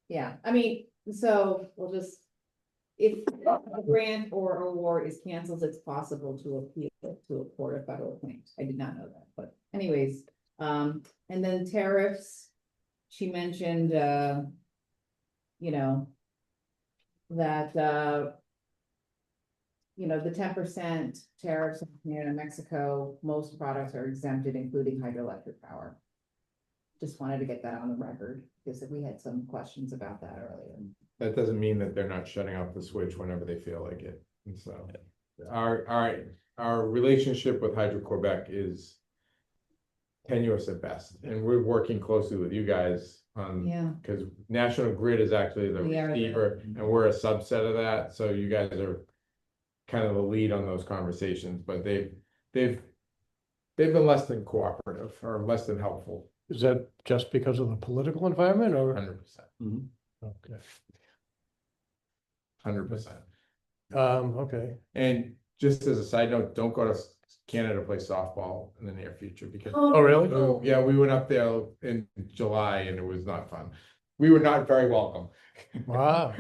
yeah, I mean, so we'll just, if a grant or award is canceled, it's possible to appeal to a court of federal claims. I did not know that, but anyways, and then tariffs. She mentioned, that, the 10% tariffs in Canada and Mexico, most products are exempted, including hydroelectric power. Just wanted to get that on the record, because we had some questions about that earlier. That doesn't mean that they're not shutting off the switch whenever they feel like it. And so our relationship with Hydro-Quebec is tenuous at best, and we're working closely with you guys on, Yeah. because National Grid is actually the We are the- receiver, and we're a subset of that, so you guys are kind of the lead on those conversations, but they've been less than cooperative or less than helpful. Is that just because of the political environment or? 100%. Okay. 100%. Okay. And just as a side note, don't go to Canada to play softball in the near future, because Oh, really? yeah, we went up there in July and it was not fun. We were not very welcome. Wow.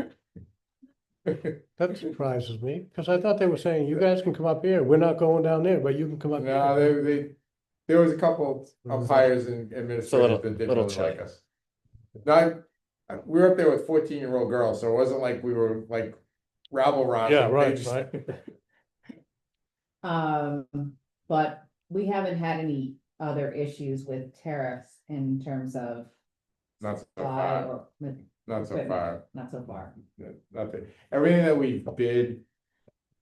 That surprises me, because I thought they were saying, you guys can come up here, we're not going down there, but you can come up No, here. there was a couple umpires and administrators that didn't really like us. No, we were up there with 14-year-old girls, so it wasn't like we were like rabble rousing. Yeah, They right, just- right. But we haven't had any other issues with tariffs in terms of Not so supply far, or. not so equipment. far. Not so far. Nothing. Everything that we've bid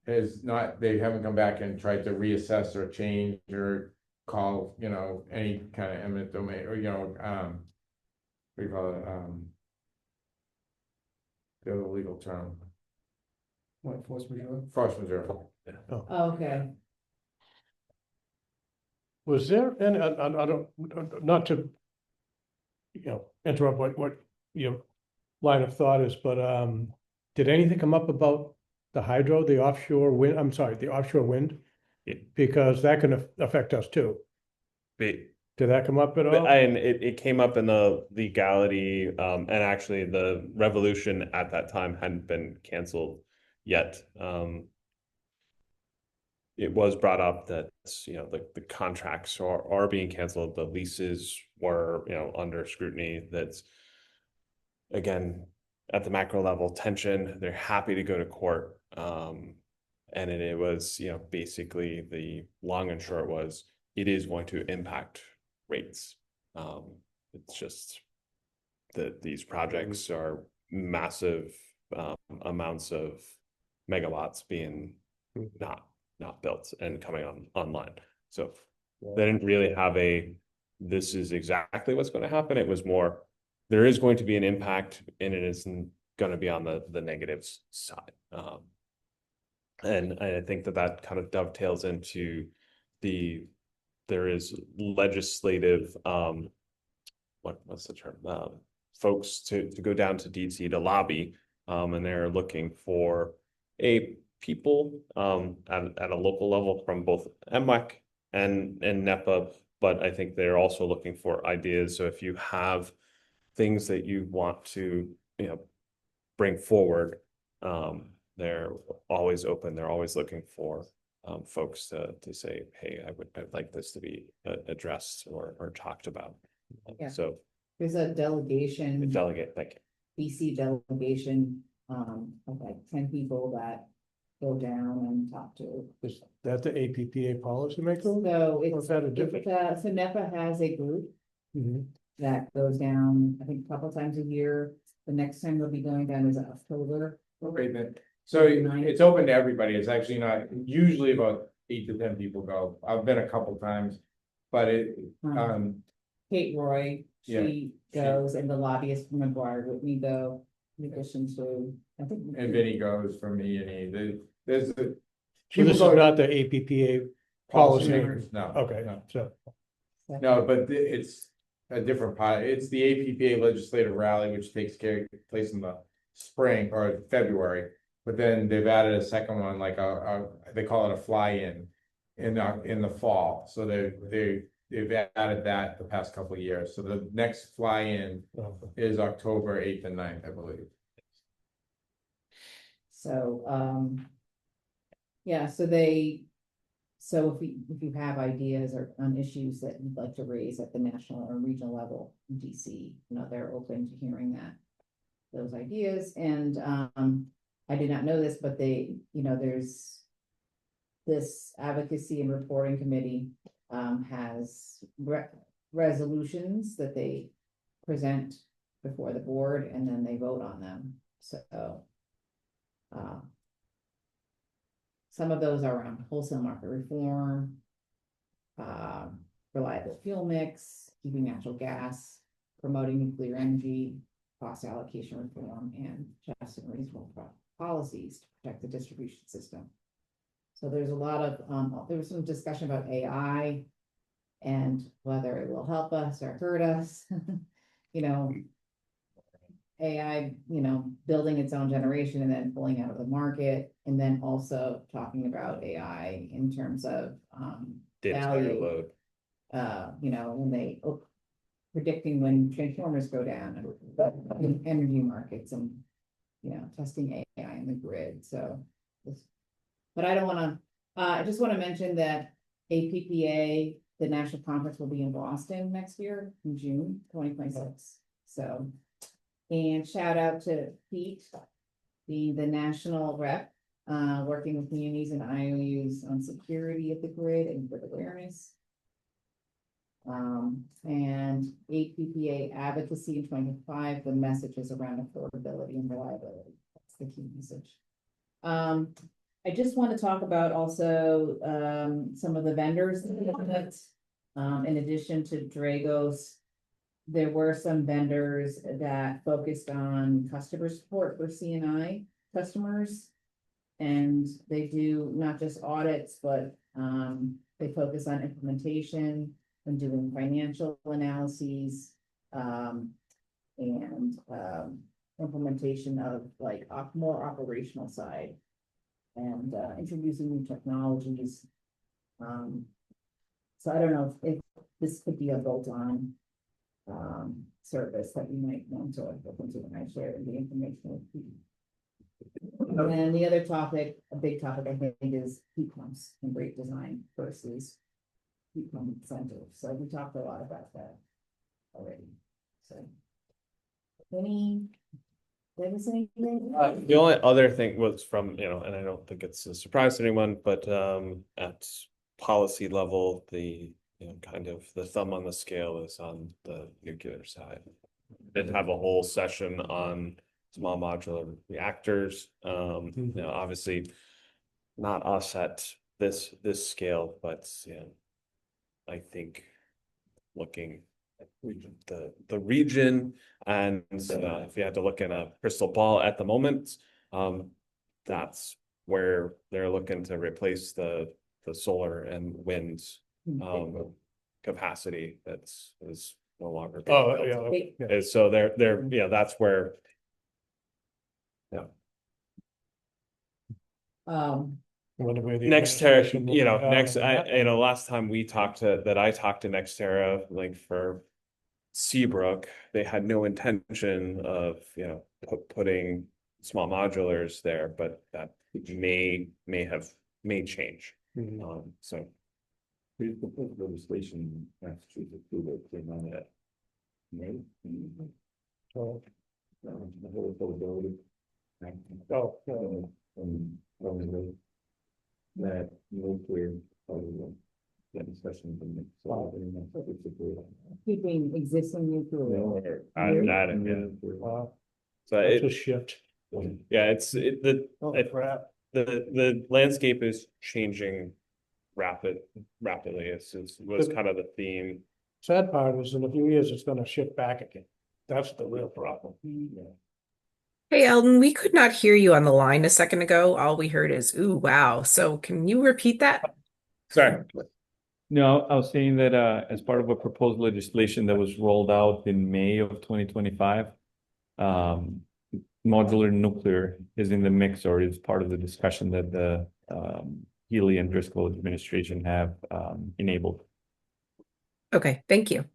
has not, they haven't come back and tried to reassess or change or call, any kind of eminent domain or, what do you call it? The other legal term, What, force majeure? force majeure. Okay. Was there, and I don't, not to, interrupt what your line of thought is, but, did anything come up about the hydro, the offshore wind, I'm sorry, the offshore wind? Yeah. Because that can affect us too. But Did that come up at all? and it came up in the legality, and actually the revolution at that time hadn't been canceled yet. It was brought up that, the contracts are being canceled, the leases were, under scrutiny. That's, again, at the macro level, tension, they're happy to go to court. And it was, basically the long and short was, it is going to impact rates. It's just that these projects are massive amounts of megawatts being not built and coming online. So they didn't really have this is exactly what's going to happen. It was more, there is going to be an impact, and it isn't going to be on the negatives side. And I think that kind of dovetails into there is legislative, what's the term? Folks to go down to DC to lobby, and they're looking for people at a local level from both MWEC and NEPA, but I think they're also looking for ideas. So if you have things that you want to, bring forward, they're always open. They're always looking for folks to say, hey, I'd like this to be addressed or talked about. Yeah. So There's a delegation, delegate, thank you. BC delegation, of like 10 people that go down and talk to. Is that the APPA policymaker? So Or is that a different? so NEPA has a group Mhm. that goes down, I think, a couple times a year. The next time they'll be going down is October. Right then. So it's open to everybody. It's actually not, usually about 8 to 10 people go. I've been a couple times, but Kate Roy, Yeah, she goes, and the lobbyist from McGuire with me go, in addition to, I think. and Vinny goes from E&E. There's the. So this is not the APPA policymakers? No. Okay, no. so, No, but it's a different part. It's the APPA legislative rally, which takes place in the spring or February. But then they've added a second one, like they call it a fly-in in the fall. So they've added that the past couple of years. So the next fly-in is October 8th and 9th, I believe. So, yeah, so if you have ideas or on issues that you'd like to raise at the national or regional level in DC, they're open to hearing those ideas. And I did not know this, but there's this advocacy and reporting committee has resolutions that they present before the board, and then they vote on them. So some of those are around wholesale market reform, reliable fuel mix, keeping natural gas, promoting nuclear energy, cost allocation reform, and just and reasonable policies to protect the distribution system. So there's a lot of, there was some discussion about AI and whether it will help us or hurt us. AI, building its own generation and then pulling out of the market, and then also talking about AI in terms of Data value, load. when they predicting when transformers go down and energy markets and testing AI in the grid. So, but I don't want to. I just want to mention that APPA, the national conference, will be in Boston next year in June 2026. So. And shout out to Pete, the national rep, working with communities and IOUs on security of the grid and grid awareness. And APPA advocacy in 2025, the message is around affordability and reliability. That's the key message. I just want to talk about also some of the vendors that, in addition to Dragos, there were some vendors that focused on customer support for C&I customers. And they do not just audits, but They focus on implementation and doing financial analyses, and implementation of like more operational side, and introducing new technologies. So I don't know if this could be a bolt-on service that you might want to look into when I share the information with you. And then the other topic, a big topic I think, is heat pumps and great design versus heat pump incentives. So we talked a lot about that already. So did I miss anything? The only other thing was from, and I don't think it's a surprise to anyone, but at policy level, the kind of the thumb on the scale is on the nuclear side. Did have a whole session on small modular reactors. Obviously not us at this scale, but I think looking at the region, and if you had to look in a crystal ball at the moment, that's where they're looking to replace the solar and wind capacity is no longer being built. And so they're that's where Nextera, last time we talked I talked to Nextera, like for Seabrook, they had no intention of putting small modulars there, but that may change. So We proposed legislation in Massachusetts too that came on that. May. So the whole affordability. Probably that nuclear probably that discussion in the Keeping existing nuclear. So it's a shift. Yeah, the landscape is changing rapidly. It was kind of the theme. Sad part is in a few years, it's gonna shift back again. That's the real problem. Hey, Eldon, we could not hear you on the line a second ago. All we heard is, ooh, wow. So can you repeat that? Sorry. No, I was saying that as part of a proposed legislation that was rolled out in May of 2025, modular nuclear is in the mix, or is part of the discussion that the Healy and Driscoll administration have enabled. Okay, thank you.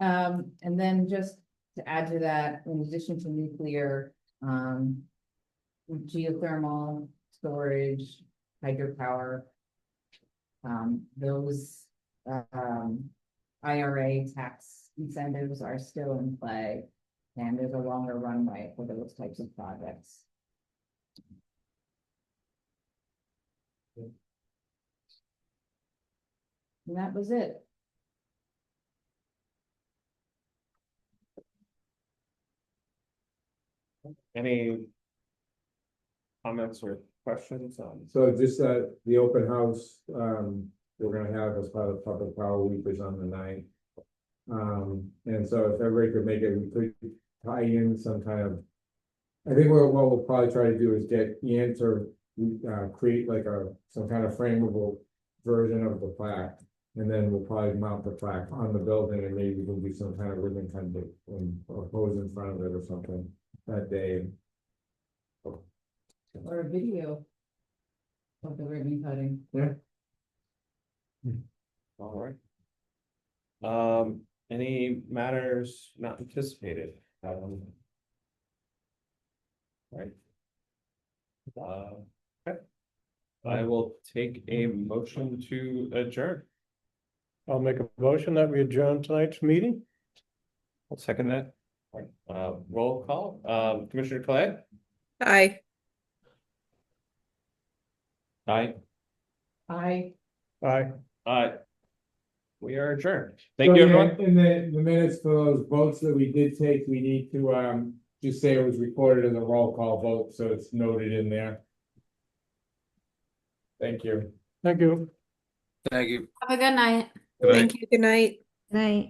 And then just to add to that, in addition to nuclear, geothermal storage, hydropower, those IRA tax incentives are still in play, and there's a longer runway for those types of projects. And that was it. Any comments or questions on? So just the open house, we're gonna have as part of Public Power Week is on the 9th. And so if everybody could make it, we could tie in some kind of, I think what we'll probably try to do is get Ian to create like some kind of frameable version of the plaque. And then we'll probably mount the plaque on the building, and maybe we'll do some kind of ribbon cutting or pose in front of it or something that day. Or a video of the ribbon cutting. Yeah. All right. Any matters not anticipated? Right. Okay. I will take a motion to adjourn. I'll make a motion that we adjourn tonight's meeting. I'll second that. Roll call. Commissioner Clay? Aye. Aye. Aye. Aye. We are adjourned. Thank you, everyone. In the minutes for those votes that we did take, we need to just say it was recorded as a roll call vote, so it's noted in there. Thank you. Thank you. Thank you. Have a good night. Thank you. Good night. Night.